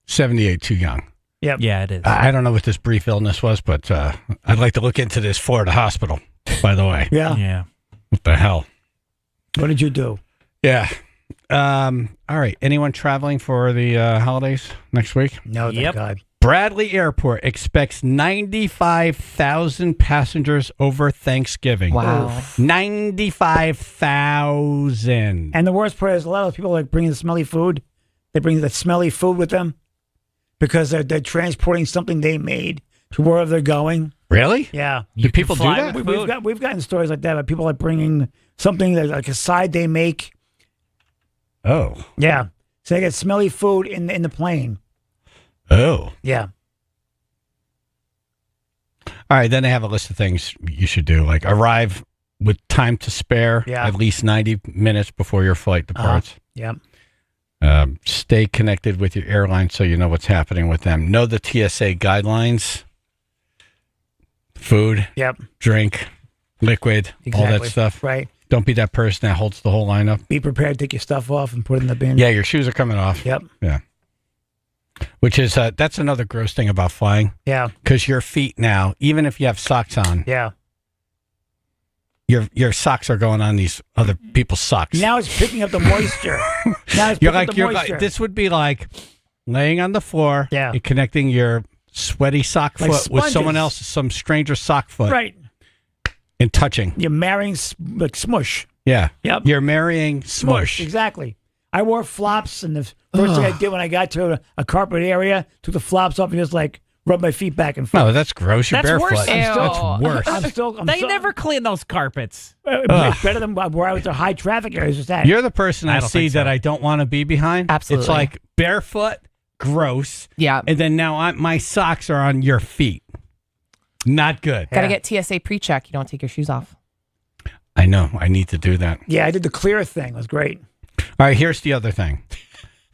78, too young. Yep. Yeah, it is. I don't know what this brief illness was, but I'd like to look into this Florida hospital, by the way. Yeah. Yeah. What the hell? What did you do? Yeah. All right. Anyone traveling for the holidays next week? No, thank God. Bradley Airport expects 95,000 passengers over Thanksgiving. Wow. 95,000. And the worst part is a lot of people like bringing the smelly food. They bring the smelly food with them because they're transporting something they made to wherever they're going. Really? Yeah. Do people do that? We've gotten stories like that about people like bringing something that like a side they make. Oh. Yeah. So they get smelly food in the plane. Oh. Yeah. All right. Then they have a list of things you should do, like arrive with time to spare, Yeah. at least 90 minutes before your flight departs. Yep. Stay connected with your airline so you know what's happening with them. Know the TSA guidelines. Food, Yep. drink, liquid, all that Exactly. stuff. Right. Don't be that person that holds the whole lineup. Be prepared to take your stuff off and put it in the bin. Yeah, your shoes are coming off. Yep. Yeah. Which is, that's another gross thing about flying. Yeah. Because your feet now, even if you have socks on, Yeah. your socks are going on these other people's socks. Now it's picking up the moisture. Now it's picking up the moisture. This would be like laying on the floor Yeah. and connecting your sweaty sock Like foot with someone sponges. else's, some stranger sock foot. Right. And touching. You're marrying like smush. Yeah. Yep. You're marrying smush. Exactly. I wore flops, and the first thing I did when I got to a carpet area, took the flops off and just like rubbed my feet back and forth. No, that's gross. You're That's barefoot. worse. That's worse. They never clean those carpets. It's better than where I was to high traffic areas. Just that. You're the person I don't see think so. that I don't want to be behind. Absolutely. It's like barefoot, gross. Yeah. And then now my socks are on your feet. Not good. Got to get TSA pre-check. You don't take your shoes off. I know. I need to do that. Yeah, I did the clear thing. It was great. All right, here's the other thing.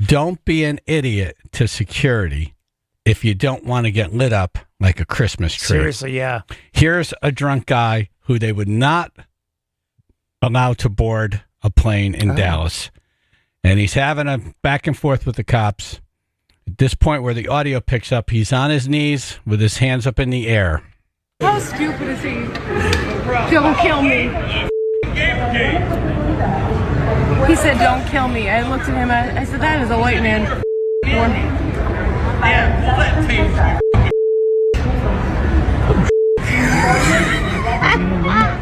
Don't be an idiot to security if you don't want to get lit up like a Christmas tree. Seriously, yeah. Here's a drunk guy who they would not allow to board a plane in Dallas. And he's having a back and forth with the cops. At this point where the audio picks up, he's on his knees with his hands up in the air. How stupid is he? Don't kill me. He said, don't kill me. I looked at him, I said, that is a white man.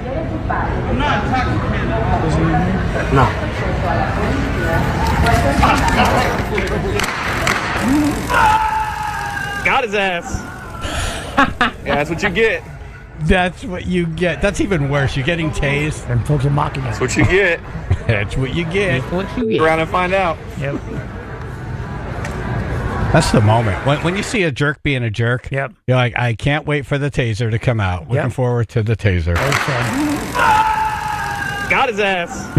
I'm not intoxicated. No. Got his ass. Yeah, that's what you get. That's what you get. That's even worse. You're getting tased. And folks are mocking you. That's what you get. That's what you get. What you get. Go around and find out. Yep. That's the moment. When you see a jerk being a jerk, Yep. You're like, I can't wait for the taser to come out. Looking Yep. forward to the taser. Got his ass.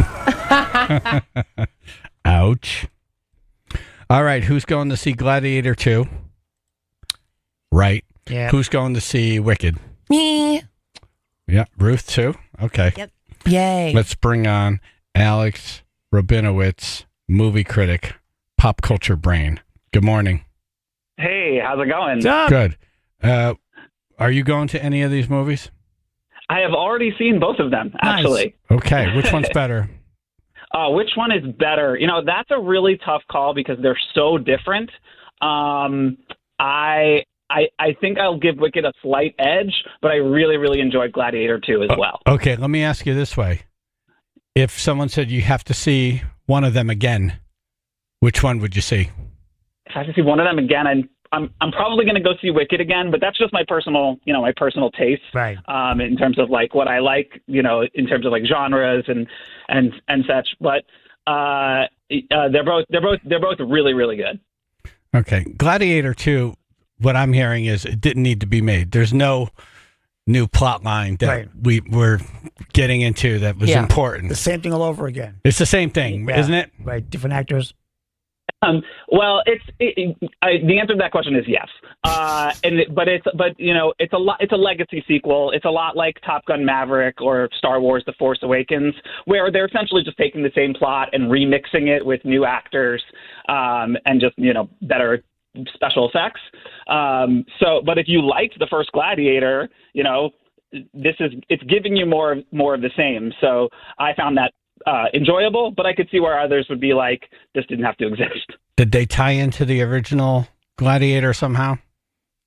Ouch. All right, who's going to see Gladiator 2? Right. Yeah. Who's going to see Wicked? Me. Yeah, Ruth too. Okay. Yep. Yay. Let's bring on Alex Rabinowitz, movie critic, pop culture brain. Good morning. Hey, how's it going? Good. Are you going to any of these movies? I have already seen both of them, actually. Okay. Which one's better? Which one is better? That's a really tough call because they're so different. I think I'll give Wicked a slight edge, but I really, really enjoyed Gladiator 2 as well. Okay, let me ask you this way. If someone said you have to see one of them again, which one would you see? If I have to see one of them again, I'm probably going to go see Wicked again, but that's just my personal taste, right? In terms of like what I like, in terms of like genres and such. But they're both really, really good. Okay, Gladiator 2. What I'm hearing is it didn't need to be made. There's no new plot line that we were getting into that was important. The same thing all over again. It's the same thing, isn't it? Right, different actors. Well, the answer to that question is yes. It's a legacy sequel. It's a lot like Top Gun Maverick or Star Wars: The Force Awakens, where they're essentially just taking the same plot and remixing it with new actors and just better special effects. But if you liked the first Gladiator, it's giving you more of the same. So I found that enjoyable, but I could see where others would be like, this didn't have to exist. Did they tie into the original Gladiator somehow?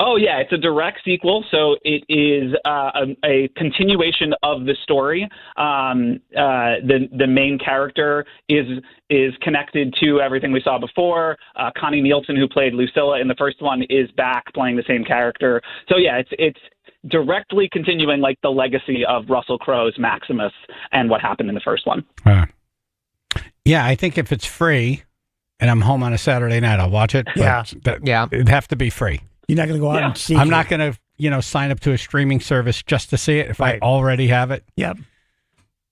Oh, yeah, it's a direct sequel, so it is a continuation of the story. The main character is connected to everything we saw before. Connie Nielsen, who played Lucilla in the first one, is back playing the same character. So, yeah, it's directly continuing like the legacy of Russell Crowe's Maximus and what happened in the first one. Yeah, I think if it's free and I'm home on a Saturday night, I'll watch it. Yeah. It'd have to be free. You're not going to go out and see I'm not going to, sign up to a streaming service just to see it if I already have it. Yep.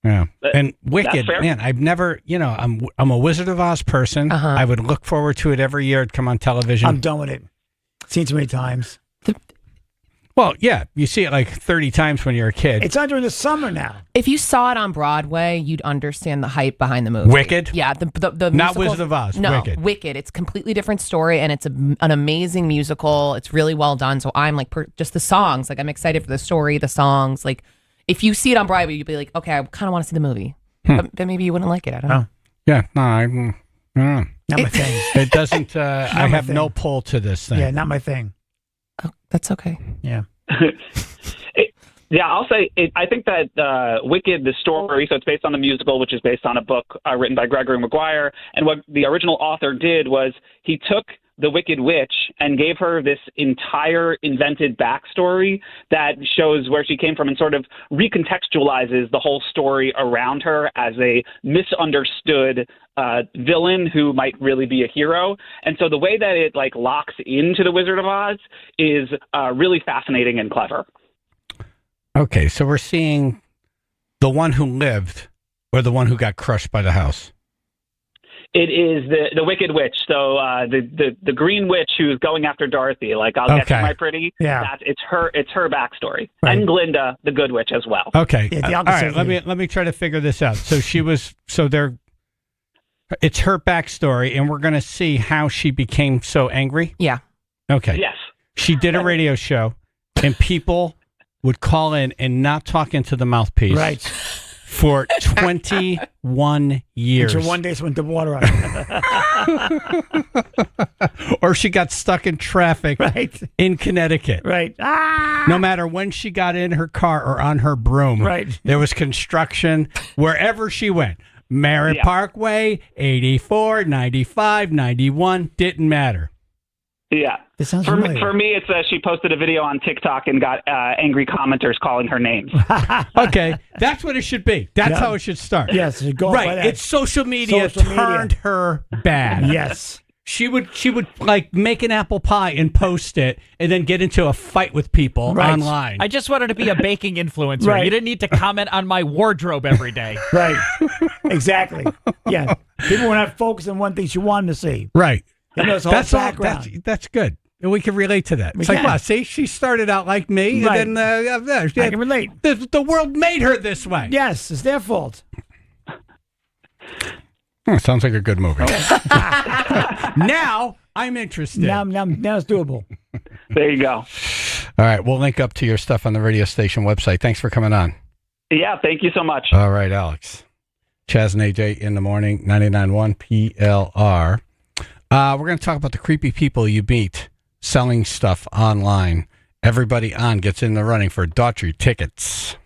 Yeah. And Wicked, fair. man, I've never, I'm a Wizard of Oz person. I would look forward to it every year. It'd come on television. I'm done with it. Seen too many times. Well, yeah, you see it like 30 times when you're a kid. It's on during the summer now. If you saw it on Broadway, you'd understand the hype behind the movie. Wicked? Yeah, the Not musical, Wizard of Oz, No, Wicked. It's a completely different story, and it's an amazing musical. It's really well done. So I'm like, just the songs. Like, I'm excited for the story, the songs. Like, if you see it on Broadway, you'd be like, okay, I kind of want to see the movie. But maybe you wouldn't like it. I don't know. Yeah, no, I don't know. Not my thing. It doesn't, I have no pull to this thing. Yeah, not my thing. Oh, that's okay. Yeah. Yeah, I'll say I think that Wicked, the story, so it's based on the musical, which is based on a book written by Gregory Maguire. And what the original author did was he took the Wicked Witch and gave her this entire invented backstory that shows where she came from and sort of recontextualizes the whole story around her as a misunderstood villain who might really be a hero. And so the way that it like locks into the Wizard of Oz is really fascinating and clever. Okay, so we're seeing the one who lived or the one who got crushed by the house. It is the Wicked Witch. So the Green Witch who's going after Dorothy. Like, I'll get you, my pretty. Yeah. It's her backstory. Right. And Glinda, the Good Witch, as well. Okay. Yeah, All right. Let me try to figure this out. So it's her backstory, and we're going to see how she became so angry. Yeah. Okay. Yes. She did a radio show, and people would call in and not talk into the mouthpiece. Right. For 21 years. Until one day someone dumped water on her. Or she got stuck in traffic in Connecticut. Right. No matter when she got in her car or on her broom. Right. There was construction wherever she went. Merritt Parkway, 84, 95, 91, didn't matter. Yeah. This sounds for familiar. me, it's she posted a video on TikTok and got angry commenters calling her names. Okay, that's what it should be. That's how it should start. Yes, go by that. It's social media turned her bad. Yes. She would like make an apple pie and post it and then get into a fight with people online. I just wanted to be a baking influencer. Right. You didn't need to comment on my wardrobe every day. Right. Exactly. Yeah. People were not focused on one thing she wanted to see. Right. You know, it's all background. That's good. We can relate to that. It's like, wow, see, she started out like me, Right. and then I can relate. The world made her this way. Yes, it's their fault. Sounds like a good movie. Now I'm interested. Now it's doable. There you go. All right, we'll link up to your stuff on the radio station website. Thanks for coming on. Yeah, thank you so much. All right, Alex. Chaz and AJ in the morning, 99.1 PLR. We're going to talk about the creepy people you meet selling stuff online. Everybody on gets in the running for Daughtry tickets.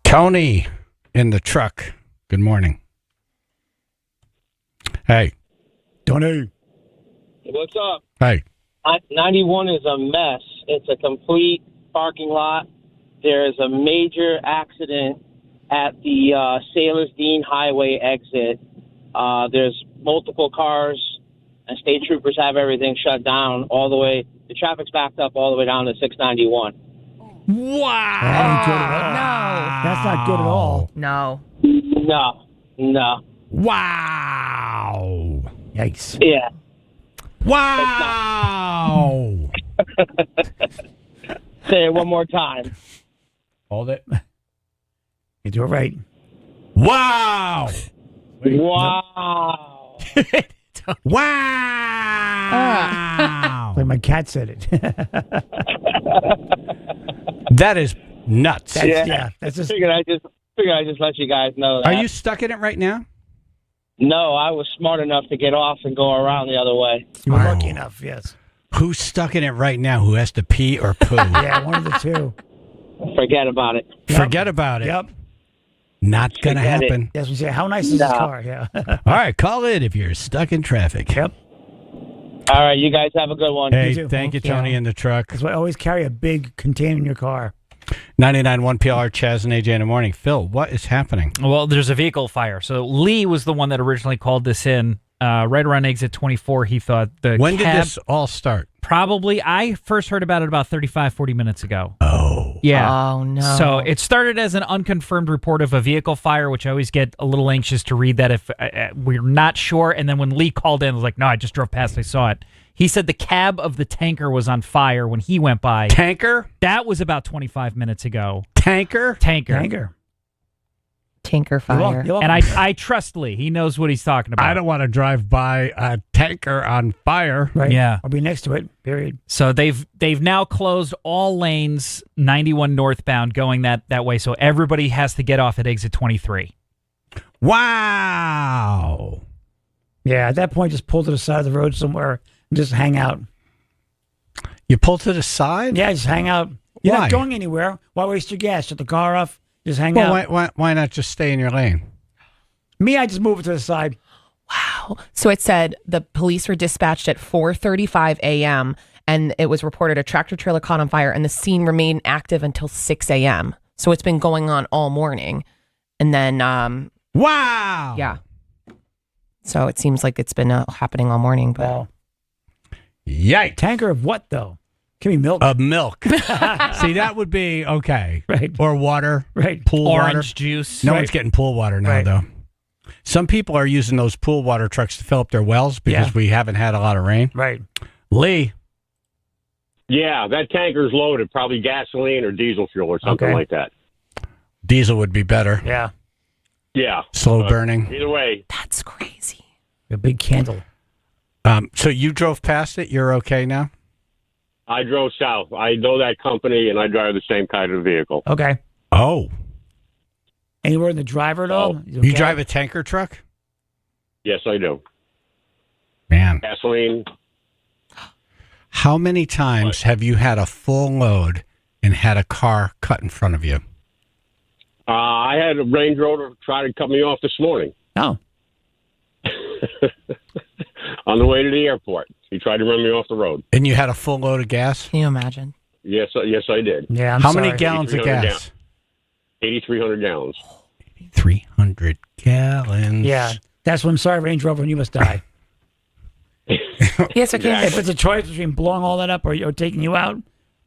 Tony in the truck. Good morning. Hey. Tony. What's up? Hey. 91 is a mess. It's a complete parking lot. There is a major accident at the Sailors Dean Highway exit. There's multiple cars, and state troopers have everything shut down all the way. The traffic's backed up all the way down to 691. Wow. That ain't good at all. No. That's not good at all. No. No. Wow. Yikes. Yeah. Wow. Say it one more time. Hold it. You do it right. Wow. Wow. Wow. Like my cat said it. That is nuts. That's just. Figured I just let you guys know that. Are you stuck in it right now? No, I was smart enough to get off and go around the other way. You were lucky enough, yes. Who's stuck in it right now? Who has to pee or poo? Yeah, one of the two. Forget about it. Forget about it. Yep. Not going to happen. Yes, we say, how nice is this car? Yeah. All right, call in if you're stuck in traffic. Yep. All right, you guys have a good one. Hey, thank you, Tony, in the truck. That's why always carry a big container in your car. 99.1 PLR, Chaz and AJ in the morning. Phil, what is happening? Well, there's a vehicle fire. So Lee was the one that originally called this in. Right around exit 24, he thought the When did cab, this all start? Probably, I first heard about it about 35, 40 minutes ago. Oh. Yeah. Oh, no. So it started as an unconfirmed report of a vehicle fire, which I always get a little anxious to read that if we're not sure. And then when Lee called in, I was like, no, I just drove past, I saw it. He said the cab of the tanker was on fire when he went by. Tanker? That was about 25 minutes ago. Tanker? Tanker fire. You're welcome. And I trust Lee. He knows what he's talking about. I don't want to drive by a tanker on fire. Right. Yeah. I'll be next to it, period. So they've now closed all lanes 91 northbound going that way. So everybody has to get off at exit 23. Wow. Yeah, at that point, just pull to the side of the road somewhere and just hang out. You pull to the side? Yeah, just hang out. You're Why? not going anywhere. Why waste your gas? Shut the car off. Just hang out. Why not just stay in your lane? Me, I just move it to the side. Wow. So it said the police were dispatched at 4:35 a.m. and it was reported a tractor trailer caught on fire and the scene remained active until 6 a.m. So it's been going on all morning. And then, wow. Yeah. So it seems like it's been happening all morning. But Wow. Yikes. Tanker of what, though? Give me milk. Of milk. See, that would be okay. Right. Or water. Right. Pool Orange water. juice. No Right. one's getting pool water now, Right. though. Some people are using those pool water trucks to fill up their wells because we haven't had a lot of rain. Right. Lee. Yeah, that tanker's loaded. Probably gasoline or diesel fuel or something like that. Diesel would be better. Yeah. Yeah. Slow burning. Either way. That's crazy. A big candle. So you drove past it. You're okay now? I drove south. I know that company, and I drive the same kind of vehicle. Okay. Oh. Anywhere in the driver at all? You drive a tanker truck? Yes, I do. Man. Gasoline. How many times have you had a full load and had a car cut in front of you? I had a Range Rover try to cut me off this morning. Oh. On the way to the airport. He tried to run me off the road. And you had a full load of gas? Can you imagine? Yes, I did. Yeah, How many gallons of gas? 8,300 gallons. 300 gallons. Yeah. That's when I'm sorry, Range Rover, and you must die. Yes, okay. If it's a choice between blowing all that up or taking you out,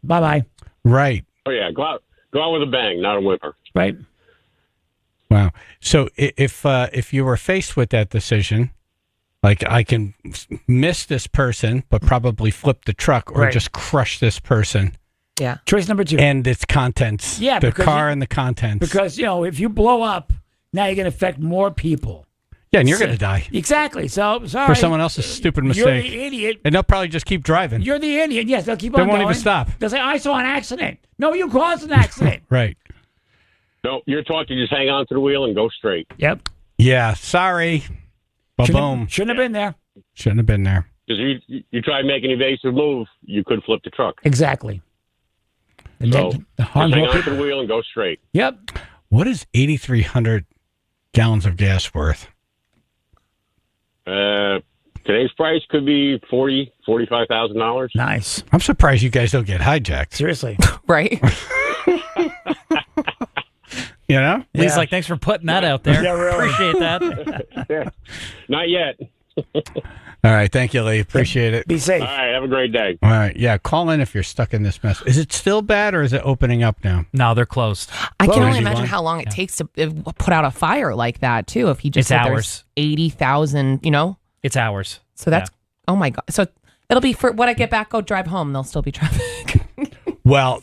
bye-bye. Right. Oh, yeah. Go out with a bang, not a whimper. Right. Wow. So if you were faced with that decision, like I can miss this person, but probably flip the truck or Right. just crush this person. Yeah. Choice number 2. And its contents. Yeah, the because car and the contents. Because, if you blow up, now you're going to affect more people. Yeah, and you're going to die. Exactly. So, sorry. For someone else's stupid mistake. You're the idiot. And they'll probably just keep driving. You're the idiot. Yes, they'll keep They on won't going. even stop. They'll say, I saw an accident. No, you caused an accident. Right. No, you're taught to just hang on to the wheel and go straight. Yep. Yeah, sorry. Ba-boom. Shouldn't have been there. Shouldn't have been there. Because you try to make an evasive move, you could flip the truck. Exactly. And So then just harm hang more on to people. the wheel and go straight. Yep. What is 8,300 gallons of gas worth? Today's price could be $45,000. Nice. I'm surprised you guys don't get hijacked. Seriously. Right? You know? Lee's like, thanks for putting that out there. Yeah, really. Appreciate that. Not yet. All right. Thank you, Lee. Appreciate it. Be safe. All right. Have a great day. All right. Yeah. Call in if you're stuck in this mess. Is it still bad or is it opening up now? No, they're closed. I can only Easy imagine one. how long it takes to put out a fire like that, too. If he just It's said hours. there's 80,000, you know? It's hours. So that's, oh my God. So it'll be for when I get back, go drive home, there'll still be traffic. Well,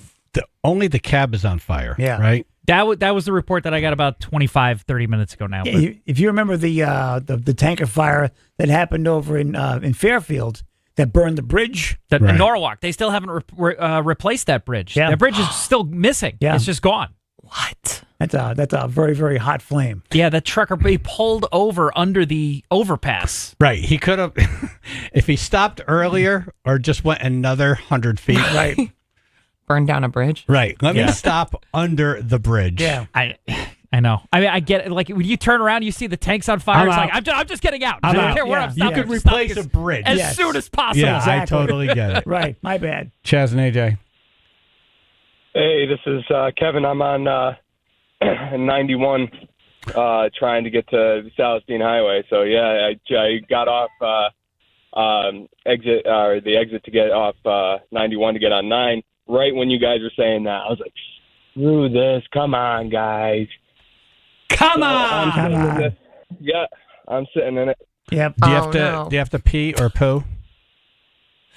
only the cab is on fire. Yeah. Right? That was the report that I got about 25 30 minutes ago now. Yeah, if you remember the tanker fire that happened over in Fairfield that burned the bridge. In Norwalk, they still haven't replaced that bridge. Yeah. That bridge is still missing. Yeah. It's just gone. What? That's a very, very hot flame. Yeah, the trucker he pulled over under the overpass. Right. He could have, if he stopped earlier or just went another 100 feet. Right. Burn down a bridge? Right. Let me stop under the bridge. Yeah. I know. I mean, I get it. Like when you turn around, you see the tanks on fire. I'm It's out. like I'm just getting out. I I'm don't out. care where Yeah. I'm You stopping. could Just stop replace a bridge. as Yes. soon as possible. Yeah, I Exactly. totally get it. Right. My bad. Chaz and AJ. Hey, this is Kevin. I'm on 91 trying to get to the South Dean Highway. So, yeah, I got off the exit to get off 91 to get on 9. Right when you guys were saying that, I was like, screw this. Come on, guys. Come on. Yeah, I'm sitting in it. Yep. Do you have to pee or poo?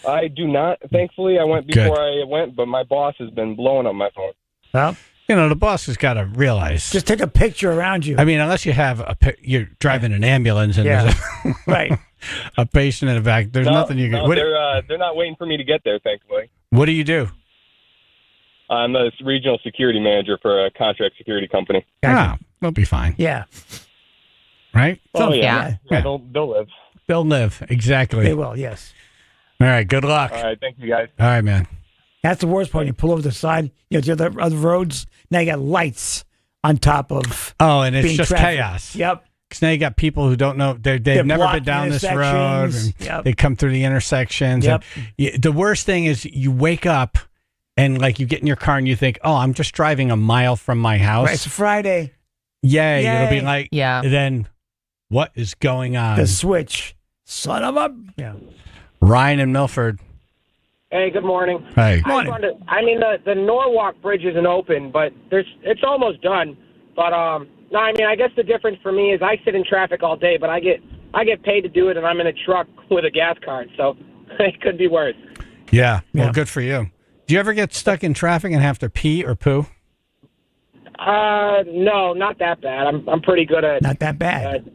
I do not. Thankfully, I went before I went, but my boss has been blowing up my phone. Well, you know, the boss has got to realize. just take a picture around you. I mean, unless you have you're driving an ambulance and Yeah. there's Right. a patient in the back. There's nothing you can. No, they're not waiting for me to get there, thankfully. What do you do? I'm the regional security manager for a contract security company. Ah, they'll be fine. Yeah. Right? Oh, yeah. They'll live. They'll live. Exactly. They will, yes. All right. Good luck. All right. Thank you, guys. All right, man. That's the worst part. You pull over the side, to the other roads. Now you got lights on top of. Oh, and it's being just traffic. chaos. Yep. Because now you got people who don't know. They've never been blocking down this road. intersections. And Yep. They come through the intersections. Yep. And the worst thing is you wake up and like you get in your car and you think, oh, I'm just driving a mile from my house. Right, it's a Friday. Yay. Yay. It'll be like, Yeah. then what is going on? The switch. Son of a. Yeah. Ryan and Milford. Hey, good morning. Hey. The Norwalk Bridge isn't open, but it's almost done. But no, I guess the difference for me is I sit in traffic all day, but I get paid to do it, and I'm in a truck with a gas card, so it could be worse. Yeah. Well, good for you. Do you ever get stuck in traffic and have to pee or poo? No, not that bad. I'm pretty good at. Not that bad.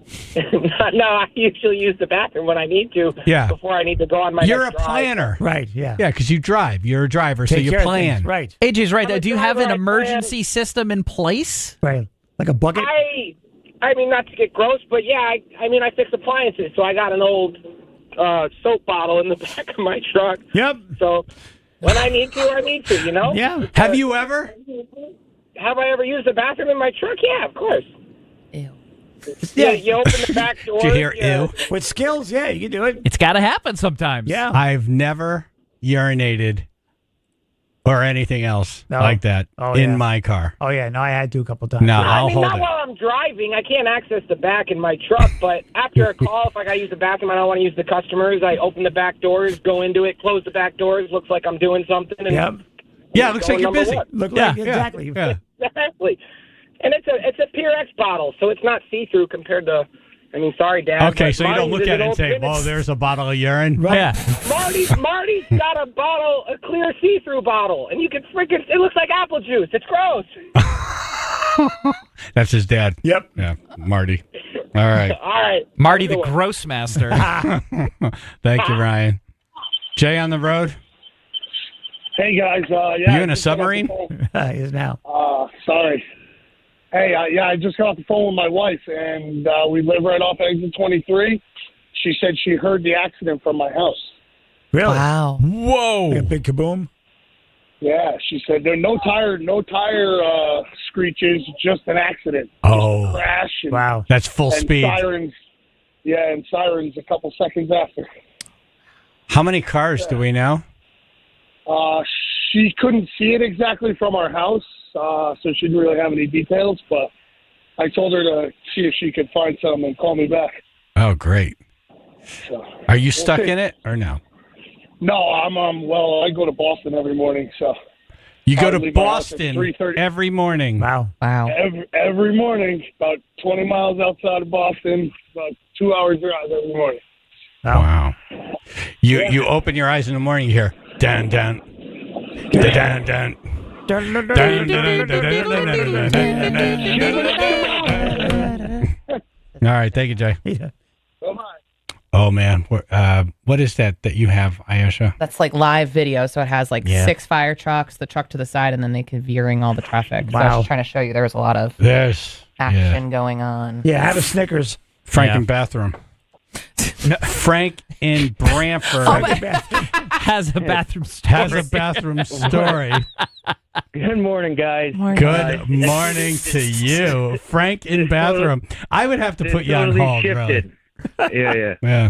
No, I usually use the bathroom when I need to. Yeah. Before I need to go on my. You're a next drive. planner. Right, yeah. Yeah, because you drive. You're a driver, so Take you care of plan. things, right. AJ's right. Do you have an driver, I emergency system in place? Right. Like a bucket? I mean, not to get gross, but yeah, I fix appliances, so I got an old soap bottle in the back of my truck. Yep. So when I need to, you know? Yeah. Have you ever? Have I ever used the bathroom in my truck? Yeah, of course. Ew. Yeah, you open the back door. Did you hear ew? With skills, yeah, you can do it. It's got to happen sometimes. Yeah. I've never urinated or anything else No. like that Oh, in yeah. my car. Oh, yeah. No, I had to a couple times. No, I I'll mean, hold not it. while I'm driving. I can't access the back in my truck, but after a call, if I got to use the bathroom, I don't want to use the customers. I open the back doors, go into it, close the back doors. Looks like I'm doing something. And Yep. Yeah, it looks like you're number busy. one. Look Yeah, like, yeah, exactly. yeah. Exactly. And it's a Purex bottle, so it's not see-through compared to. Sorry, Dad. Okay, but so you don't Marty's look is at it and old say, vintage. "Well, there's a bottle of urine." Right. Yeah. Marty's got a clear see-through bottle, and you can freaking. It looks like apple juice. It's gross. That's his dad. Yep. Yeah, Marty. All right. All right. Marty the gross master. Thank you, Ryan. Jay on the road. Hey guys, yeah. You in I a just got off the submarine? phone. He is now. Sorry. Hey, I just got off the phone with my wife, and we live right off exit 23. She said she heard the accident from my house. Really? Wow. Whoa. Like a big kaboom? Yeah, she said there no tire screeches, just an accident. Oh. Crash. And, Wow. That's full and speed. Sirens. Yeah, and sirens a couple seconds after. How many cars do we know? She couldn't see it exactly from our house, so she didn't really have any details, but I told her to see if she could find some and call me back. Oh, great. So, Are you stuck in it or no? No, I go to Boston every morning, so. You go I to leave my house at Boston 3:30. every morning. Wow. Every morning, about 20 miles outside of Boston, about 2 hours drive every morning. Wow. You open your eyes in the morning, you hear, dun, dun, dun, dun, All right, thank you, Jay. Yeah. Oh, man. What is that you have, Ayesha? That's like live video, so it has like Yeah. 6 fire trucks, the truck to the side, and then they could veering all the traffic. So I was Wow. just trying to show you there was a lot of There's action going on. Yeah, have a Snickers. Frank Yeah. in bathroom. Frank in Brantford Has a bathroom story. has a bathroom story. Good morning, guys. Good morning to you, Frank in bathroom. I would have to put you on Totally hold, shifted. really. Yeah. Yeah.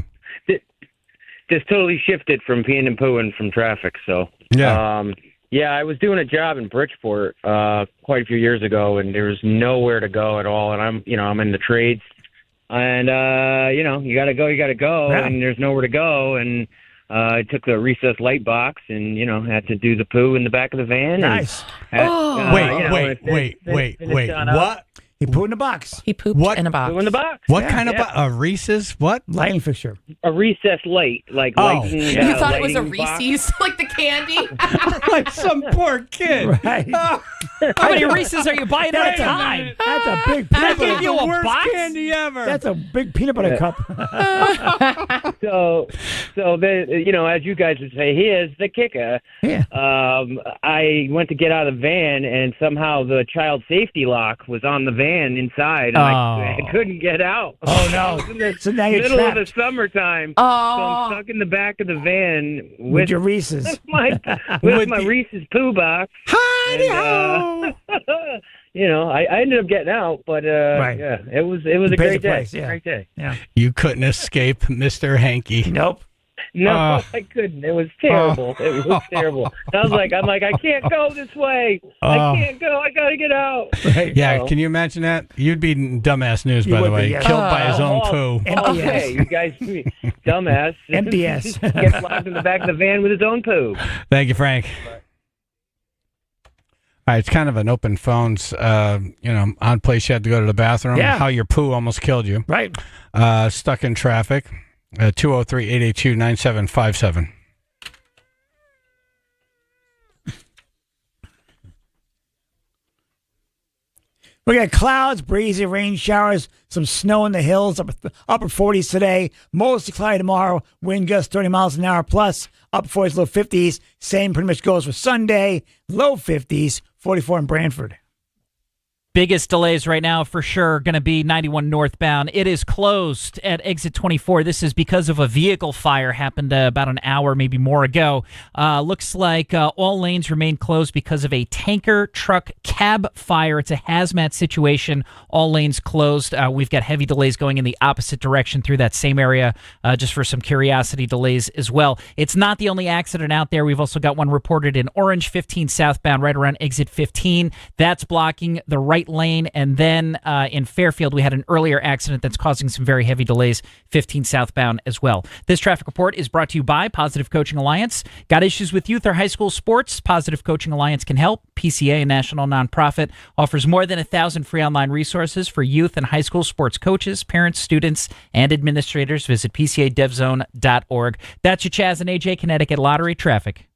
Just totally shifted from peeing and pooing from traffic. So Yeah. yeah, I was doing a job in Bridgeport quite a few years ago, and there was nowhere to go at all. And I'm in the trades, and you gotta go, Yeah. and there's nowhere to go. And I took the recessed light box, and had to do the poo in the back of the van. Nice. Wait. What? He pooed in a box. He pooped in a box. Poo in the box. What kind of a Reese's? What? Lighting fixture. A recessed light, like Oh. lighting. You thought it was a lighting box. Reese's, like the candy? Like some poor kid. Right. How many Reese's are you buying at a time? That's a big I peanut gave butter. you a Worst box? candy ever. That's a big peanut butter cup. So then, as you guys would say, here's the kicker. Yeah. I went to get out of the van, and somehow the child safety lock was on the van inside, and I couldn't get out. Oh, no. In the So now you're middle of trapped. the summertime. Oh. So I'm stuck in the back of the van With your Reese's. my With my the- Reese's poo box. Hi-ho! I ended up getting out, but Right. yeah, it was a great day. place, yeah. Great day. Yeah. You couldn't escape Mr. Hanky. Nope. No, I couldn't. It was terrible. It was terrible. I'm like, I can't go this way. I can't go. I gotta get out. Right. Yeah, So- can you imagine that? You'd be in dumbass news, by the would be, way. yeah. Killed by his own Oh, poo. Okay, you guys, dumbass. MDS. Gets locked in the back of the van with his own poo. Thank you, Frank. All right, it's kind of an open phones, on place you had to go to the bathroom. Yeah. How your poo almost killed you. Right. Stuck in traffic. 203-882-9757. We got clouds, breezy rain showers, some snow in the hills, upper 40s today. Mostly cloudy tomorrow. Wind gusts 30 miles an hour plus. Upper 40s, low 50s. Same pretty much goes for Sunday. Low 50s, 44 in Brantford. Biggest delays right now for sure going to be 91 northbound. It is closed at exit 24. This is because of a vehicle fire happened about an hour, maybe more ago. Looks like all lanes remain closed because of a tanker truck cab fire. It's a hazmat situation. All lanes closed. We've got heavy delays going in the opposite direction through that same area, just for some curiosity delays as well. It's not the only accident out there. We've also got one reported in Orange, 15 southbound, right around exit 15. That's blocking the right lane. And then in Fairfield, we had an earlier accident that's causing some very heavy delays, 15 southbound as well. This traffic report is brought to you by Positive Coaching Alliance. Got issues with youth or high school sports? Positive Coaching Alliance can help. PCA, a national nonprofit, offers more than 1,000 free online resources for youth and high school sports coaches, parents, students, and administrators. Visit PCADevZone.org. That's your Chaz and AJ Connecticut Lottery traffic.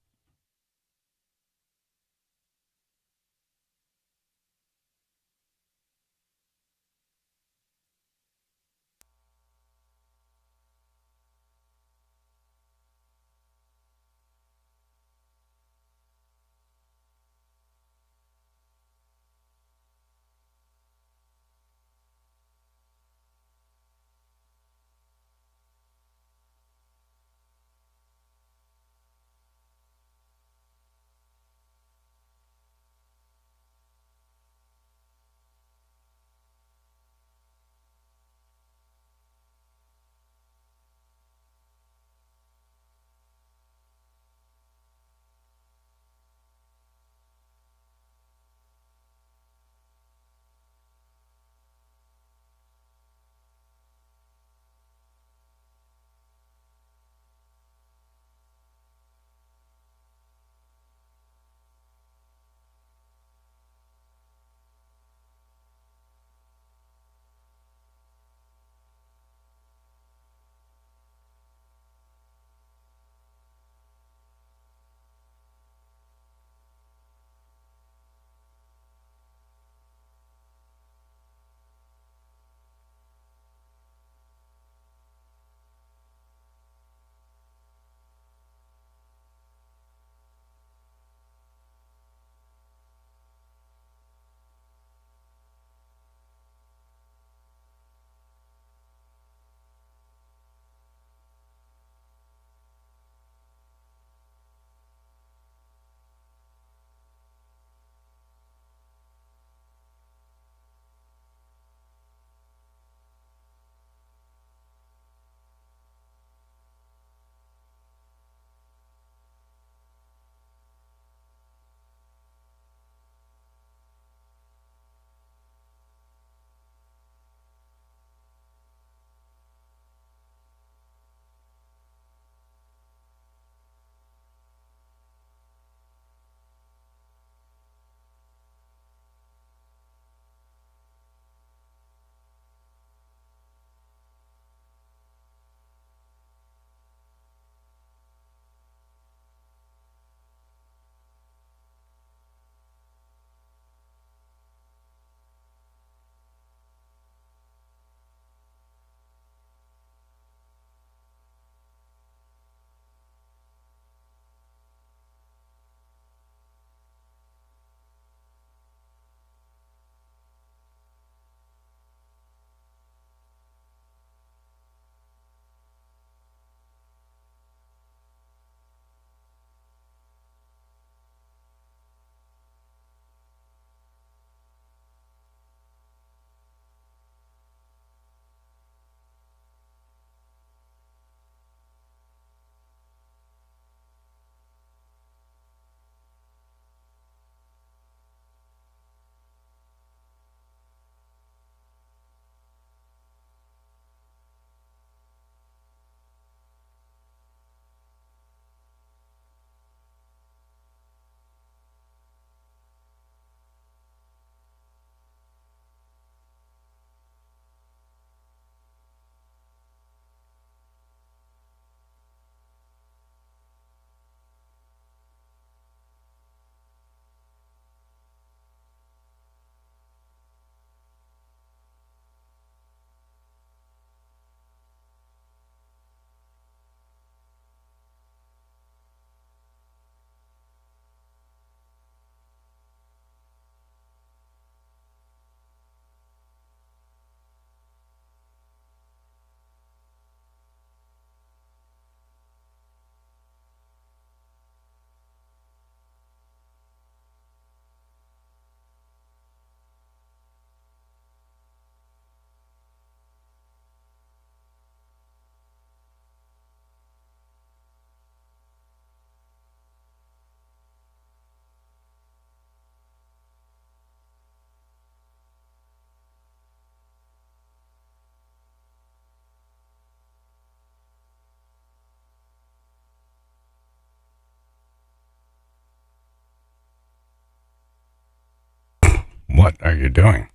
What are you doing?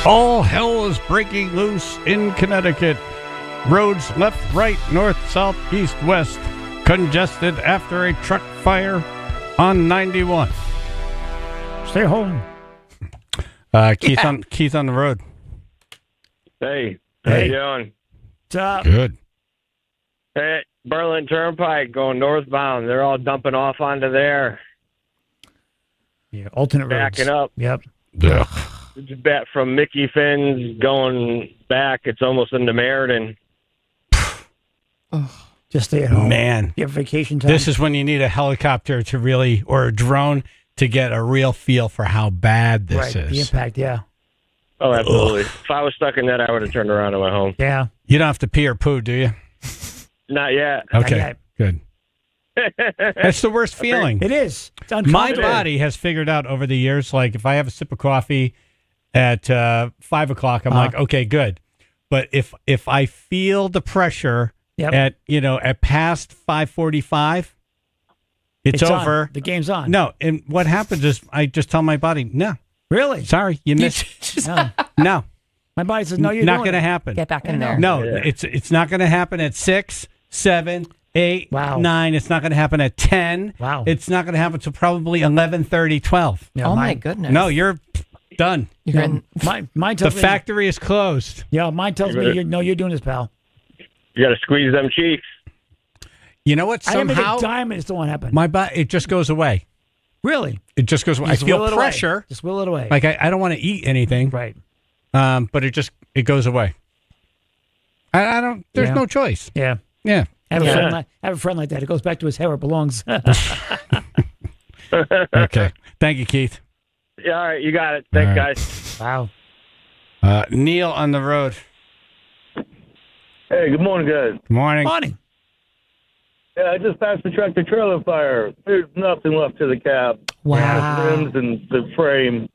All hell is breaking loose in Connecticut. Roads left, right, north, south, east, west. Congested after a truck fire on 91. Stay home. Keith on the road. Hey, how you doing? What's up? Good. Hey, Berlin Turnpike going northbound. They're all dumping off onto there. Yeah, alternate roads. Backing up. Yep. Yeah. It's back from Mickey Finn's going back. It's almost into Meriden. Just stay at home. Man. You have vacation time. This is when you need a helicopter to really, or a drone to get a real feel for how bad this is. The impact, yeah. Oh, absolutely. If I was stuck in that, I would have turned around and went home. Yeah. You don't have to pee or poo, do you? Not yet. Okay, good. That's the worst feeling. It is. It's My uncomfortable. body has figured out over the years, like if I have a sip of coffee at 5 o'clock, I'm like, okay, good. But if I feel the pressure at past 5:45, it's over. On. The game's on. No, and what happens is I just tell my body, no. Really? Sorry, you missed. No. My body says, no, you're not doing going to it. happen. Get back in there. No, it's not going to happen at 6, 7, 8, 9. It's not going to happen at 10. Wow. It's not going to happen until probably 11:30, 12. Yeah, Oh, my goodness. No, you're done. Mine tells The me, factory is closed. Yeah, mine tells me, you're doing this, pal. You got to squeeze them cheeks. You know what? I didn't make Somehow, a dime and it still won't happen. my body, it just goes away. Really? It just goes away. Just I feel will it pressure. away. Just will it away. Like I don't want to eat anything. Right. But it goes away. I don't. There's no choice. Yeah. Yeah. I have a friend like that. It goes back to his hair where it belongs. Okay. Thank you, Keith. Yeah, all right, you got it. Thanks, All guys. Wow. Neil on the road. Hey, good morning, guys. Morning. Morning. Yeah, I just passed the tractor trailer fire. There's nothing left to the cab. Wow. The rims and the frame.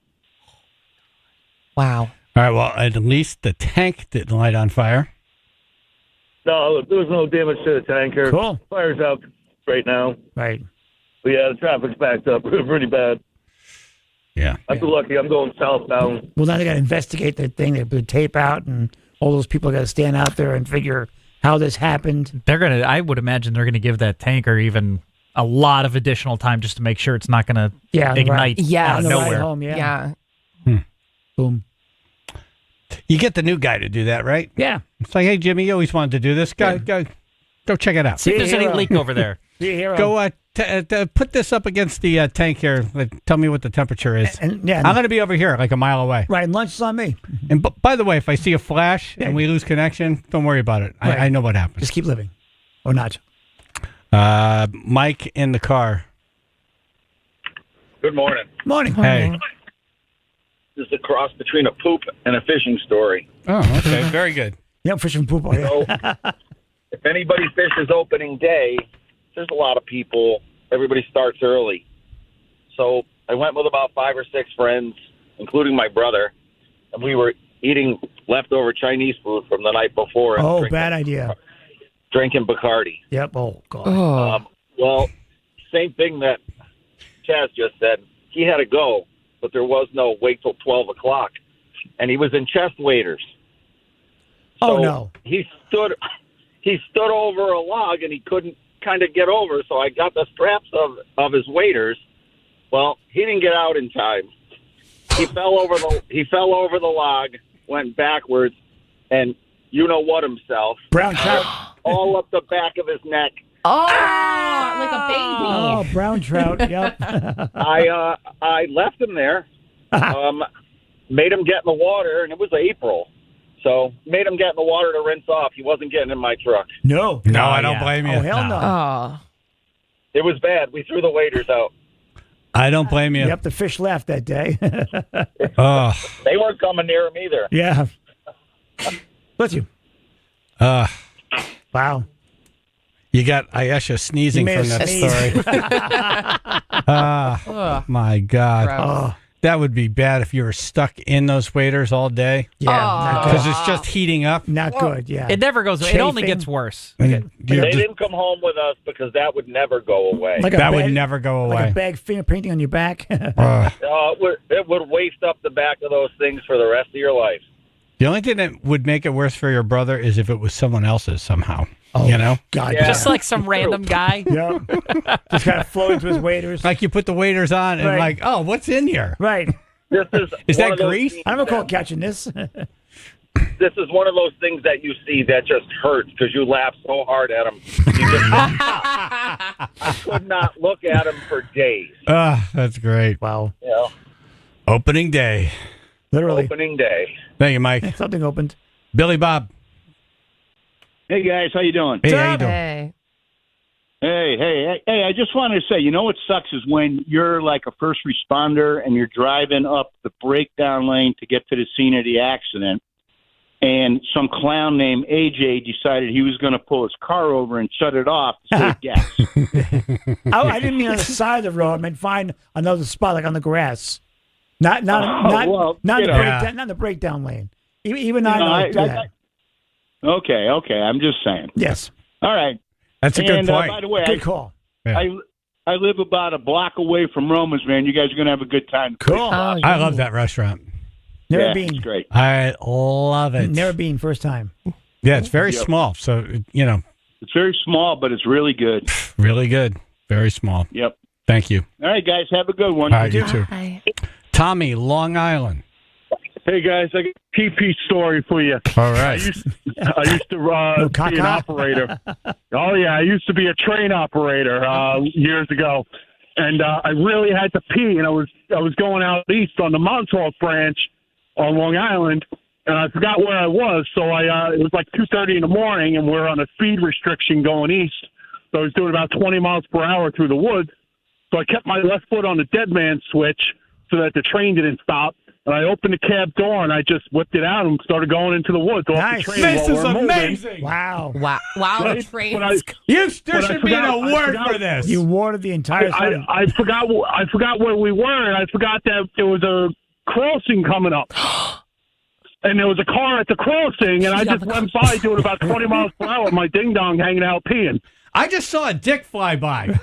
Wow. All right. Well, at least the tank didn't light on fire. No, there was no damage to the tanker. Cool. Fire's out right now. Right. But yeah, the traffic's backed up pretty bad. Yeah. I'm lucky. I'm going southbound. Well, now they got to investigate the thing. They put tape out, and all those people got to stand out there and figure how this happened. I would imagine they're gonna give that tanker even a lot of additional time just to make sure it's not gonna ignite out of nowhere. Home, Yeah. Boom. You get the new guy to do that, right? Yeah. It's like, hey, Jimmy, you always wanted to do this. Go check it out. See if there's any leak over there. Be a hero. Go put this up against the tank here. Tell me what the temperature is. I'm going to be over here, like a mile away. Right, and lunch is on me. And by the way, if I see a flash and we lose connection, don't worry about it. Right. I know what happens. Just keep living, or not. Mike in the car. Good morning. Morning. Hey. This is a cross between a poop and a fishing story. Oh, okay. Very good. Yeah, fishing poop. So, if anybody fishes opening day, there's a lot of people. Everybody starts early. So I went with about 5 or 6 friends, including my brother, and we were eating leftover Chinese food from the night before. And bad idea. Drinking Bacardi. Yep. Oh, God. Well, same thing that Chaz just said. He had to go, but there was no wait till 12 o'clock. And he was in chest waders. Oh, So no. He stood over a log, and he couldn't kind of get over, so I got the straps of his waders. Well, he didn't get out in time. He fell over the log, went backwards, and you know what himself. Brown trout. All up the back of his neck. Oh, like a baby. Oh, brown trout. Yep. I left him there. Made him get in the water, and it was April. So made him get in the water to rinse off. He wasn't getting in my truck. No. No, I don't blame you. Oh, hell no. Oh. It was bad. We threw the waders out. I don't blame you. Yep, the fish left that day. Oh. They weren't coming near him either. Yeah. Bless you. Wow. You got Ayesha sneezing You may from have that sneezed. story. My God. That would be bad if you were stuck in those waders all day. Yeah, because it's just heating up. Not good. Yeah, It never goes. It only gets worse. They didn't come home with us because that would never go away. That would never go away. Like a bag finger painting on your back. It would waste up the back of those things for the rest of your life. The only thing that would make it worse for your brother is if it was someone else's somehow. God, Just like some random guy. Yeah, just kind of floating to his waders. Like you put the waders on and like, oh, what's in here? Right. This is one that of those grease? things I don't call catching this. This is one of those things that you see that just hurts because you laugh so hard at them. I could not look at them for days. That's great. Wow. Yeah. Opening day. Literally. Opening day. Thank you, Mike. Something opened. Billy Bob. Hey guys, how you doing? Hey, how you doing? Hey, I just wanted to say, you know what sucks is when you're like a first responder and you're driving up the breakdown lane to get to the scene of the accident, and some clown named AJ decided he was going to pull his car over and shut it off to save gas. I didn't mean on the side of the road. I meant find another spot, like on the grass. Not in the breakdown lane. Even I know that. Okay. I'm just saying. Yes. All right. That's a good point. By the way, good call. I live about a block away from Romans, man. You guys are going to have a good time. Cool. I love that restaurant. Never been. It's great. I love it. Never been. First time. Yeah, it's very small. So, It's very small, but it's really good. Really good. Very small. Yep. Thank you. All right, guys. Have a good one. All right, you too. Tommy, Long Island. Hey guys, I got a PP story for you. All right. I used to be an operator. Oh yeah, I used to be a train operator years ago, and I really had to pee, and I was going out east on the Montauk branch on Long Island, and I forgot where I was, so it was like 2:30 in the morning, and we're on a speed restriction going east, so I was doing about 20 miles per hour through the woods, so I kept my left foot on the dead man switch so that the train didn't stop. And I opened the cab door and I just whipped it out and started going into the woods. Nice. Off the train This while is we're amazing. Moving. Wow. Wow. Trains. There should be a word for this. You watered the entire thing. I forgot where we were, and I forgot that there was a crossing coming up. And there was a car at the crossing, and I just went by doing about 20 miles per hour with my ding-dong hanging out peeing. I just saw a dick fly by.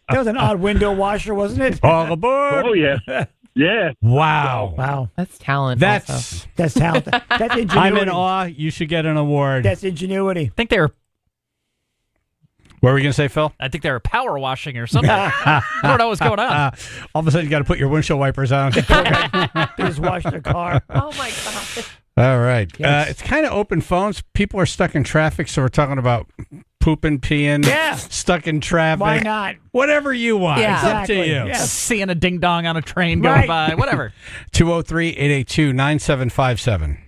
That was an odd window washer, wasn't it? All aboard. Oh, yeah. Yeah. Wow. That's talent. That's talent. That's ingenuity. I'm in awe. You should get an award. That's ingenuity. I think they were. What were we going to say, Phil? I think they were power washing or something. I don't know what's going on. All of a sudden, you got to put your windshield wipers on. They just washed their car. Oh, my God. All right. Yes. It's kind of open phones. People are stuck in traffic, so we're talking about pooping, peeing, stuck in traffic. Why not? Whatever you want. Yeah. It's up to you. Yes. Seeing a ding dong on a train going by, whatever. 203-882-9757.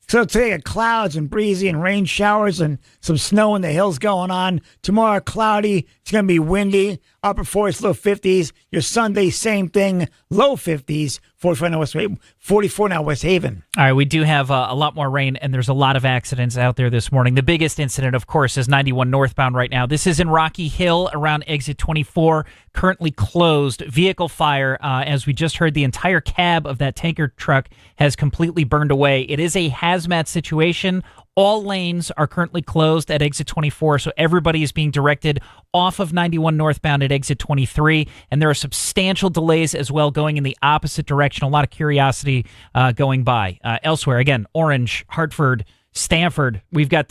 So today, clouds and breezy and rain showers and some snow in the hills going on. Tomorrow, cloudy. It's going to be windy. Upper 40s, low 50s. Your Sunday, same thing. Low 50s. 44 now, West Haven. All right, we do have a lot more rain, and there's a lot of accidents out there this morning. The biggest incident, of course, is 91 northbound right now. This is in Rocky Hill around exit 24, currently closed. Vehicle fire, as we just heard, the entire cab of that tanker truck has completely burned away. It is a hazmat situation. All lanes are currently closed at exit 24, so everybody is being directed off of 91 northbound at exit 23, and there are substantial delays as well going in the opposite direction. A lot of curiosity going by. Elsewhere, again, Orange, Hartford, Stanford, we've got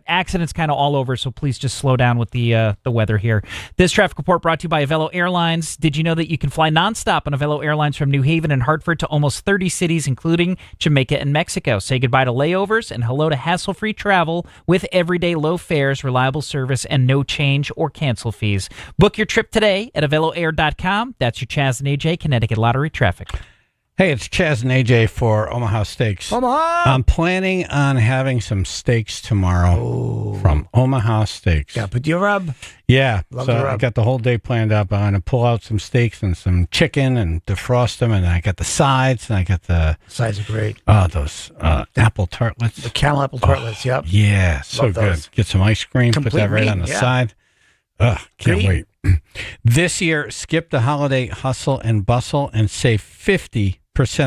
accidents kind of all over, so please just slow down with the weather here. This traffic report brought to you by Avelo Airlines. Did you know that you can fly nonstop on Avelo Airlines from New Haven and Hartford to almost 30 cities, including Jamaica and Mexico? Say goodbye to layovers and hello to hassle-free travel with everyday low fares, reliable service, and no change or cancel fees. Book your trip today at AveloAir.com. That's your Chaz and AJ Connecticut Lottery traffic. Hey, it's Chaz and AJ for Omaha Steaks. Omaha! I'm planning on having some steaks tomorrow from from Omaha Steaks. Yeah, put your rub. Yeah, Love so the I rub. got the whole day planned out. I'm going to pull out some steaks and some chicken and defrost them, and I got the sides, and I got the sides are great. Those apple tartlets, the caramel apple tartlets. Yep. Yeah, so Love good. those. Get some ice cream, put Complete that right meat, on the yeah. side. Can't Great. wait. This year, skip the holiday hustle and bustle and save 50%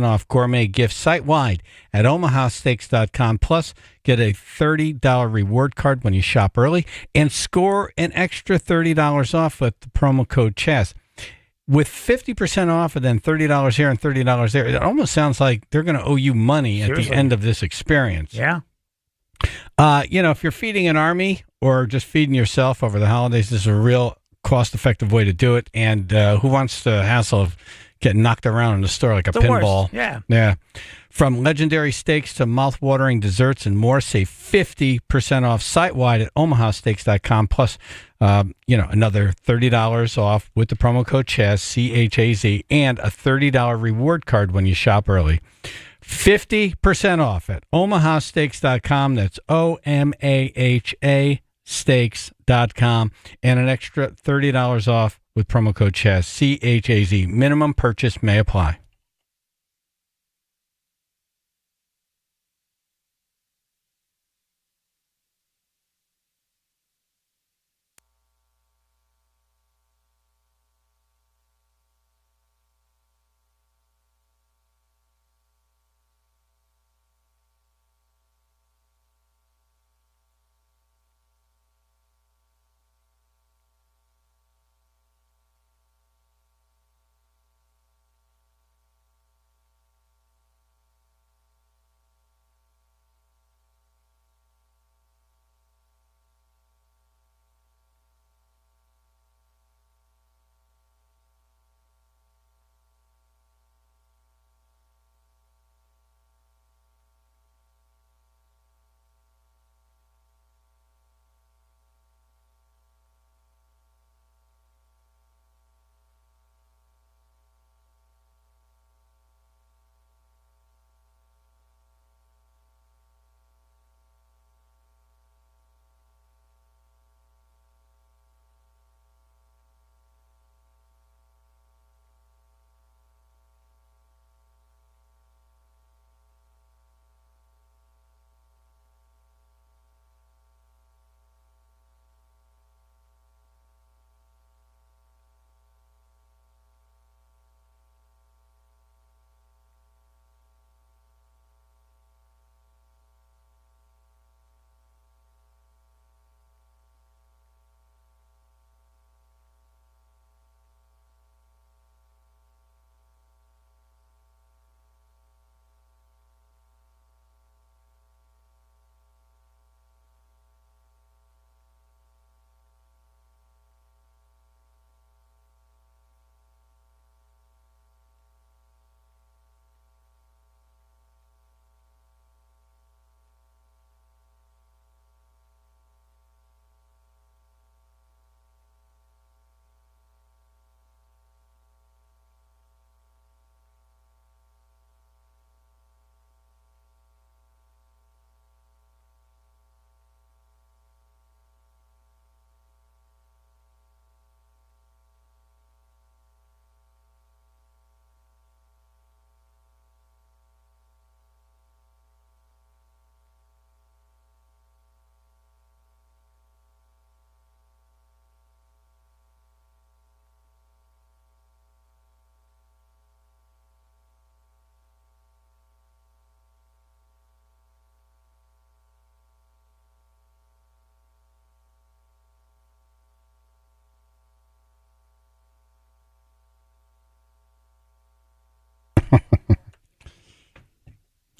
off gourmet gifts site-wide at omahasteaks.com. Plus, get a $30 reward card when you shop early and score an extra $30 off with the promo code Chaz. With 50% off and then $30 here and $30 there, it almost sounds like they're going to owe you money at Seriously. the end of this experience. Yeah. If you're feeding an army or just feeding yourself over the holidays, this is a real cost-effective way to do it. And who wants the hassle of getting knocked around in the store like a The pinball? worst. Yeah. Yeah. From legendary steaks to mouth-watering desserts and more, save 50% off site-wide at omahasteaks.com. Plus, another $30 off with the promo code Chaz, C-H-A-Z, and a $30 reward card when you shop early. 50% off at omahasteaks.com. That's OMAHA steaks.com. And an extra $30 off with promo code Chaz, C-H-A-Z. Minimum purchase may apply.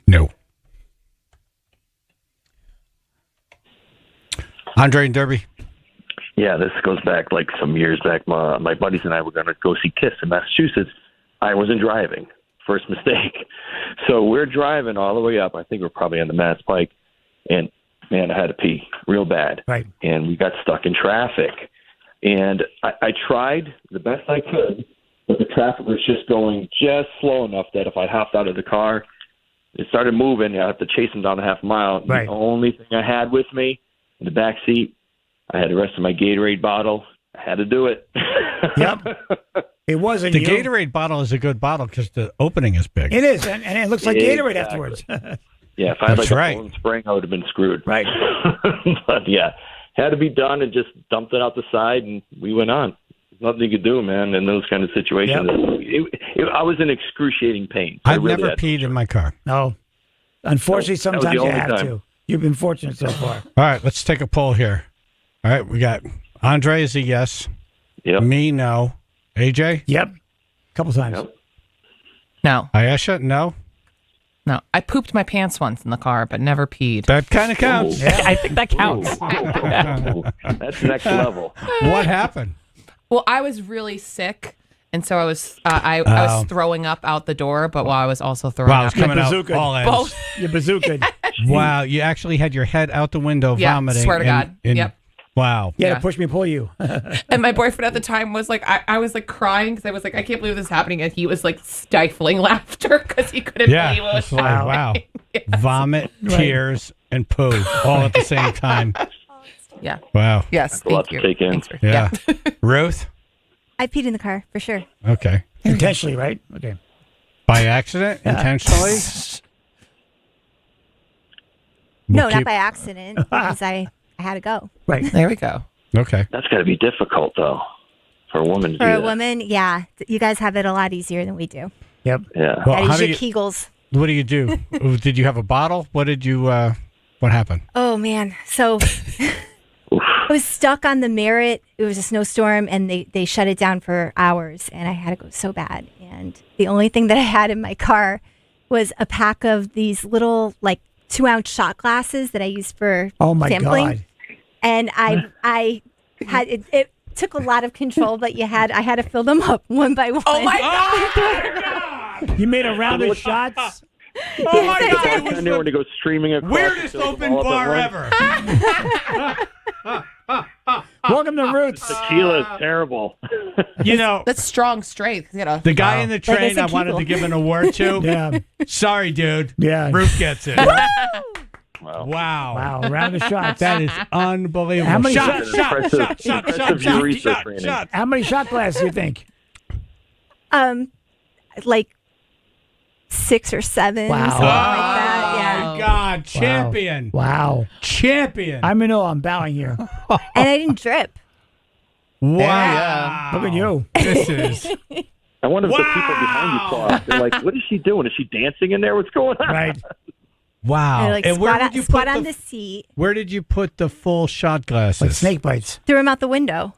No. Andre and Derby. Yeah, this goes back like some years back. My buddies and I were going to go see Kiss in Massachusetts. I wasn't driving. First mistake. So we're driving all the way up. I think we're probably on the Mass Pike. And, man, I had to pee real bad. Right. And we got stuck in traffic. And I tried the best I could, but the traffic was just going just slow enough that if I hopped out of the car, it started moving. I have to chase them down a half mile. Right. The only thing I had with me in the back seat. I had the rest of my Gatorade bottle. I had to do it. Yep. It wasn't The you. Gatorade bottle is a good bottle because the opening is big. It is, and it looks like Gatorade afterwards. Yeah, if I had That's like right. a Poland Spring, I would have been screwed. Right. But yeah, had to be done and just dumped it out the side, and we went on. There's nothing you could do, man, in those kind of situations. I was in excruciating pain. I've never peed in my car. No. Unfortunately, That was sometimes the you only have time. to. You've been fortunate so far. All right, let's take a poll here. All right, we got Andre is a yes. Yep. Me, no. AJ? Yep. A couple times. Yep. No. Ayesha? No. No. I pooped my pants once in the car, but never peed. That kind of counts. Yeah, I think that counts. That's next level. What happened? Well, I was really sick, and so I was I was throwing up out the door, but while I was also throwing Wow, up. it's coming out all ends. Both. You bazooka. Wow, you actually had your head out the window Yeah, vomiting. swear to God. Yep. Wow. Yeah, to push me, pull you. And my boyfriend at the time was like, I was like crying because I was like, I can't believe this is happening. And he was like stifling laughter because he couldn't believe what was it's like, wow. Vomit, Right. tears, and poo all at the same time. Yeah. Wow. Yes. That's a lot Thank to you. take in. Thanks for, Yeah. Ruth? I peed in the car for sure. Okay. Intentionally, right? Okay. By accident? Intentionally? No, We'll not keep- by accident because I had to go. Right. There we go. Okay. That's got to be difficult, though, for a woman to For do a that. woman, yeah, you guys have it a lot easier than we do. Yep. Yeah. Well, Gotta how use do your Kegels. What do you do? Did you have a bottle? What did you, what happened? Oh man, so I was stuck on the Merritt. It was a snowstorm, and they shut it down for hours, and I had to go so bad. And the only thing that I had in my car was a pack of these little 2-ounce shot glasses that I used for sampling. God. And I had it took a lot of control, but I had to fill them up one by one. Oh my God! You made a round of shots? Oh my God! When to go streaming across Weirdest the open all up at bar once. ever. Welcome to Roots. Tequila is terrible. You know, That's strong straight. You know. the guy in the train I wanted Kegel. to give an award to. Yeah. Sorry, dude. Yeah. Ruth gets it. Wow. Wow. Round of shots. That is unbelievable. How many shot, shots? shot, shot, shot, Impressive shot, urethra shot, training. shot. How many shot glasses do you think? Like 6 or 7. Wow. Something like that. Yeah. Oh, God. Champion. Wow. Champion. I'm bowing here. And I didn't drip. Wow. Look at you. This is. I wonder if the people behind you saw it. They're like, what is she doing? Is she dancing in there? What's going on? Right. Wow. And And where did you squat put on the seat, Where did you put the full shot glasses? Like snake bites. threw them out the window.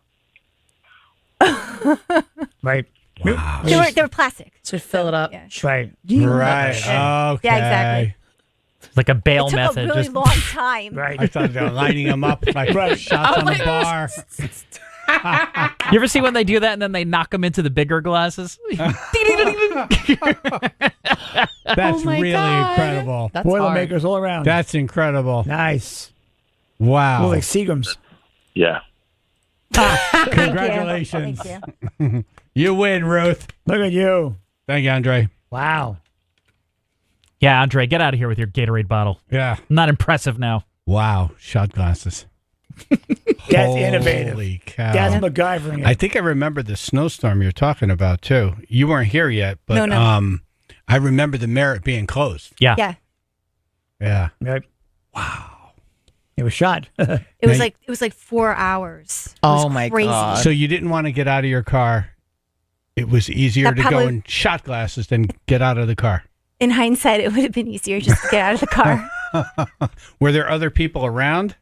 Right. Wow. They were plastic. Should fill it up. Yeah. Right. Right. Okay. Yeah, exactly. Like a bail It took method. a really just long time. Right. I thought they were lining them up like shots on the bar. You ever see when they do that and then they knock them into the bigger glasses? That's my really God. incredible. That's Boilermakers all around. That's incredible. nice. Wow. Look like Seagrams. Yeah. Congratulations. Thank you. You win, Ruth. Look at you. Thank you, Andre. Wow. Yeah, Andre, get out of here with your Gatorade bottle. Yeah. Not impressive now. Wow. Shot glasses. That's innovative. Holy cow. That's MacGyvering it. I think I remember the snowstorm you're talking about, too. You weren't here yet, but No. I remember the Merritt being closed. Yeah. Yeah. Yeah. Right. Wow. It was shot. It was like 4 hours. It was Oh my crazy. God. So you didn't want to get out of your car. It was easier That to go probably- in shot glasses than get out of the car. In hindsight, it would have been easier just to get out of the car. Were there other people around?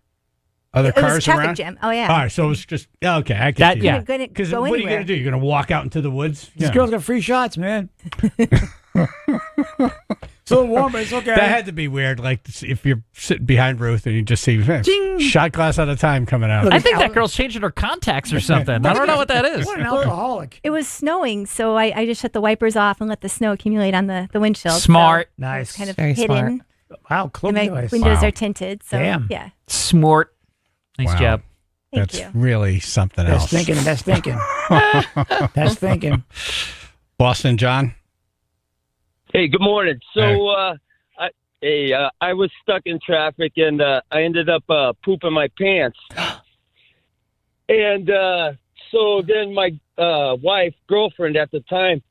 Other It was cars a traffic around? jam. Oh, yeah. All right, so it was just okay. I can That- see yeah. that. Couldn't Because go what are you anywhere. going to do? You're going to walk out into the woods? This Yeah. girl's got free shots, man. It's a little warm, but it's okay. That had to be weird. Like if you're sitting behind Ruth and you just see shot glass at a time coming out. I think that girl's changing her contacts or something. I don't know what that is. What an alcoholic. It was snowing, so I just shut the wipers off and let the snow accumulate on the windshield. Smart. So Nice. it's kind of Very hidden. Wow, close And my noise. windows Wow. are tinted. So, Damn. yeah. Smart. Nice Wow. job. Thank That's you. really something That's else. thinking. That's thinking. That's thinking. Boston John? Hey, good morning. So Hey, I was stuck in traffic and I ended up pooping my pants. And so then my girlfriend at the time,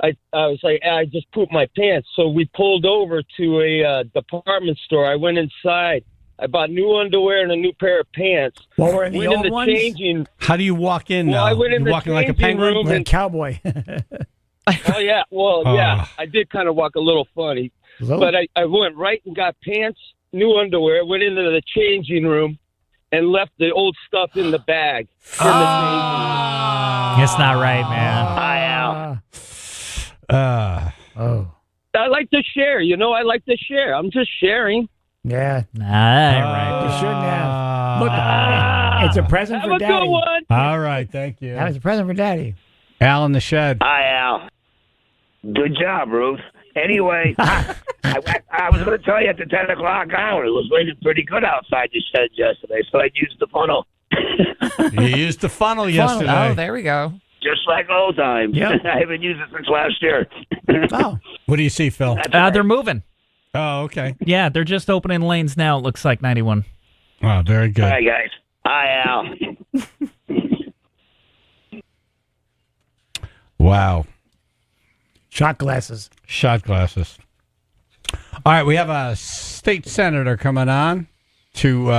I was like, I just pooped my pants. So we pulled over to a department store. I went inside. I bought new underwear and a new pair of pants. Well, we're in the went old in the ones? changing. How do you walk in? Well, I went in you the walking like a changing penguin? room Like a and cowboy. oh yeah, well yeah, Oh. I did kind of walk a little funny, Little? but I went right and got pants, new underwear, went into the changing room, and left the old stuff in the bag. In the changing It's not right, man. room. I like to share. You know, I like to share. I'm just sharing. Yeah. Nah, that ain't right. You shouldn't have. Look, it's a present Have for a Daddy. good one. All right, thank you. That was a present for Daddy. Al in the shed. Hi, Al. Good job, Ruth. Anyway, I was going to tell you at the 10 o'clock hour, it was raining pretty good outside your shed yesterday, so I used the funnel. You used the funnel yesterday. Oh, there we go. Just like old times. Yep. I haven't used it since last year. Oh. What do you see, Phil? They're moving. Oh, okay. Yeah, they're just opening lanes now, it looks like, 91. Wow, very good. Hi, guys. Hi, Al. Wow. Shot glasses. Shot glasses. All right, we have a state senator coming on to,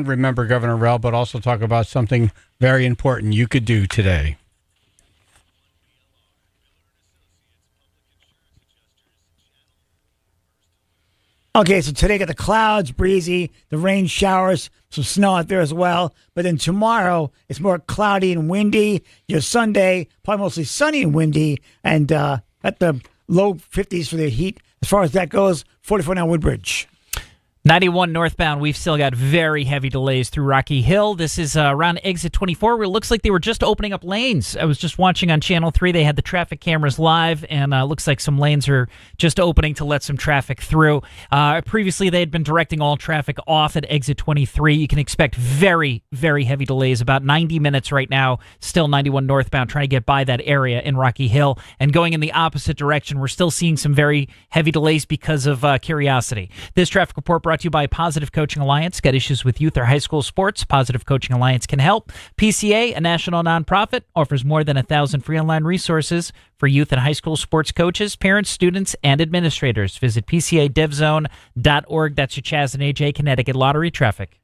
remember Governor Rell, but also talk about something very important you could do today. Okay, so today got the clouds, breezy, the rain showers, some snow out there as well. But then tomorrow it's more cloudy and windy. Your Sunday, probably mostly sunny and windy, and at the low 50s for the heat. As far as that goes, 44 now Woodbridge. 91 northbound, we've still got very heavy delays through Rocky Hill. This is around exit 24, where it looks like they were just opening up lanes. I was just watching on Channel 3. They had the traffic cameras live, and looks like some lanes are just opening to let some traffic through. Previously, they had been directing all traffic off at exit 23. You can expect very, very heavy delays, about 90 minutes right now, still 91 northbound, trying to get by that area in Rocky Hill. And going in the opposite direction, we're still seeing some very heavy delays because of curiosity. This traffic report brought to you by Positive Coaching Alliance. Got issues with youth or high school sports? Positive Coaching Alliance can help. PCA, a national nonprofit, offers more than 1,000 free online resources for youth and high school sports coaches, parents, students, and administrators. Visit PCADevZone.org. That's your Chaz and AJ Connecticut Lottery traffic.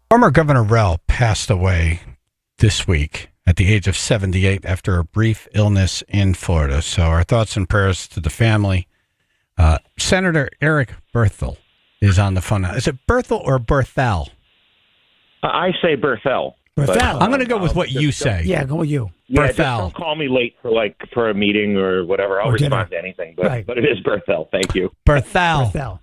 Former Governor Rell passed away this week at the age of 78 after a brief illness in Florida. So our thoughts and prayers to the family. Senator Eric Berthel is on the phone now. Is it Berthel or Berthel? I say Berthel. Berthel. I'm going to go with what you say. Yeah, go with you. Yeah, just don't call me late for a meeting or whatever. I'll respond to anything. But it is Berthel. Thank you. Berthel.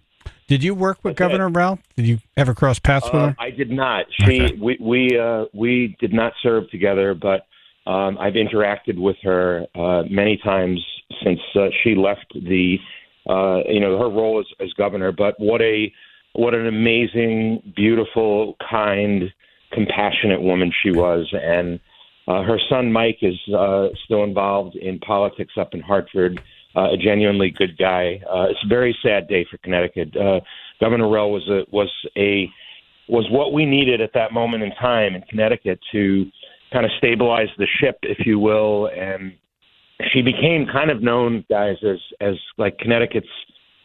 Did you work with Governor Rell? Did you ever cross paths with her? I did not. We did not serve together, but I've interacted with her many times since she left the her role as governor. But what an amazing, beautiful, kind, compassionate woman she was, and her son Mike is still involved in politics up in Hartford. A genuinely good guy. It's a very sad day for Connecticut. Governor Rell was what we needed at that moment in time in Connecticut to kind of stabilize the ship, if you will. And she became kind of known, guys, as like Connecticut's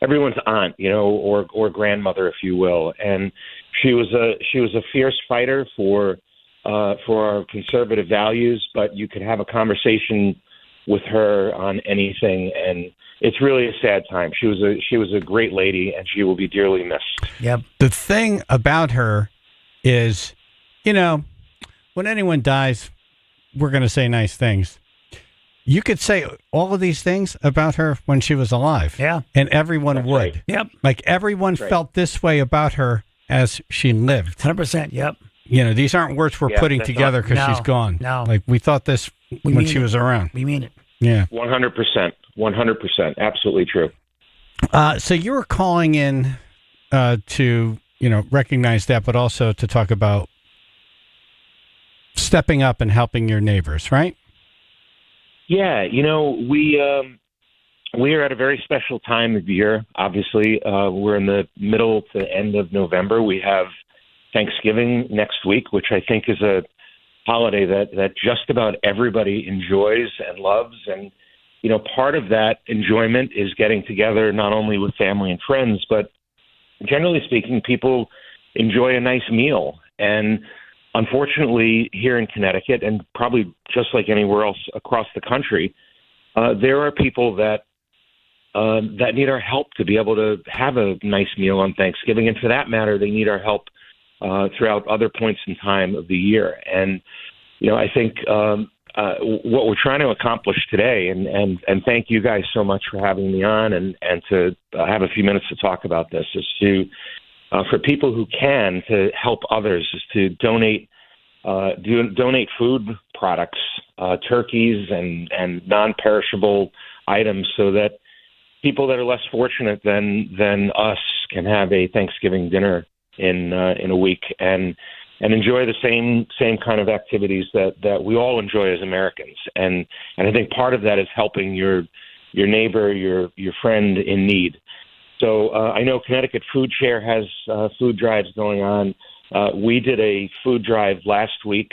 everyone's aunt, or grandmother, if you will. And she was a fierce fighter for our conservative values. But you could have a conversation with her on anything, and it's really a sad time. She was a great lady, and she will be dearly missed. Yep. The thing about her is, when anyone dies, we're going to say nice things. You could say all of these things about her when she was alive. Yeah. And everyone would. Right. Yep. Like everyone felt this way about her as she lived. 100%. Yep. These aren't words we're putting together because she's gone. No. Like we thought this when she was around. We mean it. Yeah. 100%. 100%. Absolutely true. So you were calling in to, recognize that, but also to talk about stepping up and helping your neighbors, right? Yeah. We are at a very special time of year. Obviously, we're in the middle to end of November. We have Thanksgiving next week, which I think is a holiday that just about everybody enjoys and loves. And, part of that enjoyment is getting together not only with family and friends, but generally speaking, people enjoy a nice meal. And unfortunately, here in Connecticut, and probably just like anywhere else across the country, there are people that need our help to be able to have a nice meal on Thanksgiving. And for that matter, they need our help throughout other points in time of the year. And, I think what we're trying to accomplish today, and thank you guys so much for having me on and to have a few minutes to talk about this, is to, for people who can, to help others, is to donate food products, turkeys and non-perishable items, so that people that are less fortunate than us can have a Thanksgiving dinner in a week and enjoy the same kind of activities that we all enjoy as Americans. And I think part of that is helping your neighbor, your friend in need. So I know Connecticut Food Share has food drives going on. We did a food drive last week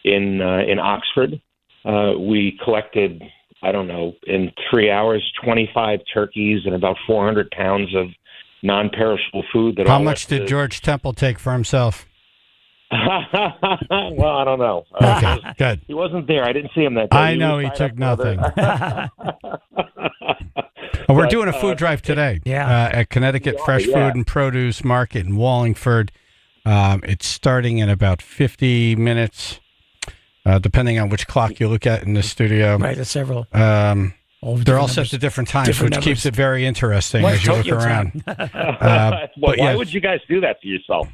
in Oxford. We collected, I don't know, in 3 hours, 25 turkeys and about 400 pounds of non-perishable food. How much did George Temple take for himself? Well, I don't know. Okay, good. He wasn't there. I didn't see him that day. I know he took nothing. We're doing a food drive today at Connecticut Fresh Food and Produce Market in Wallingford. It's starting in about 50 minutes, depending on which clock you look at in the studio. Right, there's several. They're all set to different times, which keeps it very interesting as you look around. Why would you guys do that to yourself?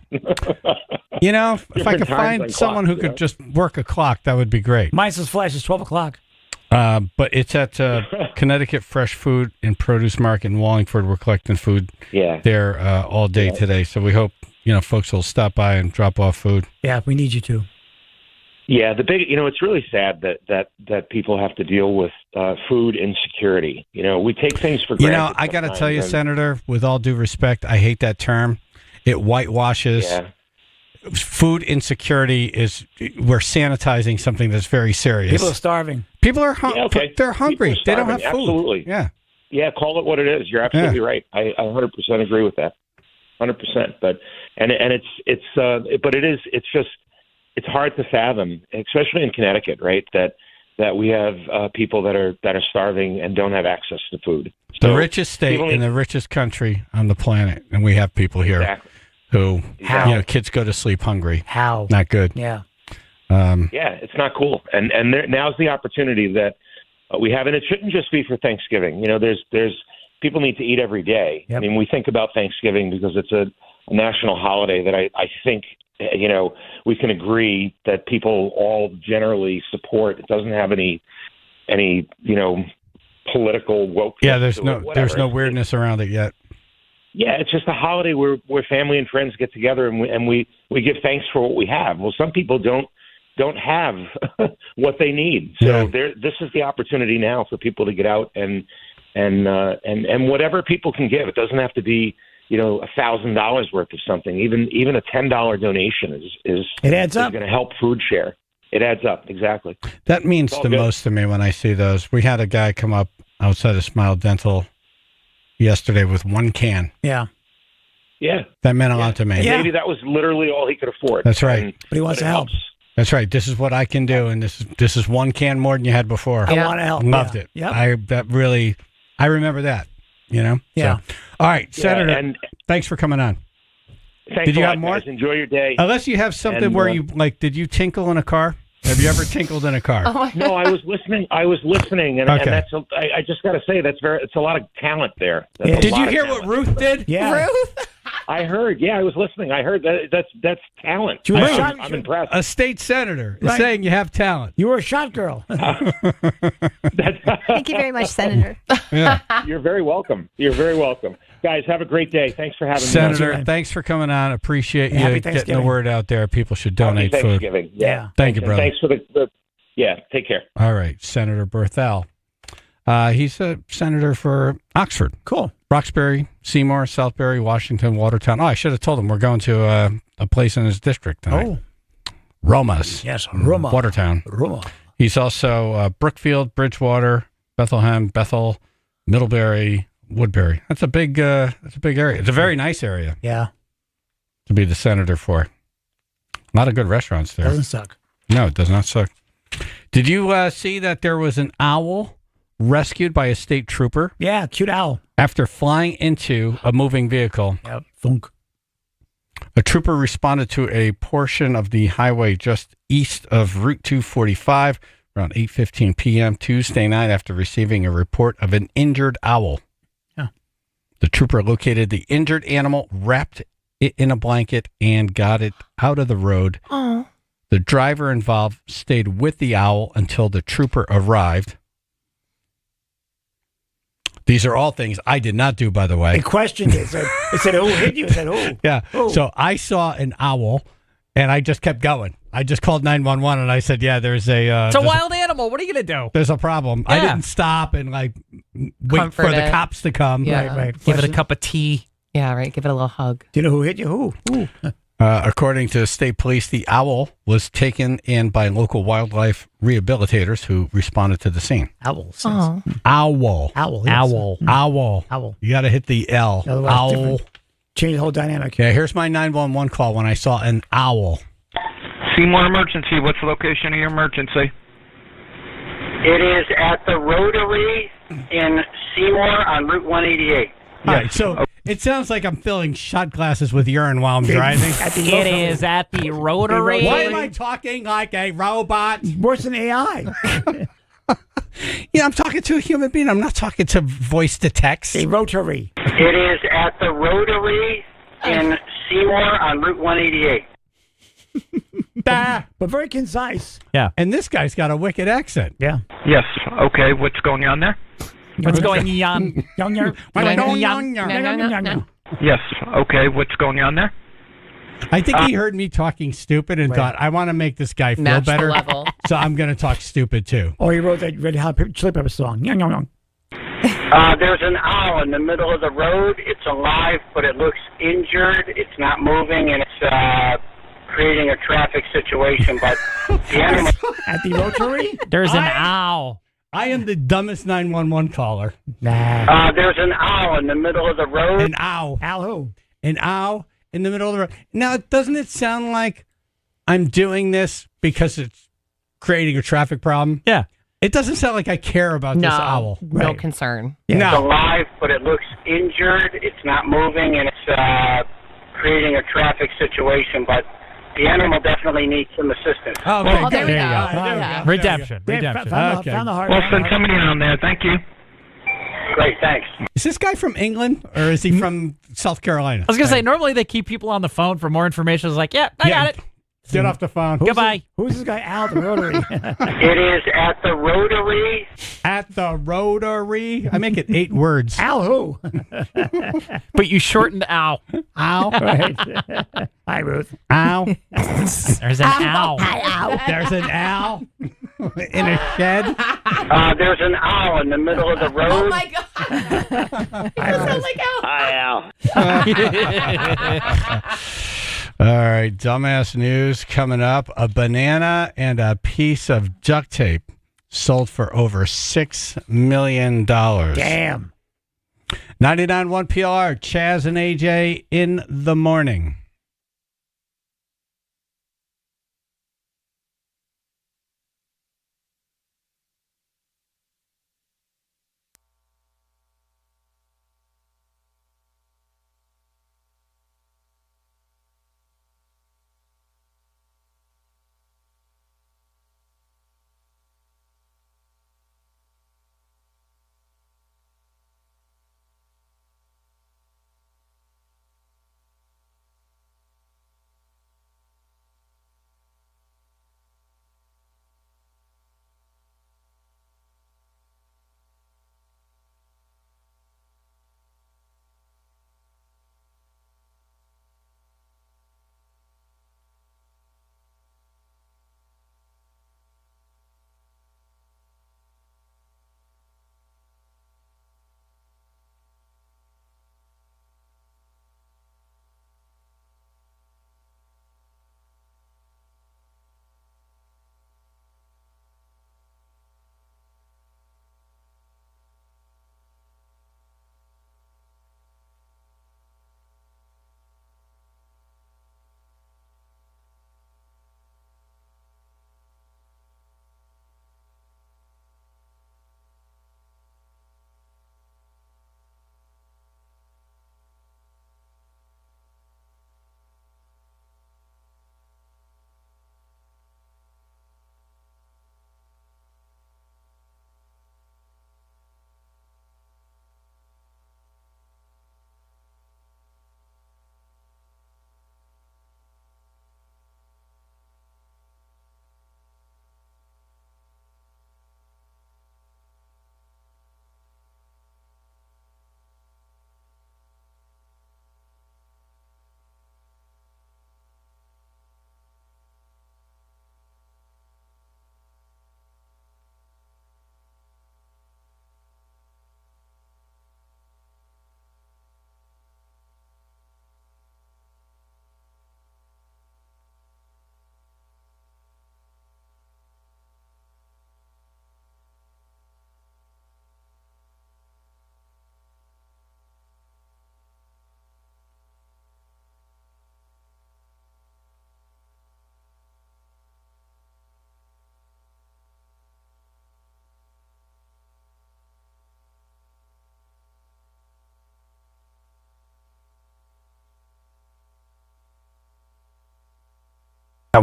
If I could find someone who could just work a clock, that would be great. Mine says flash is 12 o'clock. But it's at Connecticut Fresh Food and Produce Market in Wallingford. We're collecting food there all day today. So we hope, folks will stop by and drop off food. Yeah, we need you to. Yeah, it's really sad that people have to deal with food insecurity. We take things for granted. I got to tell you, Senator, with all due respect, I hate that term. It whitewashes. Yeah. Food insecurity we're sanitizing something that's very serious. People are starving. People are they're hungry. They don't have food. Absolutely. Yeah. Yeah, call it what it is. You're absolutely right. I 100% agree with that. 100%. But it's hard to fathom, especially in Connecticut, right? That we have people that are starving and don't have access to food. The richest state in the richest country on the planet, and we have people here who, kids go to sleep hungry. How? Not good. Yeah. It's not cool. And now's the opportunity that we have, and it shouldn't just be for Thanksgiving. There's people need to eat every day. Yep. I mean, we think about Thanksgiving because it's a national holiday that I think we can agree that people all generally support. It doesn't have any political woke. Yeah, there's no weirdness around it yet. Yeah, it's just a holiday where family and friends get together and we give thanks for what we have. Well, some people don't have what they need. So this is the opportunity now for people to get out and whatever people can give. It doesn't have to be $1,000 worth of something. Even a $10 donation is it adds up. Going to help food share. It adds up, exactly. That means the most to me when I see those. We had a guy come up outside of Smile Dental yesterday with one can. Yeah. Yeah. That meant a lot to me. Yeah. Maybe that was literally all he could afford. That's right. But he wants to help. That's right. This is what I can do, and this is one can more than you had before. I want to help. Loved it. Yep. I remember that. Yeah. So, all right, Senator. And thanks for coming on. Thanks. Did you a have lot, more? Guys. Enjoy your day. Unless you have something where you did you tinkle in a car? Have you ever tinkled in a car? No, I was listening. and that's. I just got to say it's a lot of talent there. Did you hear what Ruth did? Yeah, Ruth. I heard. Yeah, I was listening. I heard that's talent. I'm impressed. A state senator is saying you have talent. You were a shot girl. Thank you very much, Senator. Yeah. You're very welcome. Guys, have a great day. Thanks for having me. Senator, thanks for coming on. Appreciate you getting the word out there. People should donate Happy food. Thanksgiving. Yeah. Thank you, brother. Thanks for the take care. All right, Senator Berthel. He's a senator for Oxford. Cool. Roxbury, Seymour, Southbury, Washington, Watertown. Oh, I should have told him we're going to a place in his district tonight. Oh. Roma's. Yes, Roma. Watertown. Roma. He's also Brookfield, Bridgewater, Bethlehem, Bethel, Middlebury, Woodbury. That's a big area. It's a very nice area. Yeah. To be the senator for. A lot of good restaurants there. Doesn't suck. No, it does not suck. Did you see that there was an owl rescued by a state trooper? Yeah, cute owl. After flying into a moving vehicle. Yep. Thunk. A trooper responded to a portion of the highway just east of Route 245 around 8:15 p.m. Tuesday night after receiving a report of an injured owl. Yeah. The trooper located the injured animal, wrapped it in a blanket, and got it out of the road. Oh. The driver involved stayed with the owl until the trooper arrived. These are all things I did not do, by the way. They questioned it. It said, who hit you? It said, who? Yeah. Who? So I saw an owl, and I just kept going. I just called 911, and I said, yeah, there's a... it's a wild animal. What are you going to do? There's a problem. Yeah. I didn't stop and, wait Comfort for the it. cops to come. Yeah. Right. Give it a cup of tea. Yeah, right. Give it a little hug. Do you know who hit you? Who? According to state police, the owl was taken in by local wildlife rehabilitators who responded to the scene. Owl. Oh. Owl. Owl. Yes. Owl. Owl. Owl. You got to hit the L. Otherwise, Owl. different. Change the whole dynamic. Yeah, here's my 911 call when I saw an owl. Seymour emergency. What's the location of your emergency? It is at the Rotary in Seymour on Route 188. All right, so it sounds like I'm filling shot glasses with urine while I'm driving. It is at the Rotary. Why am I talking like a robot? Worse than AI. Yeah, I'm talking to a human being. I'm not talking to voice to text. A Rotary. It is at the Rotary in Seymour on Route 188. But very concise. Yeah. And this guy's got a wicked accent. Yeah. Yes. Okay. What's going on there? What's going on? Yes. Okay. What's going on there? I think he heard me talking stupid and thought, I want to make this guy feel Match the better. level. So I'm going to talk stupid too. Or he wrote that Red Hot Chili Pepper song. There's an owl in the middle of the road. It's alive, but it looks injured. It's not moving, and it's creating a traffic situation. But the animal at the Rotary, there's an owl. I am the dumbest 911 caller. Nah. There's an owl in the middle of the road. An owl. Owl who? and ow in the middle of the road. Now, doesn't it sound like I'm doing this because it's creating a traffic problem? Yeah. It doesn't sound like I care about this owl. No concern. It's alive, but it looks injured. It's not moving, and it's creating a traffic situation. But the animal definitely needs some assistance. Oh, okay, well, there we go. Yeah. Redemption. Redemption. Found Okay. the hard We'll send somebody in on there. Thank you. Great, thanks. Is this guy from England or is he from South Carolina? I was going to say, normally they keep people on the phone for more information. I was like, yeah, I got it. Get off the phone. Goodbye. Who's this guy, Al, the Rotary? It is at the Rotary. At the Rotary. I make it 8 words. Al who? But you shortened ow. Ow. Right. Hi, Ruth. Ow. There's an ow. Hi, Al. There's an owl in a shed. There's an owl in the middle of the road. Oh my god! That sounds like Al. Hi, Al. All right, dumbass news coming up. A banana and a piece of duct tape sold for over $6 million. Damn. 99.1 PLR, Chaz and AJ in the morning.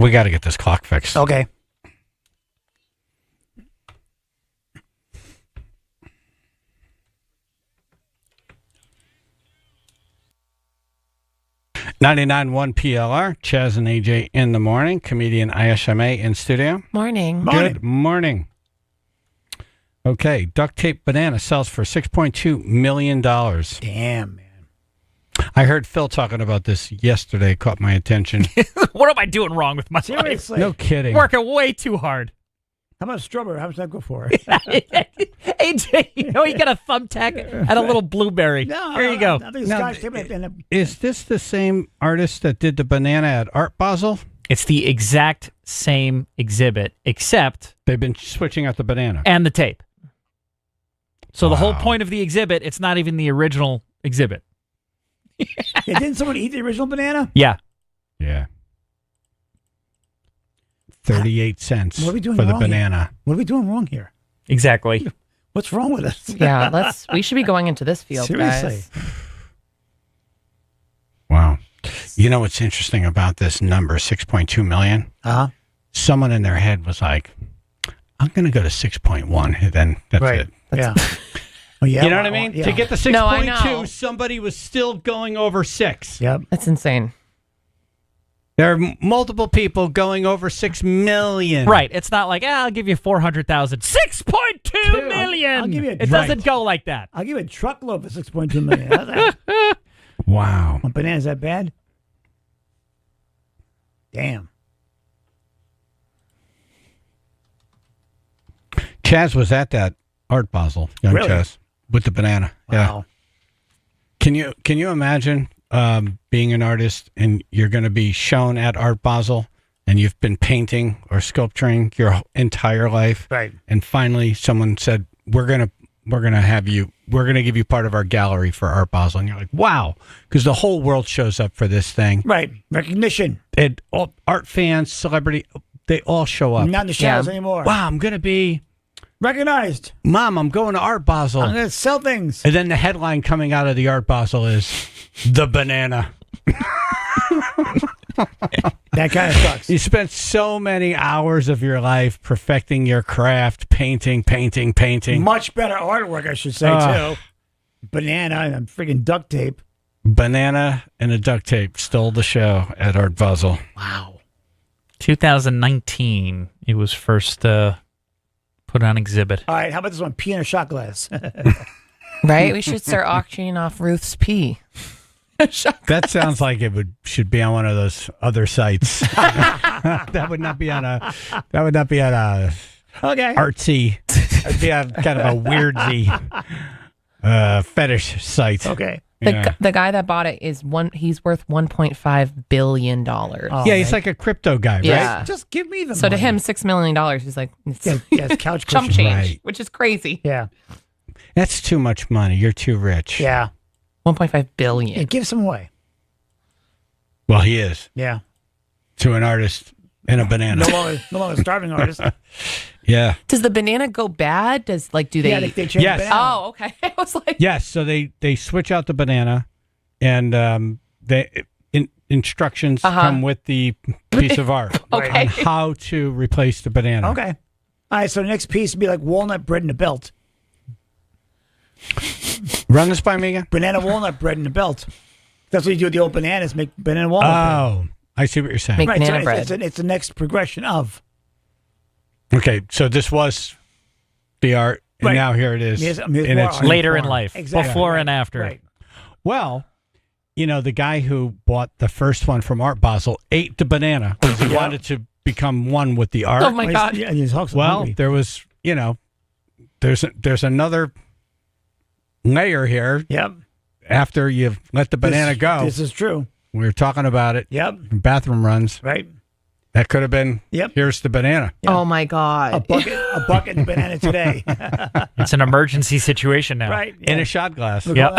We got to get this clock fixed. Okay. $99.1 PLR, Chaz and AJ in the morning. Comedian ISMA in studio. Morning. Good morning. Okay, duct tape banana sells for $6.2 million. Damn, man. I heard Phil talking about this yesterday, caught my attention. What am I doing wrong with my life? Seriously. No kidding. Working way too hard. How about strawberry? How much that go for? AJ, you got a thumbtack and a little blueberry. Here you go. I think this guy's taking it in a- Is this the same artist that did the banana at Art Basel? It's the exact same exhibit, except they've been switching out the banana and the tape. So the whole point of the exhibit, it's not even the original exhibit. Yeah, didn't someone eat the original banana? Yeah. Yeah. 38 cents What are we doing for the wrong here? banana. What are we doing wrong here? Exactly. What's wrong with us? Yeah, we should be going into this field, Seriously. guys. Wow. You know what's interesting about this number, 6.2 million? Uh-huh. Someone in their head was like, I'm going to go to 6.1. And then that's Right. it. Yeah. Oh, yeah. You know what I mean? Yeah. To get the 6.2, No, I know. somebody was still going over 6. Yep. That's insane. There are multiple people going over 6 million. Right. It's not like, I'll give you 400,000. 6.2 million. I'll give you a It doesn't go like that. I'll give you a truckload for 6.2 million. How's that? Wow. One banana's that bad? Damn. Chaz was at that Art Basel, young Really? Chaz, with the banana. Wow. Yeah. Can you imagine being an artist and you're going to be shown at Art Basel and you've been painting or sculpturing your entire life, Right. and finally someone said, we're gonna give you part of our gallery for Art Basel, and you're like, wow, because the whole world shows up for this thing. Right. Recognition. And all, art fans, celebrity, they all show up. Not in the shadows anymore. Wow, I'm gonna be recognized. Mom, I'm going to Art Basel. I'm going to sell things. And then the headline coming out of the Art Basel is the banana. That kind of sucks. You spent so many hours of your life perfecting your craft, painting. Much better artwork, I should say, too. Banana and freaking duct tape. Banana and a duct tape stole the show at Art Basel. Wow. 2019, it was first put on exhibit. All right, how about this one? Pee in a shot glass. Right? We should start auctioning off Ruth's pee. That sounds like should be on one of those other sites. That would not be on a Okay. artsy. It'd be on kind of a weirdsy fetish site. Okay. The guy that bought it he's worth $1.5 billion. Yeah, he's like a crypto guy, right? Yeah. Just give me the So money. to him, $6 million, he's like, it's couch chump cushion. change, Right. which is crazy. Yeah. That's too much money. You're too rich. Yeah. 1.5 billion. Yeah, give some away. Well, he is Yeah. to an artist and a banana. No longer starving artist. Yeah. Does the banana go bad? Do they? Yeah, they change Yes. the banana. Oh, okay. I was like, Yes. So they switch out the banana, and instructions come with the piece of art Okay. on how to replace the banana. Okay. All right, so the next piece would be like walnut bread in a belt. Run this by me again. Banana walnut bread in a belt. That's what you do with the old bananas, make banana walnut Oh, I see what you're saying. Make bread. banana So bread. it's the next progression of. Okay, so this was the art, and Right. now here it is. Here's in more its art. new Later in form. life, Exactly. before and Right. after. Right. Well, the guy who bought the first one from Art Basel ate the banana because he wanted to become one with the art. oh my God. Yeah, he's hungry. Well, there was, there's another layer here Yep. after you've let the banana go. This is true. We were talking about it. Yep. Bathroom runs. Right. That could have been, Yep. here's the banana. Oh my A God. bucket of banana today. It's an emergency situation now. Right. In a shot glass. Yep.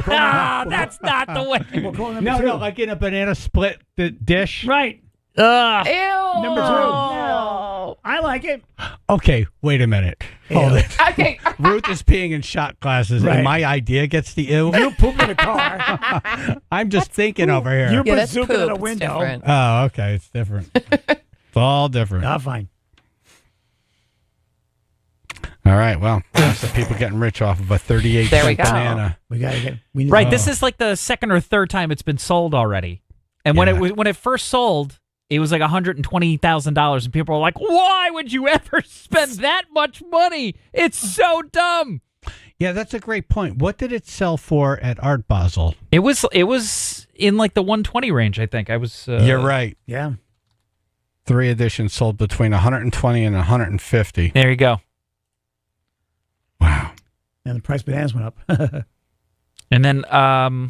That's not the way. We're calling No, number two. like in a banana split dish. Right. Ugh. Ew. Number two. No. I like it. Okay, wait a minute. Hold it. Okay. Ruth is peeing in shot glasses, Right. and my idea gets the ew. You poop in a car. I'm just thinking over here. You Yeah, put that's soup poop. in a It's window. different. Oh, okay. It's different. It's all different. Ah, fine. All right. Well, that's the people getting rich off of a 38 There we cent go. banana. We gotta get. We need Right. This is like the second or third time it's been sold already. And Yeah. when it first sold, it was like $120,000, and people were like, "Why would you ever spend that much money? It's so dumb." Yeah, that's a great point. What did it sell for at Art Basel? It was in like the 120 range, I think. I was. You're right. Yeah. 3 editions sold between 120 and 150. There you go. Wow. And the price of bananas went up. And then I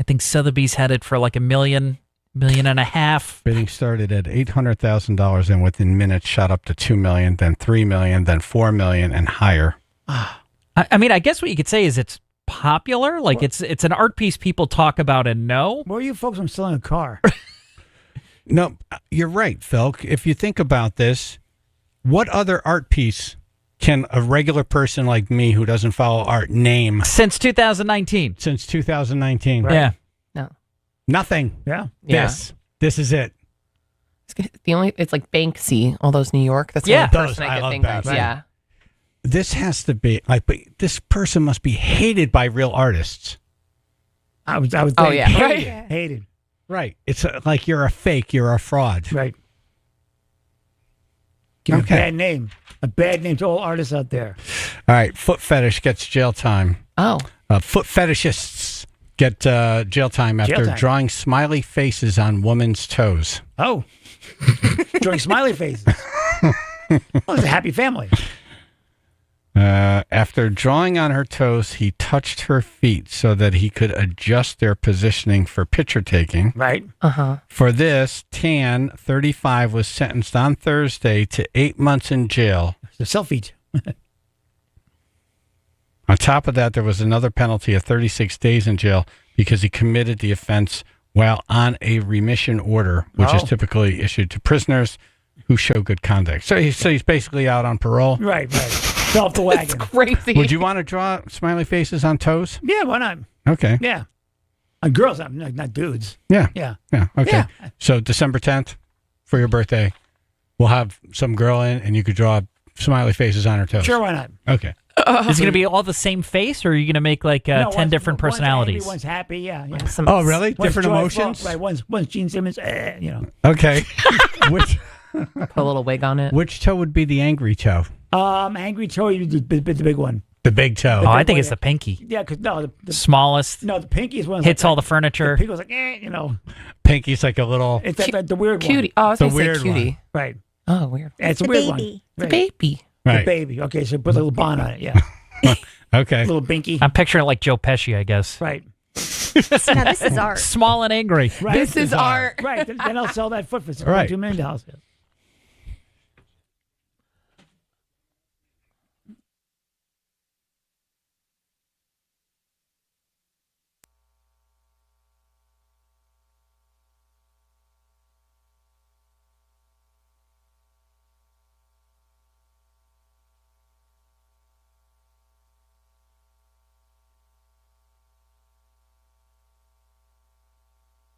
think Sotheby's had it for like $1 million and a half. Bidding started at $800,000 and within minutes shot up to $2 million, then $3 million, then $4 million, and higher. I mean, I guess what you could say is it's popular. Like it's an art piece people talk about and know. Where are you folks? I'm selling a car. No, you're right, Phil. If you think about this, what other art piece can a regular person like me who doesn't follow art name? Since 2019. Since 2019. Right. Yeah. No. Nothing. Yeah. This is it. It's like Banksy, all those New York. That's the Yeah. only person Those, I I could love think of. Banksy. Yeah. This has to be like, but this person must be hated by real artists. I would think yeah. Right. hated. Right. It's like you're a fake, you're a fraud. Right. Give a bad name. A bad name to all artists out there. All right. Foot fetish gets jail time. Oh. Foot fetishists get jail time after drawing smiley faces on women's toes. Oh. Drawing smiley faces. Oh, it's a happy family. After drawing on her toes, he touched her feet so that he could adjust their positioning for picture taking. Right. Uh-huh. For this, Tan, 35, was sentenced on Thursday to 8 months in jail. The selfie. On top of that, there was another penalty of 36 days in jail because he committed the offense while on a remission order, which is typically issued to prisoners who show good conduct. So he's basically out on parole. Right. Fell off the wagon. That's crazy. Would you want to draw smiley faces on toes? Yeah, why not? Okay. Yeah. On girls, not dudes. Yeah. Yeah. Okay. Yeah. So December 10th, for your birthday, we'll have some girl in, and you could draw smiley faces on her toes. Sure, why not? Okay. Is it going to be all the same face, or are you going to make like 10 different personalities? One's happy, yeah. Oh, really? One's Different joyful, emotions? Right. One's Gene Simmons, Okay. Which Put a little wig on it. which toe would be the angry toe? Angry toe, you do the big one. The big toe. Oh, I think it's the pinky. Yeah, because the Smallest. No, the pinky is one. Hits all the furniture. The pinky was like, Pinky's like a little. It's the weird Cutie. one. Oh, I was The going to say weird cutie. one. Right. Oh, weird. It's a the weird baby. one. The baby. Right. The baby. Okay, so put a little bond on it. Yeah. Okay. A little binky. I'm picturing like Joe Pesci, I guess. Right. Now this is art. Small and angry. Right. This is art. Right. Then I'll sell that foot for Right. $2 million.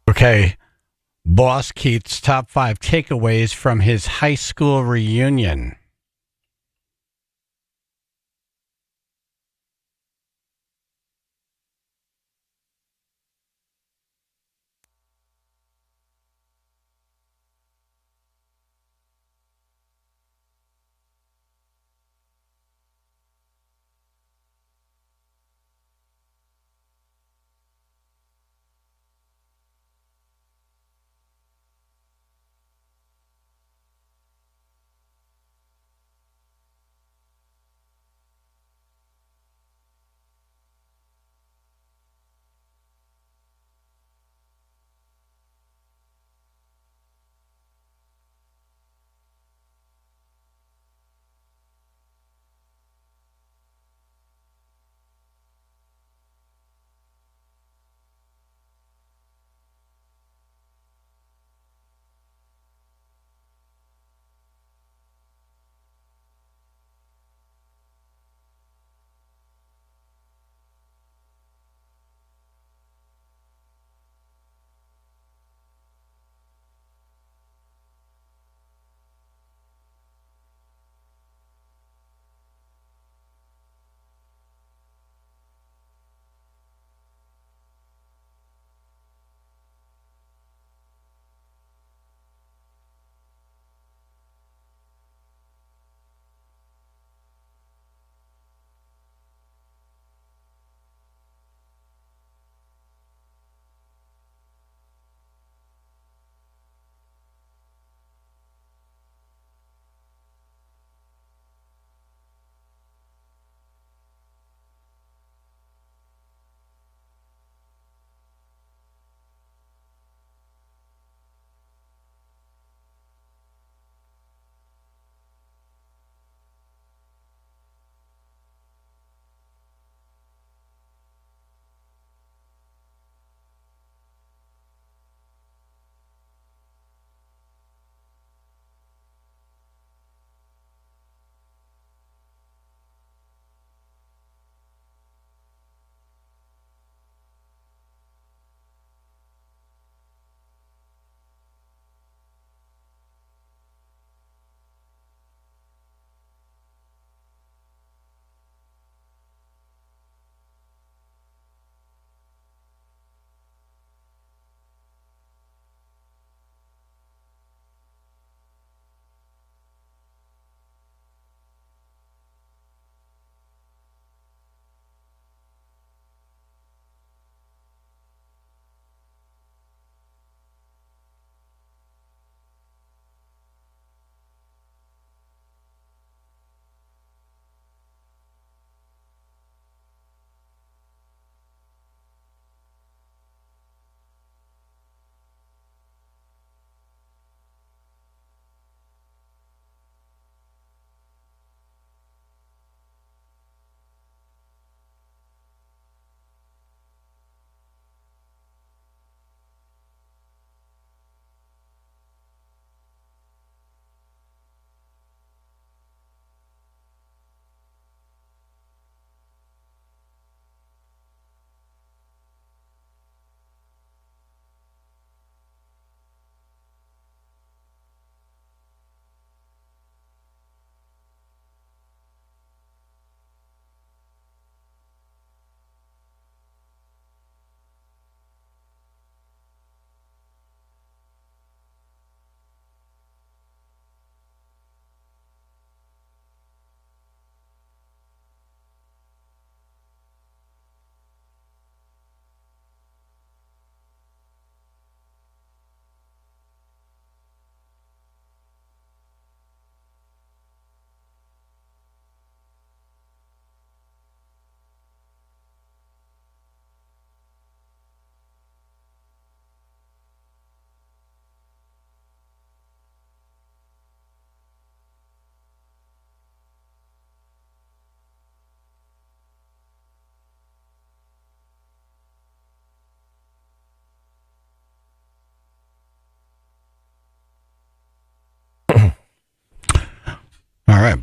Okay. Boss Keith's top 5 takeaways from his high school reunion.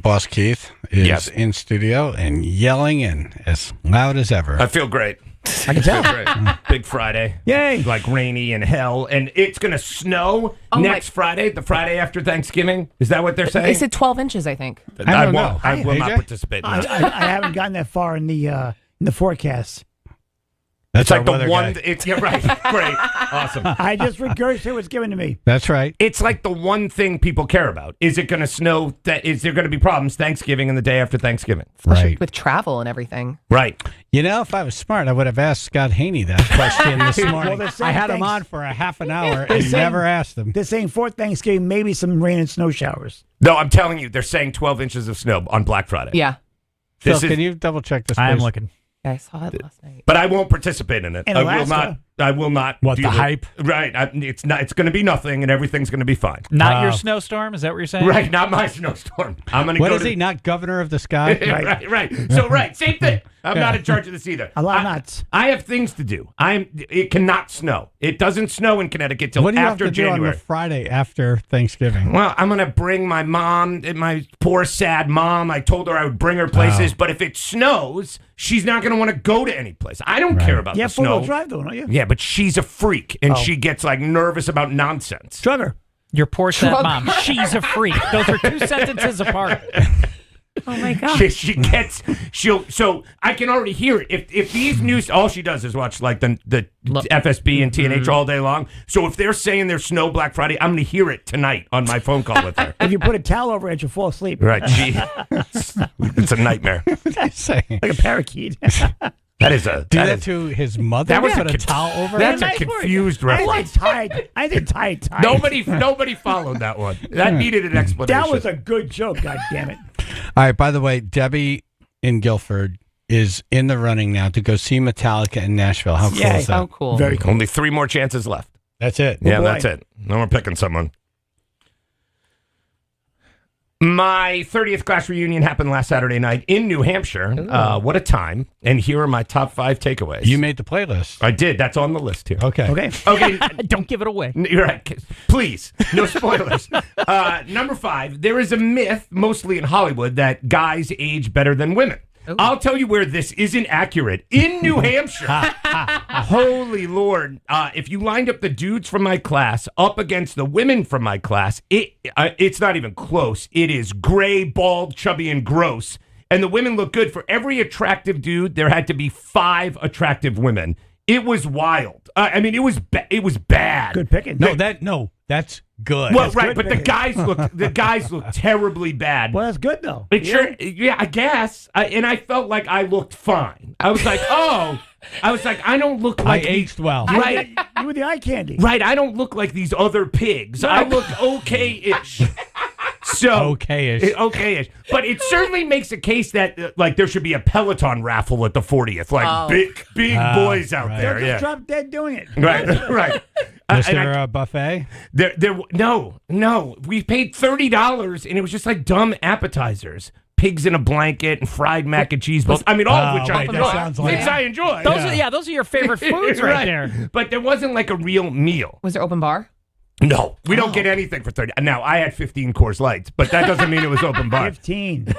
Boss Keith is in studio and yelling and as loud as ever. I feel great. I can tell. Great. Big Friday. Yay. Like rainy and hell. And it's going to snow next Friday, the Friday after Thanksgiving. Is that what they're saying? They said 12 inches, I think. I won't. I will not participate in that. I haven't gotten that far in the forecast. That's like our the weather one. guy. It's right. Great. Awesome. I just regurgitated what's given to me. That's right. It's like the one thing people care about. Is it going to snow? Is there going to be problems Thanksgiving and the day after Thanksgiving? Especially with travel and everything. Right. You know, if I was smart, I would have asked Scott Haney that question this morning. Well, I had him on for a half an hour and never asked him. They're saying for Thanksgiving, maybe some rain and snow showers. No, I'm telling you, they're saying 12 inches of snow on Black Friday. Yeah. Phil, can you double check this? I am please? looking. Yeah, I saw it last night. But I won't participate in it. In I will Alaska? not. I will not. What, do the it. hype? Right. It's not. It's going to be nothing, and everything's going to be fine. Not your snowstorm? Is that what you're saying? Right. Not my snowstorm. I'm going to What go is to. he? Not governor of the sky? right. So same thing. I'm not in charge of this either. A lot of nuts. I have things to do. It cannot snow. It doesn't snow in Connecticut till What do you after have to do January. on the Friday after Thanksgiving? Well, I'm going to bring my mom, my poor, sad mom. I told her I would bring her places, but if it snows, she's not going to want to go to any place. I don't care about Yeah, the snow. four-wheel drive, though, don't you? Yeah, but she's a freak, and she gets, like, nervous about nonsense. Sugar. Your poor sad mom. She's a freak. Those are two sentences apart. Oh my God. So I can already hear it. If these news, all she does is watch like the FSB and TNH all day long. So if they're saying there's snow Black Friday, I'm going to hear it tonight on my phone call with her. If you put a towel over it, you'll fall asleep. Right. It's a nightmare. Like a parakeet. That is a Do that to his mother? That was put a a towel over That's it? a confused reference. I think tight. Nobody followed that one. That needed an explanation. That was a good joke. God damn it. All right, by the way, Debbie in Guilford is in the running now to go see Metallica in Nashville. How cool is that? How cool. Very cool. Only 3 more chances left. That's it. Yeah, boy. that's it. Then we're picking someone. My 30th class reunion happened last Saturday night in New Hampshire. What a time. And here are my top 5 takeaways. You made the playlist. I did. That's on the list here. Okay. Okay. Don't give it away. You're right. Please. No spoilers. Number 5. There is a myth, mostly in Hollywood, that guys age better than women. Ooh. I'll tell you where this isn't accurate. In New Hampshire. Holy Lord. If you lined up the dudes from my class up against the women from my class, it's not even close. It is gray, bald, chubby, and gross. And the women look good. For every attractive dude, there had to be 5 attractive women. It was wild. I mean, it was bad. Good picking. That's good. Well, That's right, good but the guys look terribly bad. Well, that's good though. Yeah, I guess. And I felt like I looked fine. I was like, I don't look like I aged well. Right. You were the eye candy. Right, I don't look like these other pigs. I look okay-ish. So okay-ish. But it certainly makes a case that like there should be a Peloton raffle at the 40th. Like big boys out there. They'll Yeah. just drop dead doing it. Right. Was there a buffet? No. We paid $30 and it was just like dumb appetizers. Pigs in a blanket and fried mac and cheese balls. I mean, all of which I enjoy. Things I enjoy. Those are your favorite foods right there. But there wasn't like a real meal. Was there open bar? No, we don't get anything for 30. Now, I had 15 Coors Lights, but that doesn't mean it was open bar. 15.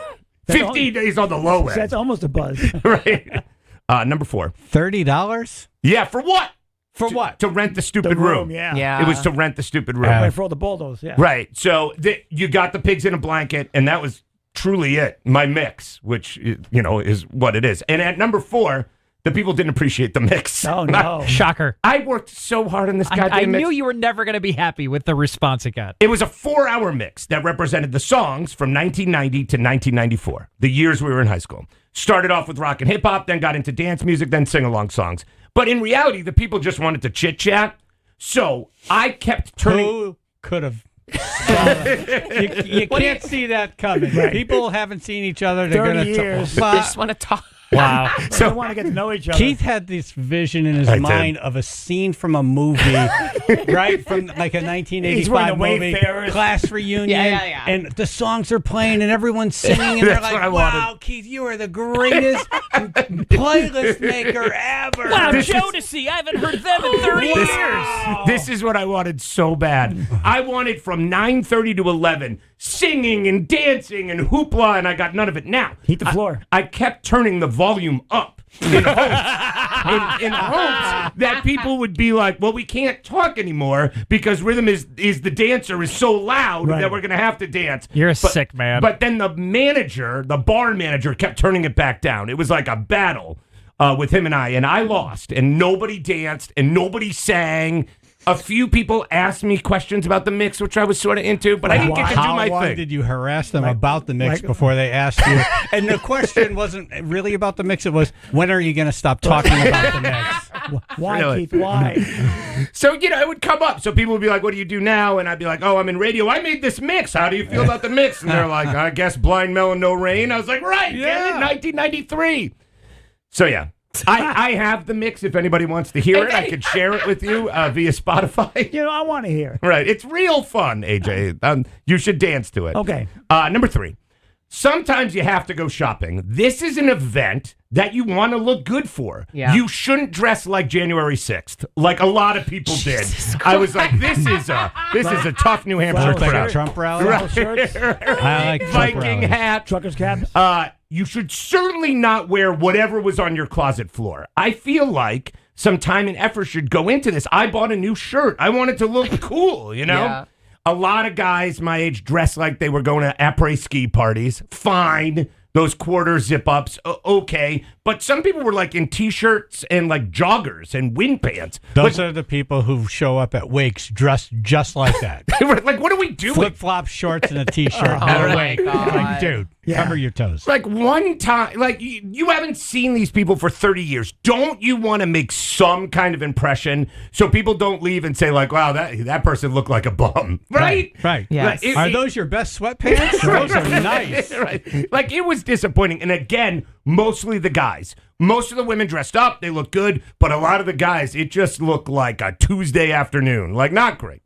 15 days on the low end. That's almost a buzz. Right. Number 4. $30? Yeah, for what? For what? To rent the stupid room. Yeah. It was to rent the stupid room. Right, for all the bulldogs, yeah. Right. So you got the pigs in a blanket, and that was truly it. My mix, which, is what it is. And at number 4, the people didn't appreciate the mix. Oh, no. Shocker. I worked so hard on this goddamn I mix. knew you were never going to be happy with the response it got. It was a 4-hour mix that represented the songs from 1990 to 1994, the years we were in high school. Started off with rock and hip hop, then got into dance music, then sing-along songs. But in reality, the people just wanted to chit-chat. So I kept turning... Who could have... you can't see that coming. Right. People haven't seen each other. They're 30 gonna years. They just want to talk. Wow. So they want to get to know each other. Keith had this vision in his mind of a scene from a movie right? From like a He's wearing 1985 the movie, Wayfarers. class reunion. Yeah. And the songs are playing and everyone's singing. And they're That's what I like, wanted. wow, Keith, you are the greatest playlist maker ever. Wow, This is- Jodeci. I haven't heard them in 30 years. This is what I wanted so bad. I wanted from 9:30 to 11 singing and dancing and hoopla, and I got none of it. Now, Heat the floor. I kept turning the volume up in hopes, in hopes that people would be like, well, we can't talk anymore because rhythm is the dancer is so loud Right. that we're going to have to dance. You're a sick man. But then the bar manager kept turning it back down. It was like a battle with him and I lost, and nobody danced, and nobody sang. A few people asked me questions about the mix, which I was sort of into, but I didn't get to do How my long thing. did you harass them about the mix before they asked you? And the question wasn't really about the mix. It was, when are you going to stop talking about the mix? Why, Really? Keith? Why? So, it would come up. So people would be like, what do you do now? And I'd be like, oh, I'm in radio. I made this mix. How do you feel about the mix? And they're like, I guess Blind Melon, No Rain. I was like, right, yeah, 1993. So, yeah. I have the mix. If anybody wants to hear it, I could share it with you via Spotify. I want to hear. Right. It's real fun, AJ. You should dance to it. Okay. Number 3. Sometimes you have to go shopping. This is an event that you want to look good for. Yeah. You shouldn't dress like January 6th, like a lot of people did. I was like, this is a tough New Hampshire Looks like crowd. a Trump rally. Right. Shirts. I like Trump Viking rallies. hat. Truckers' caps. You should certainly not wear whatever was on your closet floor. I feel like some time and effort should go into this. I bought a new shirt. I wanted to look cool, Yeah. A lot of guys my age dress like they were going to après-ski parties. Fine. Those quarter zip-ups, okay. But some people were like in T-shirts and like joggers and wind pants. Those are the people who show up at wakes dressed just like that. Like, what are we doing? Flip-flop shorts and a T-shirt. Oh, my God. Like, dude, cover your toes. Like one time, like you haven't seen these people for 30 years. Don't you want to make some kind of impression so people don't leave and say like, wow, that person looked like a bum, right? Right. Yes. Like, Are those your best sweatpants? Those are nice. Right. Like it was disappointing. And again, mostly the guys. Most of the women dressed up, they look good, but a lot of the guys, it just looked like a Tuesday afternoon. Like not great.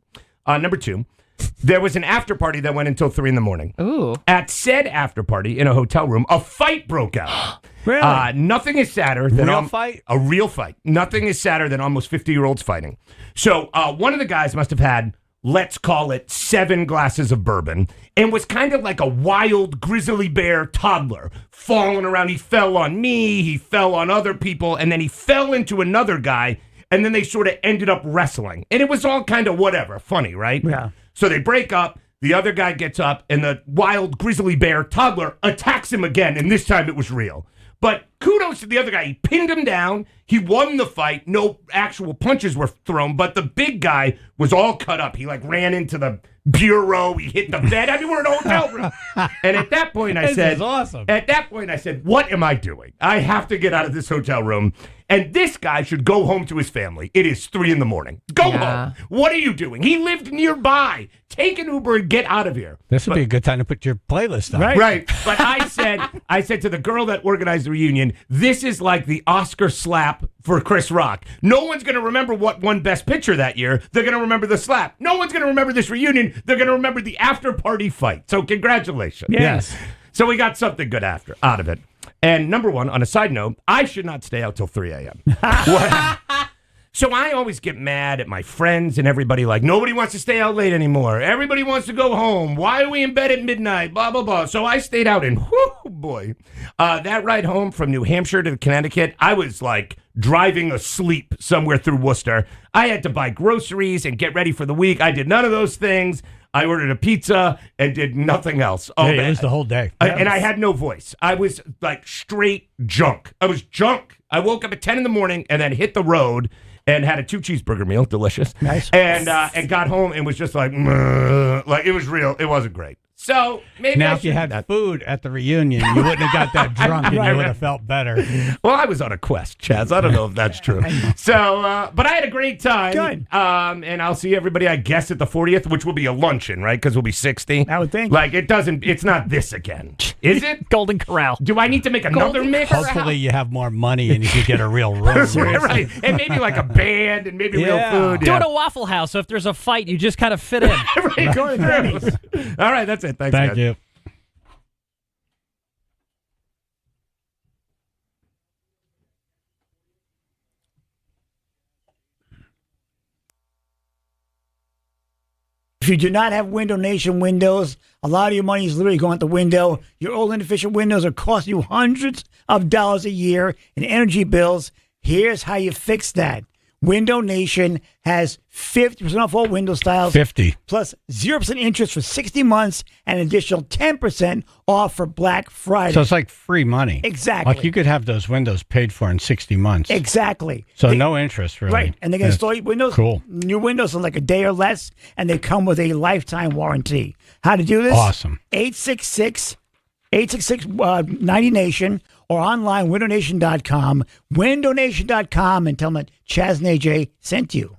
Number 2. There was an after party that went until 3 a.m. Ooh. At said after party in a hotel room, a fight broke out. Really? Nothing is sadder than Real fight? a real fight. Nothing is sadder than almost 50-year-olds fighting. So one of the guys must have had, let's call it 7 glasses of bourbon, and was kind of like a wild grizzly bear toddler, falling around. He fell on me, he fell on other people, and then he fell into another guy, and then they sort of ended up wrestling. And it was all kind of whatever, funny, right? Yeah. So they break up, the other guy gets up, and the wild grizzly bear toddler attacks him again, and this time it was real. But kudos to the other guy. He pinned him down. He won the fight. No actual punches were thrown, but the big guy was all cut up. He like ran into the bureau. He hit the bed. I mean, we're in a hotel room. And at that point, I This said, is awesome. At that point, I said, what am I doing? I have to get out of this hotel room. And this guy should go home to his family. It is 3 a.m. Go home. What are you doing? He lived nearby. Take an Uber and get out of here. This would be a good time to put your playlist on. Right. But I said to the girl that organized the reunion, this is like the Oscar slap for Chris Rock. No one's going to remember what won Best Picture that year. They're going to remember the slap. No one's going to remember this reunion. They're going to remember the after party fight. So congratulations. Yes. So we got something good out of it. And number 1, on a side note, I should not stay out till 3 a.m. So I always get mad at my friends and everybody like, nobody wants to stay out late anymore. Everybody wants to go home. Why are we in bed at midnight? Blah, blah, blah. So I stayed out and whoo, boy. That ride home from New Hampshire to Connecticut, I was like driving asleep somewhere through Worcester. I had to buy groceries and get ready for the week. I did none of those things. I ordered a pizza and did nothing else. Hey, it was the whole day. And I had no voice. I was like straight junk. I was junk. I woke up at 10 a.m. and then hit the road and had a 2 cheeseburger meal, delicious. Nice. And got home and was just like it was real. It wasn't great. So maybe now, if you had food at the reunion, you wouldn't have got that drunk, and you would have felt better. Well, I was on a quest, Chaz. I don't know if that's true. So, but I had a great time. Good. And I'll see everybody, I guess, at the 40th, which will be a luncheon, right? Because we'll be 60. I would think. Like, it's not this again. Is it? Golden Corral. Do I need to make another Golden mix? Hopefully you have more money and you can get a real room. Right. And maybe like a band and maybe real food. Do it at Waffle House, so if there's a fight, you just kind of fit in. Right, Go to Denny's. All right, that's it. Thanks, Thank guys. you. If you do not have Window Nation windows, a lot of your money is literally going out the window. Your old inefficient windows are costing you hundreds of dollars a year in energy bills. Here's how you fix that. Window Nation has 50% off all window styles. 50. Plus 0% interest for 60 months and an additional 10% off for Black Friday. So it's like free money. Exactly. Like you could have those windows paid for in 60 months. Exactly. So no interest, really. Right. And they can install your windows, Cool. new windows in like a day or less, and they come with a lifetime warranty. How to do this? Awesome. 866-90Nation or online, windownation.com, windownation.com, and tell them that Chaz and AJ sent you.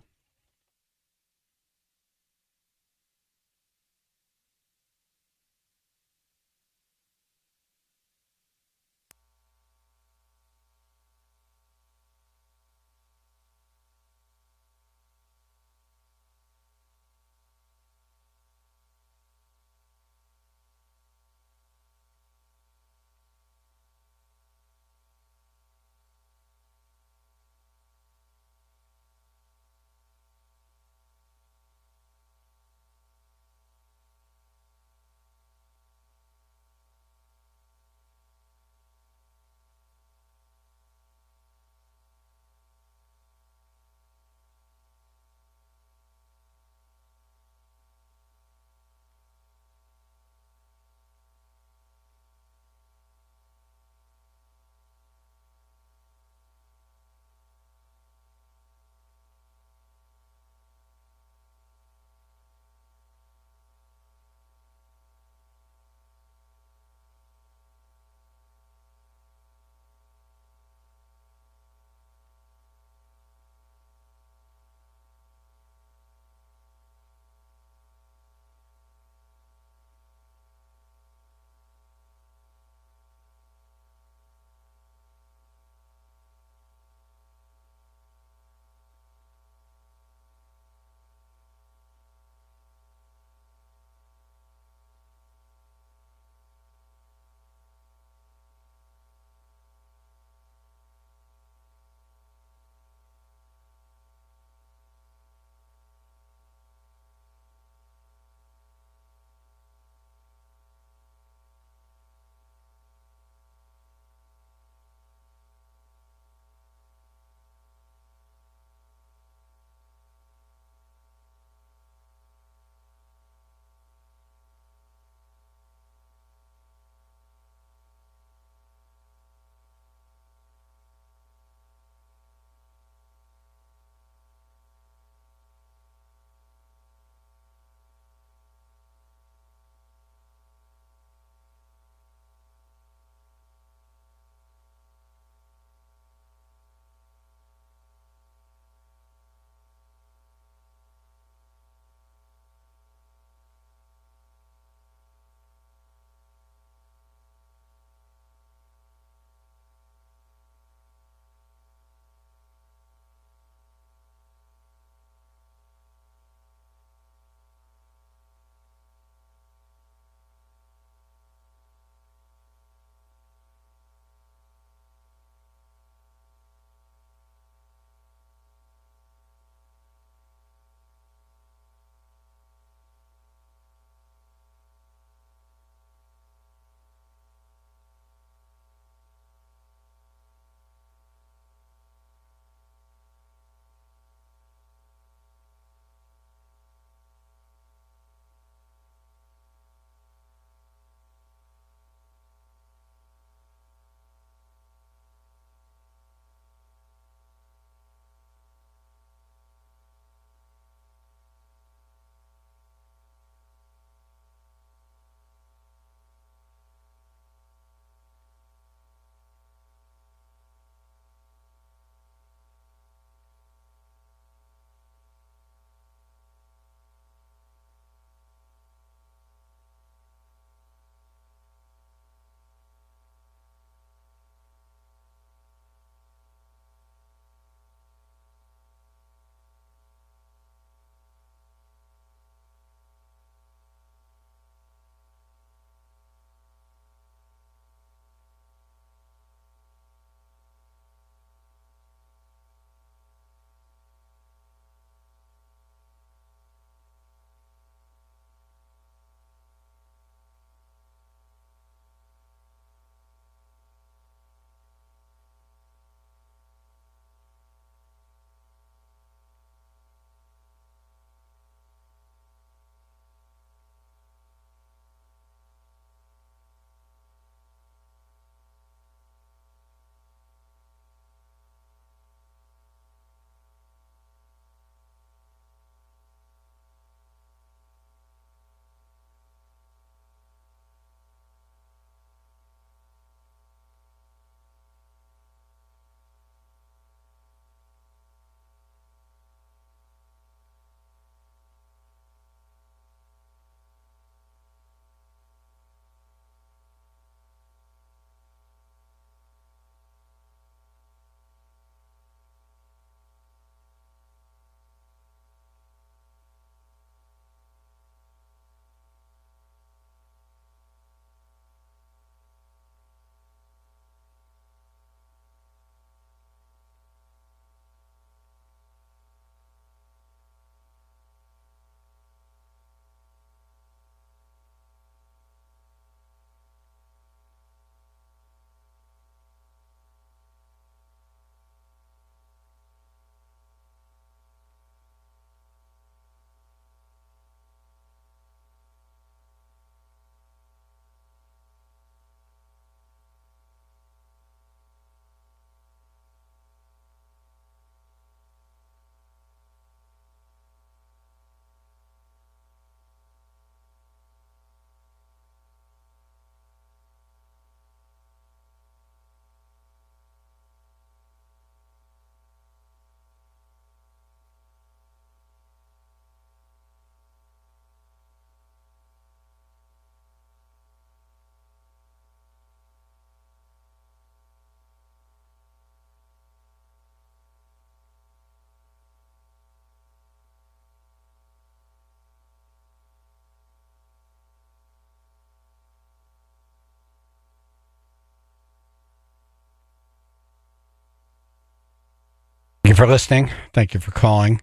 for listening. Thank you for calling.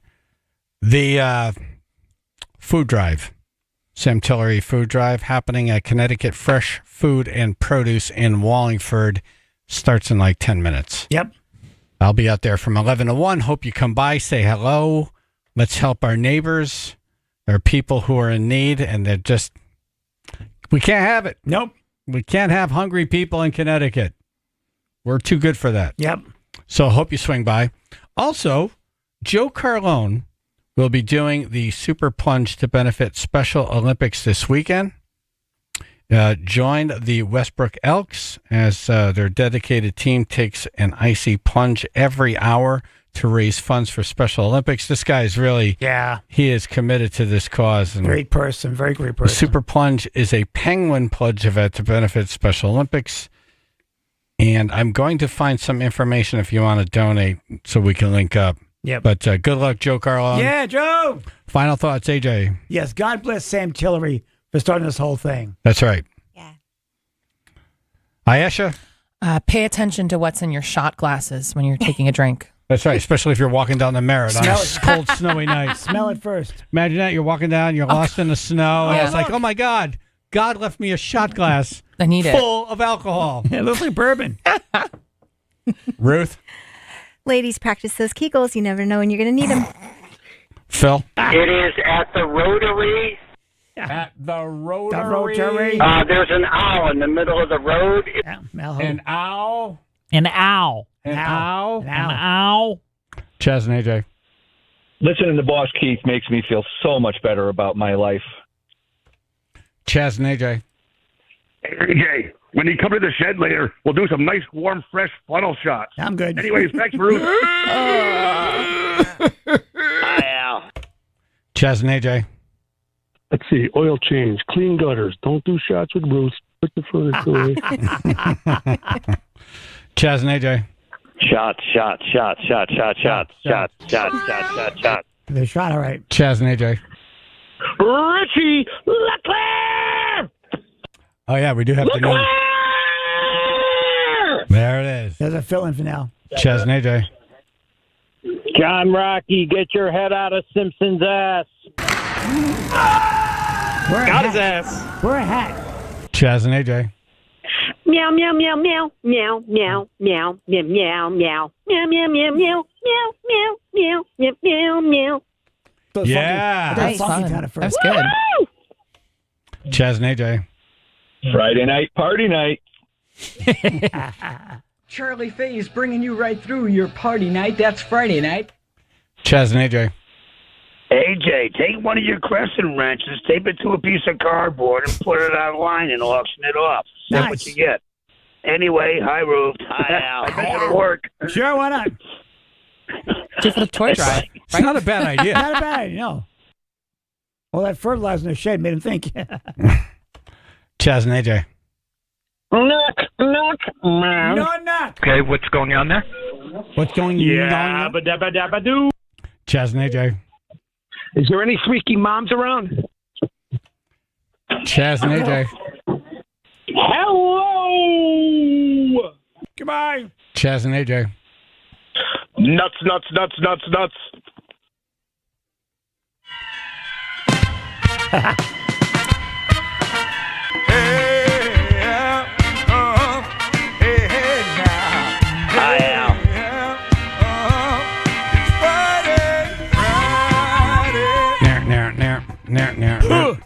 The food drive, Sam Tillery food drive, happening at Connecticut Fresh Food and Produce in Wallingford, starts in like 10 minutes. Yep. I'll be out there from 11 to 1. Hope you come by, say hello. Let's help our neighbors. There are people who are in need, and they're just, we can't have it. Nope. We can't have hungry people in Connecticut. We're too good for that. Yep. So hope you swing by. Also, Joe Carlone will be doing the Super Plunge to benefit Special Olympics this weekend. Join the Westbrook Elks as their dedicated team takes an icy plunge every hour to raise funds for Special Olympics. This guy is really, he is committed to this cause. And Great person, very great the person. Super Plunge is a penguin plunge event to benefit Special Olympics. And I'm going to find some information if you want to donate so we can link up. Yep. But good luck, Joe Carlone. Yeah, Joe. Final thoughts, AJ. Yes, God bless Sam Tillery for starting this whole thing. That's right. Yeah. Ayesha? Pay attention to what's in your shot glasses when you're taking a drink. That's right, especially if you're walking down the Merritt on a cold, snowy night. Smell it first. Imagine that. You're walking down, you're lost in the snow, and Yeah. it's like, oh my God, God left me a shot glass I need it. full of alcohol. It looks like bourbon. Ruth? Ladies, practice those Kegels. You never know when you're going to need them. Phil? It is at the Rotary. At the Rotary. The Rotary. There's an owl in the middle of the road. An owl? An owl. An owl? An owl. Chaz and AJ. Listening to Boss Keith makes me feel so much better about my life. Chaz and AJ. AJ, when you come to the shed later, we'll do some nice, warm, fresh funnel shots. I'm good. Anyways, thanks, Bruce. Hi, Al. Chaz and AJ. Let's see. Oil change, clean gutters. Don't do shots with Bruce. Put the furnace away. Chaz and AJ. Shot. They shot all right. Chaz and AJ. Richie Leclerc! Oh, yeah, we do have to know. There it is. There's a fill-in for now. Chaz and AJ. John Rocky, get your head out of Simpson's ass. Got his ass. Wear a hat. Chaz and AJ. Meow meow meow meow meow meow meow meow meow meow meow meow meow meow meow meow meow meow meow. Yeah. That's funky fun. kind of That's first. good. Chaz and AJ. Friday night, party night. Charlie Faye is bringing you right through your party night. That's Friday night. Chaz and AJ. AJ, take one of your crescent wrenches, tape it to a piece of cardboard, and put it online and auction it off. That's what you get. Anyway, hi, Ruth. Hi, Al. I bet it'll work. Sure, why not? Do for the toy drive. It's not a bad idea. Not a bad idea, no. Well, that fertilizer in the shed made him think. Chaz and AJ. Knock, knock, man. No, knock. Okay, what's going on there? What's going on? Ba-dabba-dabba-doo. Chaz and AJ. Is there any squeaky moms around? Chaz and AJ. Hello. Goodbye. Chaz and AJ. Nuts, nuts, nuts, nuts, nuts. Hi, Al. Nair.